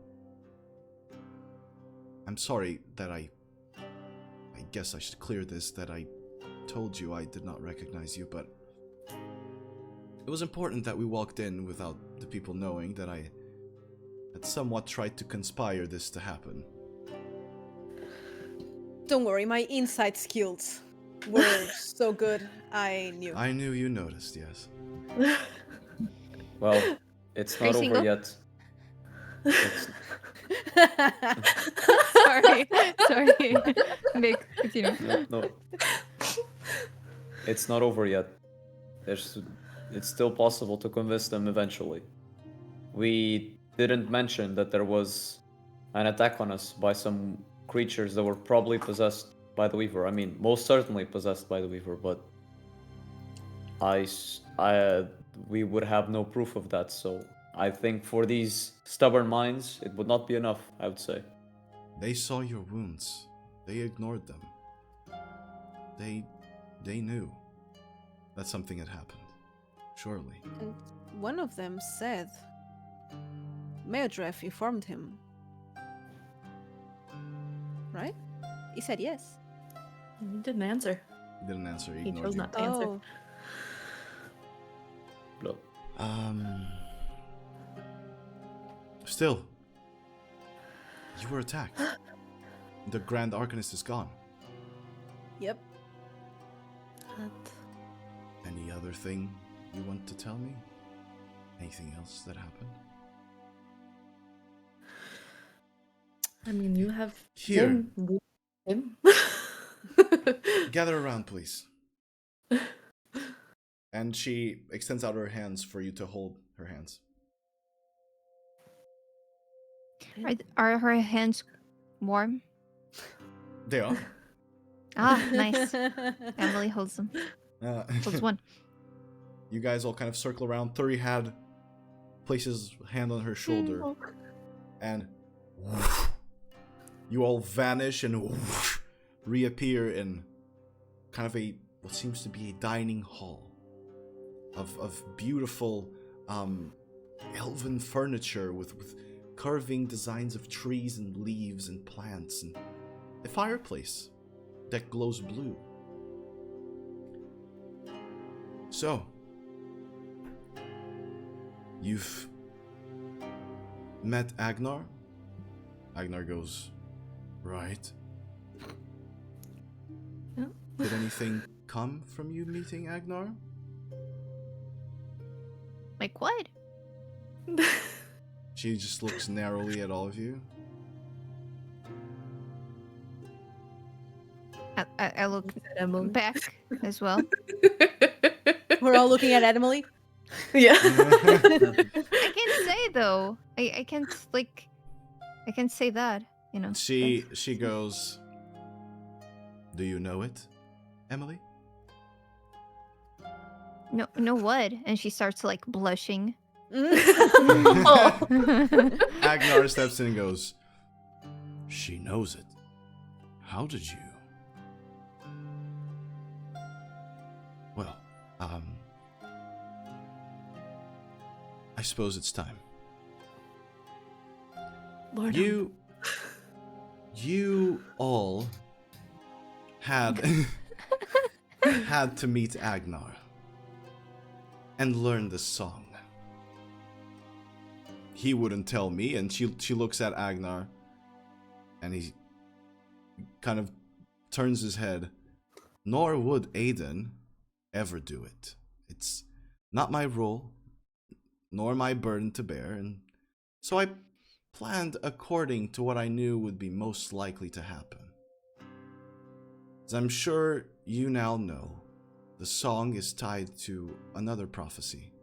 I'm sorry that I guess I should clear this, that I told you I did not recognize you, but it was important that we walked in without the people knowing that I had somewhat tried to conspire this to happen. Don't worry, my insight skills were so good. I knew. I knew you noticed, yes. Well, it's Are you not over single? yet. It's, Sorry. Nick, continue. no. It's not over yet. It's still possible to convince them eventually. We didn't mention that there was an attack on us by some creatures that were probably possessed by the Weaver. I mean, most certainly possessed by the Weaver, but we would have no proof of that, so I think for these stubborn minds, it would not be enough, I would say. They saw your wounds. They ignored them. They knew that something had happened. Surely. And one of them said Meodref informed him. Right? He said yes. He didn't answer. He didn't answer. He He ignored chose you. not to answer. Oh, Blow. Still, you were attacked. The Grand Arcanist is gone. yep. Any other thing you want to tell me? Anything else that happened? I mean, you have Here. him. Gather around, please. And she extends out her hands for you to hold her hands. Are her hands warm? They are. Ah, nice. Emily holds them. Holds one. You guys all kind of circle around. Thuri had places hand on her shoulder, and whoosh, you all vanish and whoosh, reappear in kind of a what seems to be a dining hall of beautiful elven furniture with carving designs of trees and leaves and plants, and a fireplace that glows blue. So, you've met Agnar? Agnar goes, right. Yeah. Did anything come from you meeting Agnar? Like what? She just looks narrowly at all of you. I look Emily. back as well. We're all looking at Emily. Yeah. I can't say though. I can't I can't say that, you know. She goes, do you know it, Emily? No what? And she starts like blushing. Oh. Agnar steps in and goes, she knows it. How did you? Well, I suppose it's time. Lord, You all had had to meet Agnar and learn this song. He wouldn't tell me, and she looks at Agnar, and he kind of turns his head. Nor would Aiden ever do it. It's not my role, nor my burden to bear, and so I planned according to what I knew would be most likely to happen. As I'm sure you now know, the song is tied to another prophecy.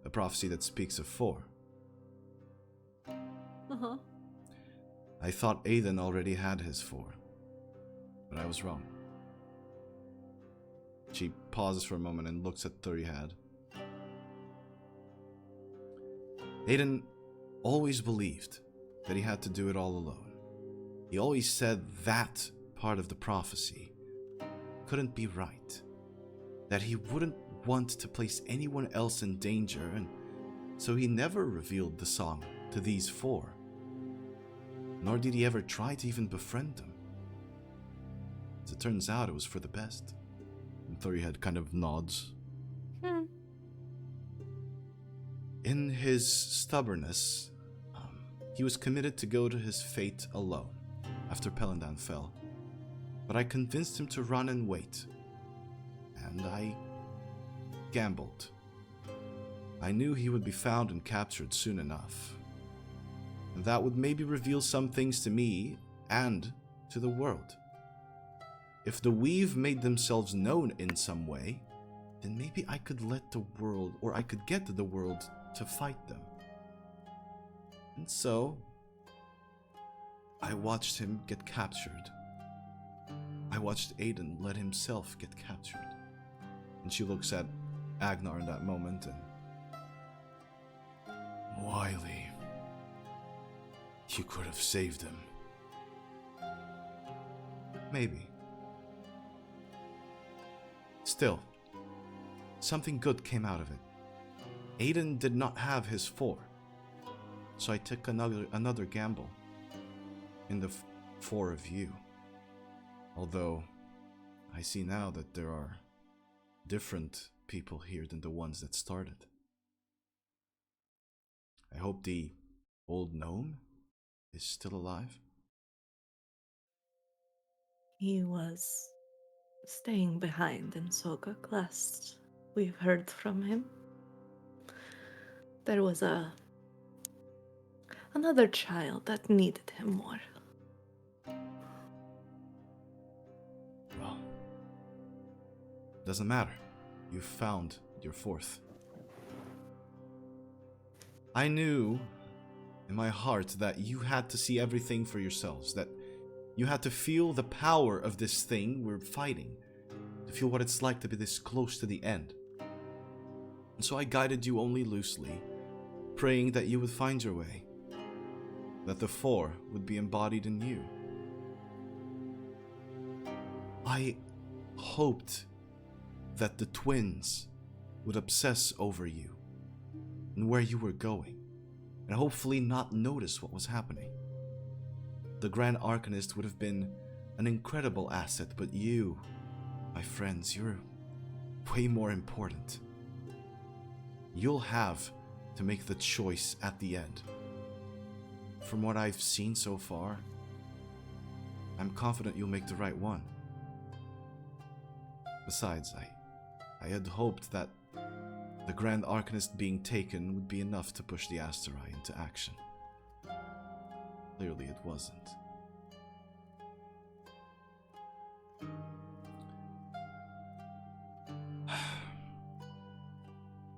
A prophecy that speaks of 4. Uh-huh. I thought Aiden already had his 4, but I was wrong. She pauses for a moment and looks at Thurihad. Aiden always believed that he had to do it all alone. He always said that part of the prophecy couldn't be right. That he wouldn't want to place anyone else in danger, and so he never revealed the song to these 4. Nor did he ever try to even befriend them. As it turns out, it was for the best. And Thurihad kind of nods. In his stubbornness, he was committed to go to his fate alone after Pelandan fell. But I convinced him to run and wait. And I gambled. I knew he would be found and captured soon enough. And that would maybe reveal some things to me and to the world. If the Weave made themselves known in some way, then maybe I could let the world, or I could get the world to fight them. And so, I watched him get captured. I watched Aiden let himself get captured. And she looks at Agnar in that moment and... Wylie, you could have saved him. Maybe. Still, something good came out of it. Aiden did not have his 4, so I took another gamble in the 4 of you. Although, I see now that there are different people here than the ones that started. I hope the old gnome is still alive. He was staying behind in Sogok last we've heard from him. There was another child that needed him more. Well, doesn't matter. You found your 4th. I knew in my heart that you had to see everything for yourselves, that you had to feel the power of this thing we're fighting, to feel what it's like to be this close to the end. And so I guided you only loosely, praying that you would find your way, that the 4 would be embodied in you. I hoped that the twins would obsess over you and where you were going, and hopefully not notice what was happening. The Grand Arcanist would have been an incredible asset, but you, my friends, you're way more important. You'll have to make the choice at the end. From what I've seen so far, I'm confident you'll make the right one. Besides, I had hoped that the Grand Arcanist being taken would be enough to push the Asterai into action. Clearly it wasn't.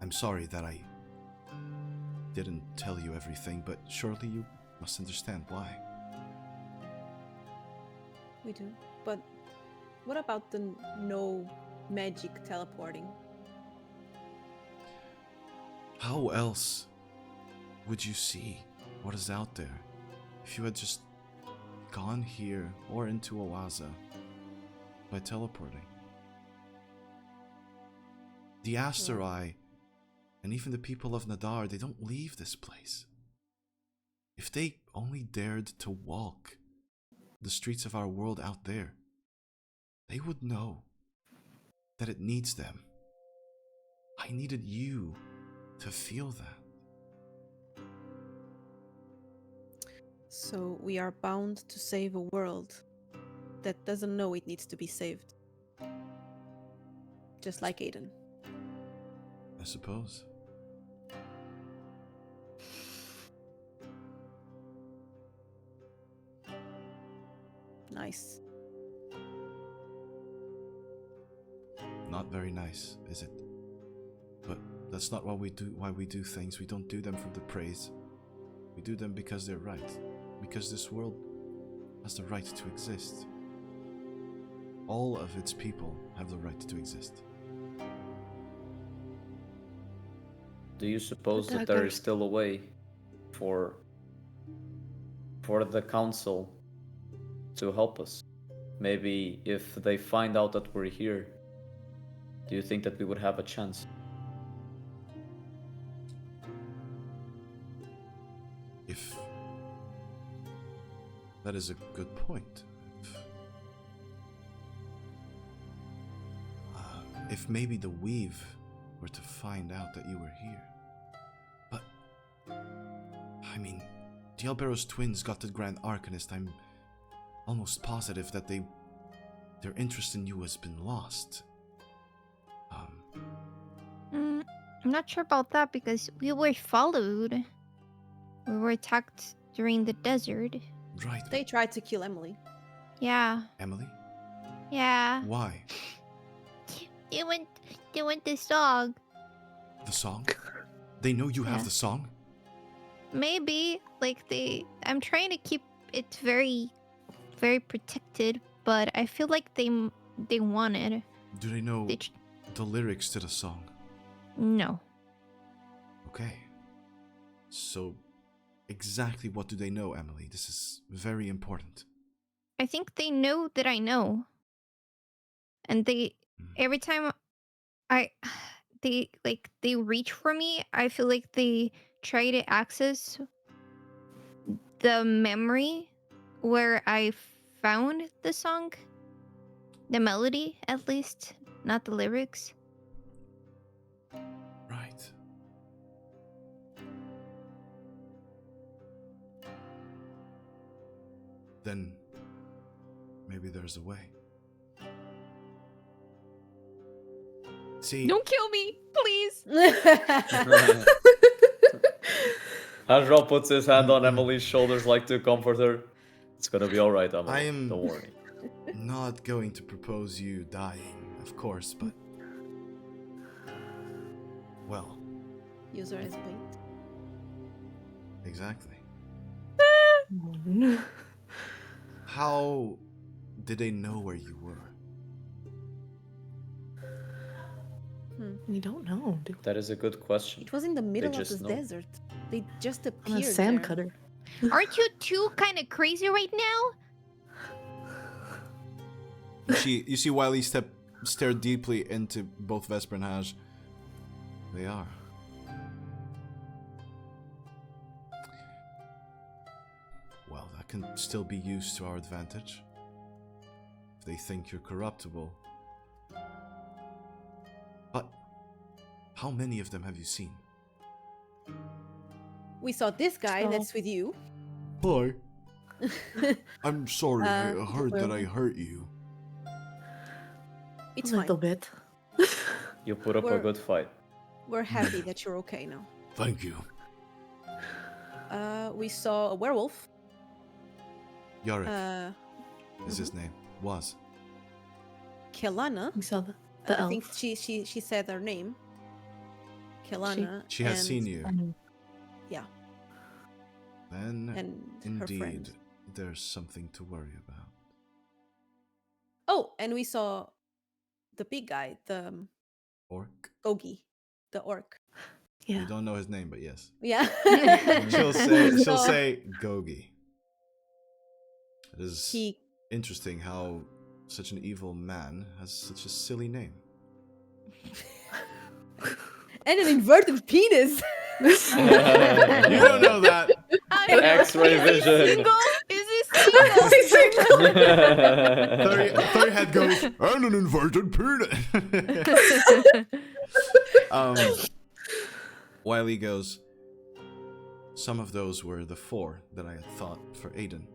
I'm sorry that I didn't tell you everything, but surely you must understand why. We do. But what about the no magic teleporting? How else would you see what is out there if you had just gone here or into Oaza by teleporting? The Asterai and even the people of Nad'ar, they don't leave this place. If they only dared to walk the streets of our world out there, they would know that it needs them. I needed you to feel that. So we are bound to save a world that doesn't know it needs to be saved. Just like Aiden. I suppose. Nice. Not very nice, is it? But that's not why we do things. We don't do them for the praise. We do them because they're right. Because this world has the right to exist. All of its people have the right to exist. Do you suppose that Dagger. there is still a way for the council to help us? Maybe if they find out that we're here, do you think that we would have a chance? If that is a good point. If maybe the Weave were to find out that you were here. But, I mean, the Elderroot twins got the Grand Arcanist. I'm almost positive that their interest in you has been lost. I'm not sure about that because we were followed. We were attacked during the desert. Right. They tried to kill Emily. Yeah. Emily? Yeah. Why? They went this dog. The song? They know you have Yeah. the song? Maybe I'm trying to keep it very, very protected, but I feel like they want it. Do they know They tr- the lyrics to the song? No. Okay. So, exactly what do they know, Emily? This is very important. I think they know that I know. And every time I, they reach for me, I feel like they try to access the memory where I found the song. The melody, at least, not the lyrics. Right. Then maybe there's a way. See, Don't kill me, please. Hazral puts his hand on Emily's shoulders like to comfort her. It's gonna be alright, Emily. I am- Don't worry. not going to propose you dying, of course, but well, Use her as bait. exactly. How did they know where you were? We don't know. Do That is a good question. It was in the middle of just the know. desert. They just we? On appeared a sand there. cutter. Aren't you two kind of crazy right now? You see Wylie stare deeply into both Vesper and Haj. They are. Well, that can still be used to our advantage. If they think you're corruptible. But how many of them have you seen? We saw this guy So- that's with you. Hi. I'm sorry, I heard that well- I hurt you. It's a little fine. bit. You put up a We're- good fight. We're happy that you're okay now. Thank you. We saw a werewolf. Yorick is mhm. his name. Was. Kelana. We saw the I elf. think she said her name. Kelana. She has and- seen you. Yeah, Then, and her indeed, friend. there's something to worry about. Oh, and we saw the big guy, the Orc? Gogi, the orc. You Yeah. don't know his name, but yes. Yeah. She'll So, say Gogi. It is he. interesting how such an evil man has such a silly name. And an inverted penis. You don't know that. X-ray vision. Single? Is he single? Third head goes, and an inverted penis. Wylie goes, some of those were the four that I had thought for Aiden.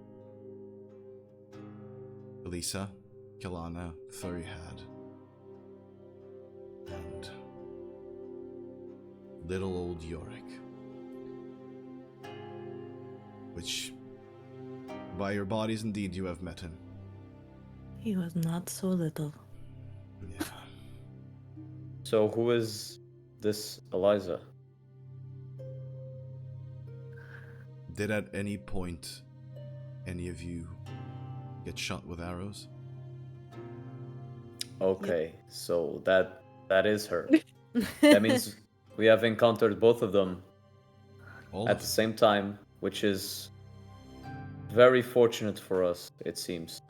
Elisa, Kelana, Thurihad, and little old Yorick. Which, by your bodies indeed you have met him. He was not so little. Yeah. So who is this Eliza? Did at any point any of you get shot with arrows? Okay, so that is her. That means we have encountered both of them All at of the them. same time, which is very fortunate for us, it seems.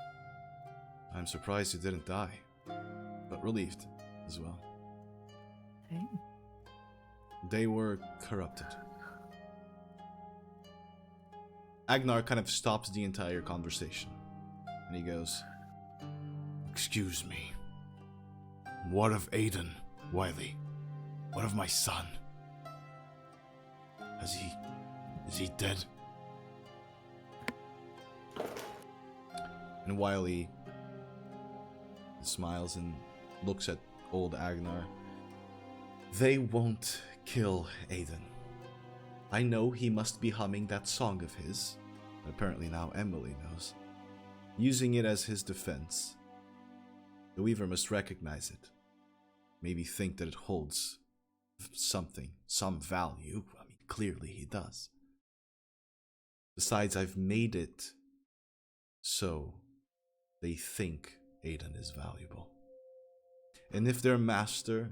I'm surprised you didn't die, but relieved as well. Okay. They were corrupted. Agnar kind of stops the entire conversation, and he goes, "Excuse me. What of Aiden, Wylie? What of my son? Is he dead?" And Wylie smiles and looks at old Agnar. They won't kill Aiden. I know he must be humming that song of his, but apparently now Emily knows, using it as his defense. The Weaver must recognize it, maybe think that it holds something, some value. I mean, clearly he does. Besides, I've made it so they think Aiden is valuable. And if their master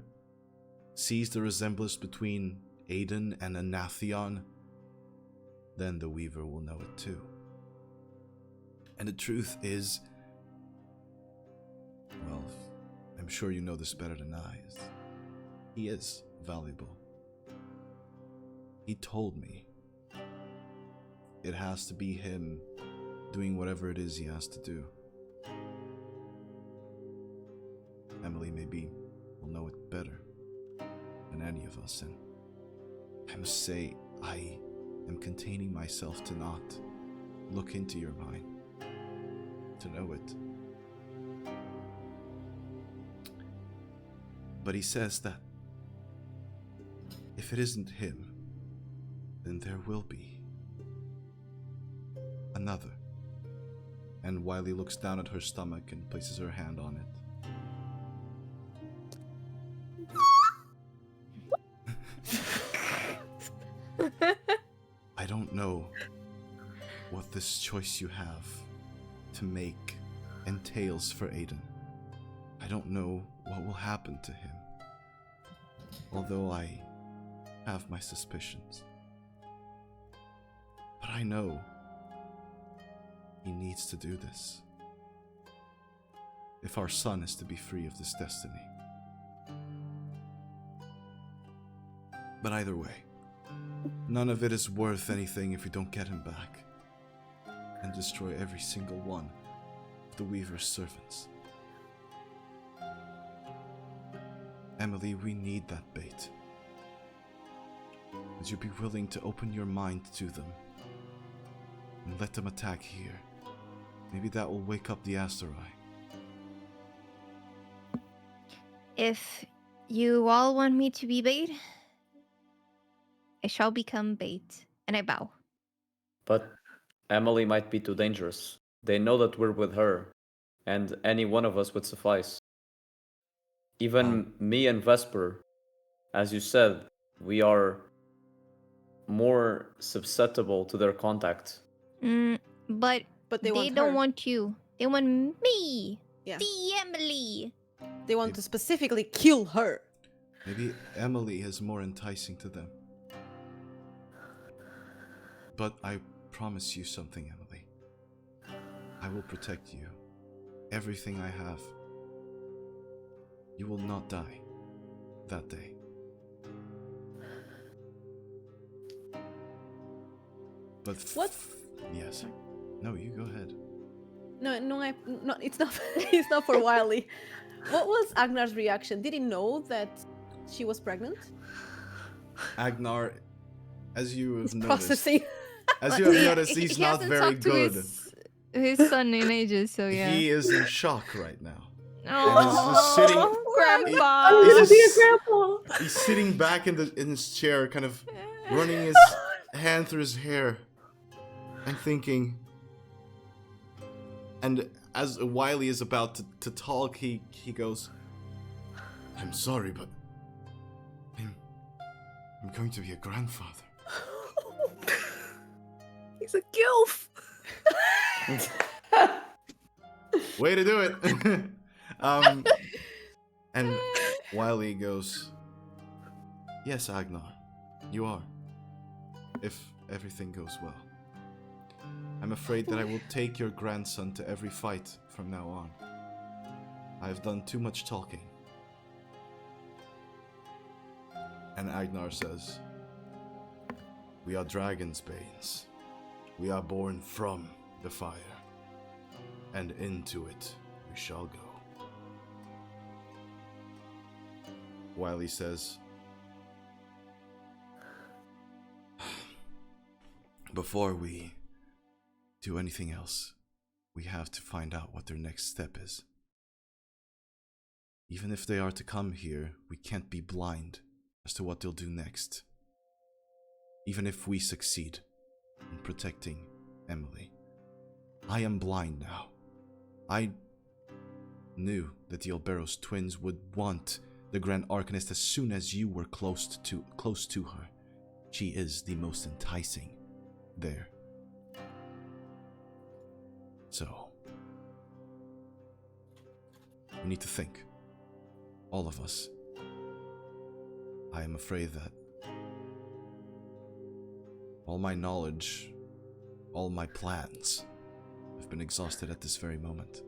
sees the resemblance between Aiden and Anathion, then the Weaver will know it too. And the truth is, well, I'm sure you know this better than I. He is valuable. He told me it has to be him doing whatever it is he has to do. Emily maybe will know it better than any of us, and I must say I am containing myself to not look into your mind, to know it. But he says that if it isn't him, then there will be another. And Wylie looks down at her stomach and places her hand on it. I don't know what this choice you have to make entails for Aiden. I don't know what will happen to him, although I have my suspicions. But I know he needs to do this if our son is to be free of this destiny. But either way, none of it is worth anything if we don't get him back and destroy every single one of the Weaver's servants. Emily, we need that bait. Would you be willing to open your mind to them and let them attack here? Maybe that will wake up the Asterai. If you all want me to be bait, I shall become bait. And I bow. But Emily might be too dangerous. They know that we're with her, and any one of us would suffice. Even me and Vesper, as you said, we are more susceptible to their contact. But But they don't her. want you. They want me. Yeah. The Emily. They want to specifically kill her. Maybe Emily is more enticing to them. But I promise you something, Emily. I will protect you. Everything I have. You will not die that day. But What? Yes. No, you go ahead. No, it's not. It's not for Wylie. What was Agnar's reaction? Did he know that she was pregnant? Agnar, as you have He's noticed, processing. as you have noticed, He he's not hasn't very talked to good. his son in ages, so yeah. He is in shock right now. Oh, sitting- Grandpa. He's gonna just- be a grandpa. He's sitting back in his chair, kind of running his hand through his hair and thinking. And as Wylie is about to talk, he goes, "I'm sorry, but I'm going to be a grandfather." He's a gilf. Way to do it. And Wylie goes, "Yes, Agnar, you are. If everything goes well. I'm afraid that I will take your grandson to every fight from now on. I have done too much talking." And Agnar says, "We are dragons, Banes. We are born from the fire, and into it we shall go." Wylie says, "Before we do anything else, we have to find out what their next step is. Even if they are to come here, we can't be blind as to what they'll do next. Even if we succeed in protecting Emily. I am blind now. I knew that the Elderroot twins would want the Grand Arcanist as soon as you were close to her. She is the most enticing there. So, we need to think. All of us. I am afraid that all my knowledge, all my plans, I've been exhausted at this very moment.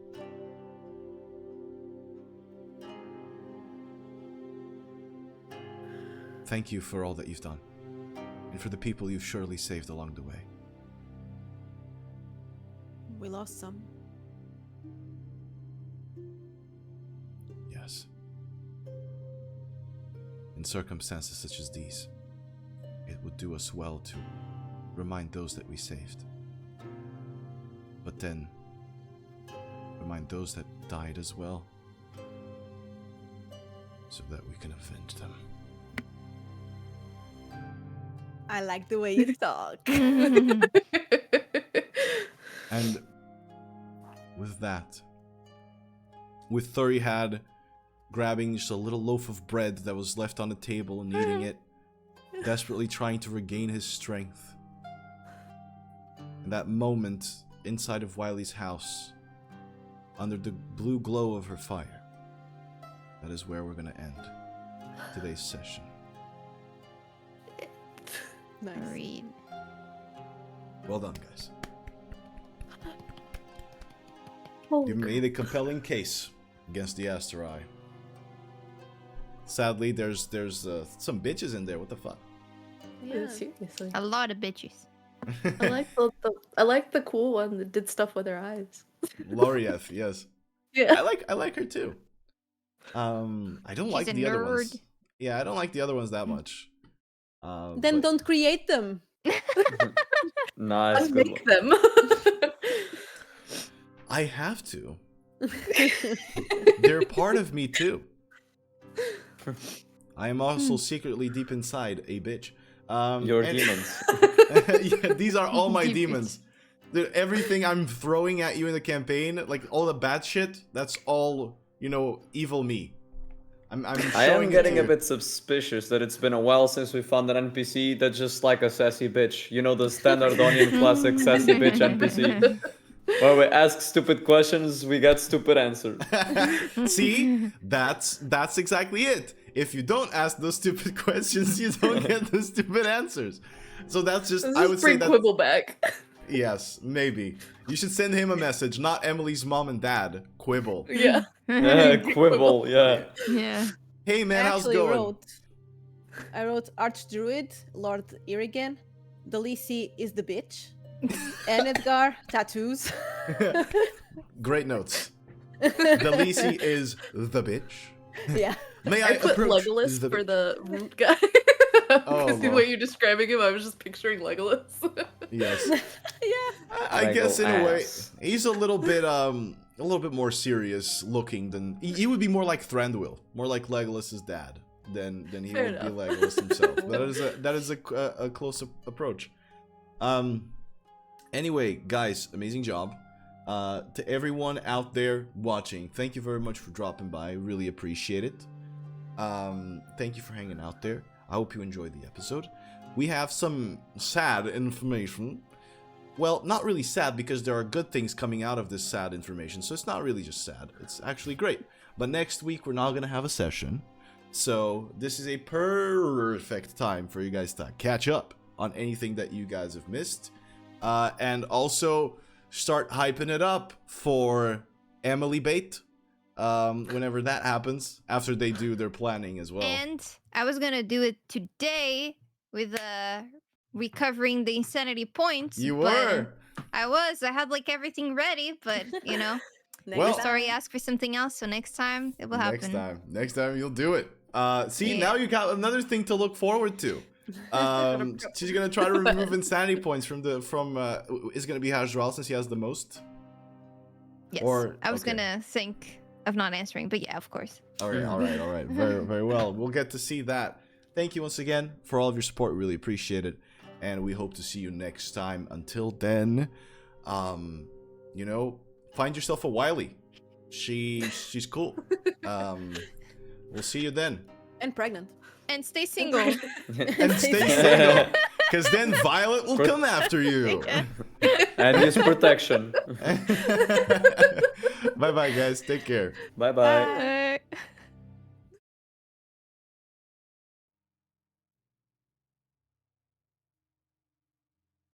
Thank you for all that you've done, and for the people you've surely saved along the way. We lost some. Yes. In circumstances such as these, it would do us well to remind those that we saved. But then, remind those that died as well, so that we can avenge them. I like the way you talk. And with that, with Thurihad grabbing just a little loaf of bread that was left on the table and eating it, desperately trying to regain his strength. In that moment, inside of Wylie's house, under the blue glow of her fire, that is where we're going to end today's session. Nice. Read. Well done, guys. Oh, You made a compelling case against the Asterai. Sadly, there's some bitches in there. What the fuck? yeah, seriously. A lot of bitches. I like the cool one that did stuff with her eyes. Lorieth, yes. Yeah. I like her too. I don't like a the other ones. nerd. Yeah, I don't like the other ones that much. Then But don't create them. Nice, good Make one. them. I have to. They're part of me too. I am also secretly deep inside a bitch. Your and- demons. Yeah, these are all my Deep demons. Everything I'm throwing at you in the campaign, like all the bad shit, that's all, evil me. I'm I showing am it getting to a you. bit suspicious that it's been a while since we found an NPC that's just like a sassy bitch. You know, the standard Onion classic sassy bitch NPC. Where we ask stupid questions, we get stupid answers. See, that's exactly it. If you don't ask those stupid questions, you don't get the stupid answers. So that's just, I would say bring that. Quibble back. Yes, maybe. You should send him a message, not Emily's mom and dad. Quibble. Yeah. Quibble, yeah. Yeah. Hey man, how's it I going? wrote Archdruid, Lord Irigan, Delisi is the bitch, and Edgar, tattoos. Great notes. Delisi is the bitch. Yeah. May I I put approach Legolas the for the root guy. Oh, Because the boy. way you're describing him, I was just picturing Legolas. Yes. Yeah. I guess in a way Legolas. he's a little bit more serious looking than he would be more like Thranduil, more like Legolas's dad than he Fair would enough. be Legolas himself. That is a close approach. Anyway, guys, amazing job. To everyone out there watching, thank you very much for dropping by. I really appreciate it. Thank you for hanging out there. I hope you enjoyed the episode. We have some sad information. Well, not really sad because there are good things coming out of this sad information, so it's not really just sad. It's actually great. But next week we're not going to have a session, so this is a perfect time for you guys to catch up on anything that you guys have missed. And also start hyping it up for Emily Bait whenever that happens, after they do their planning as well. And I was gonna do it today with recovering the insanity points. You but were! I had like everything ready, but Next Well- the story asked for something else, so next time it will happen. Next time you'll do it. See, Yeah. now you got another thing to look forward to. She's gonna try to remove insanity points from is gonna be Hajral since he has the most. Yes. Or- I was okay. gonna think of not answering, but yeah, of course. All right. Very, very well. We'll get to see that. Thank you once again for all of your support. We really appreciate it, and we hope to see you next time. Until then, find yourself a Wylie. She's cool. We'll see you then. And pregnant. And stay single. And stay single, because then Violet will come after you. And use protection. Bye bye, guys. Take care. Bye bye. Bye.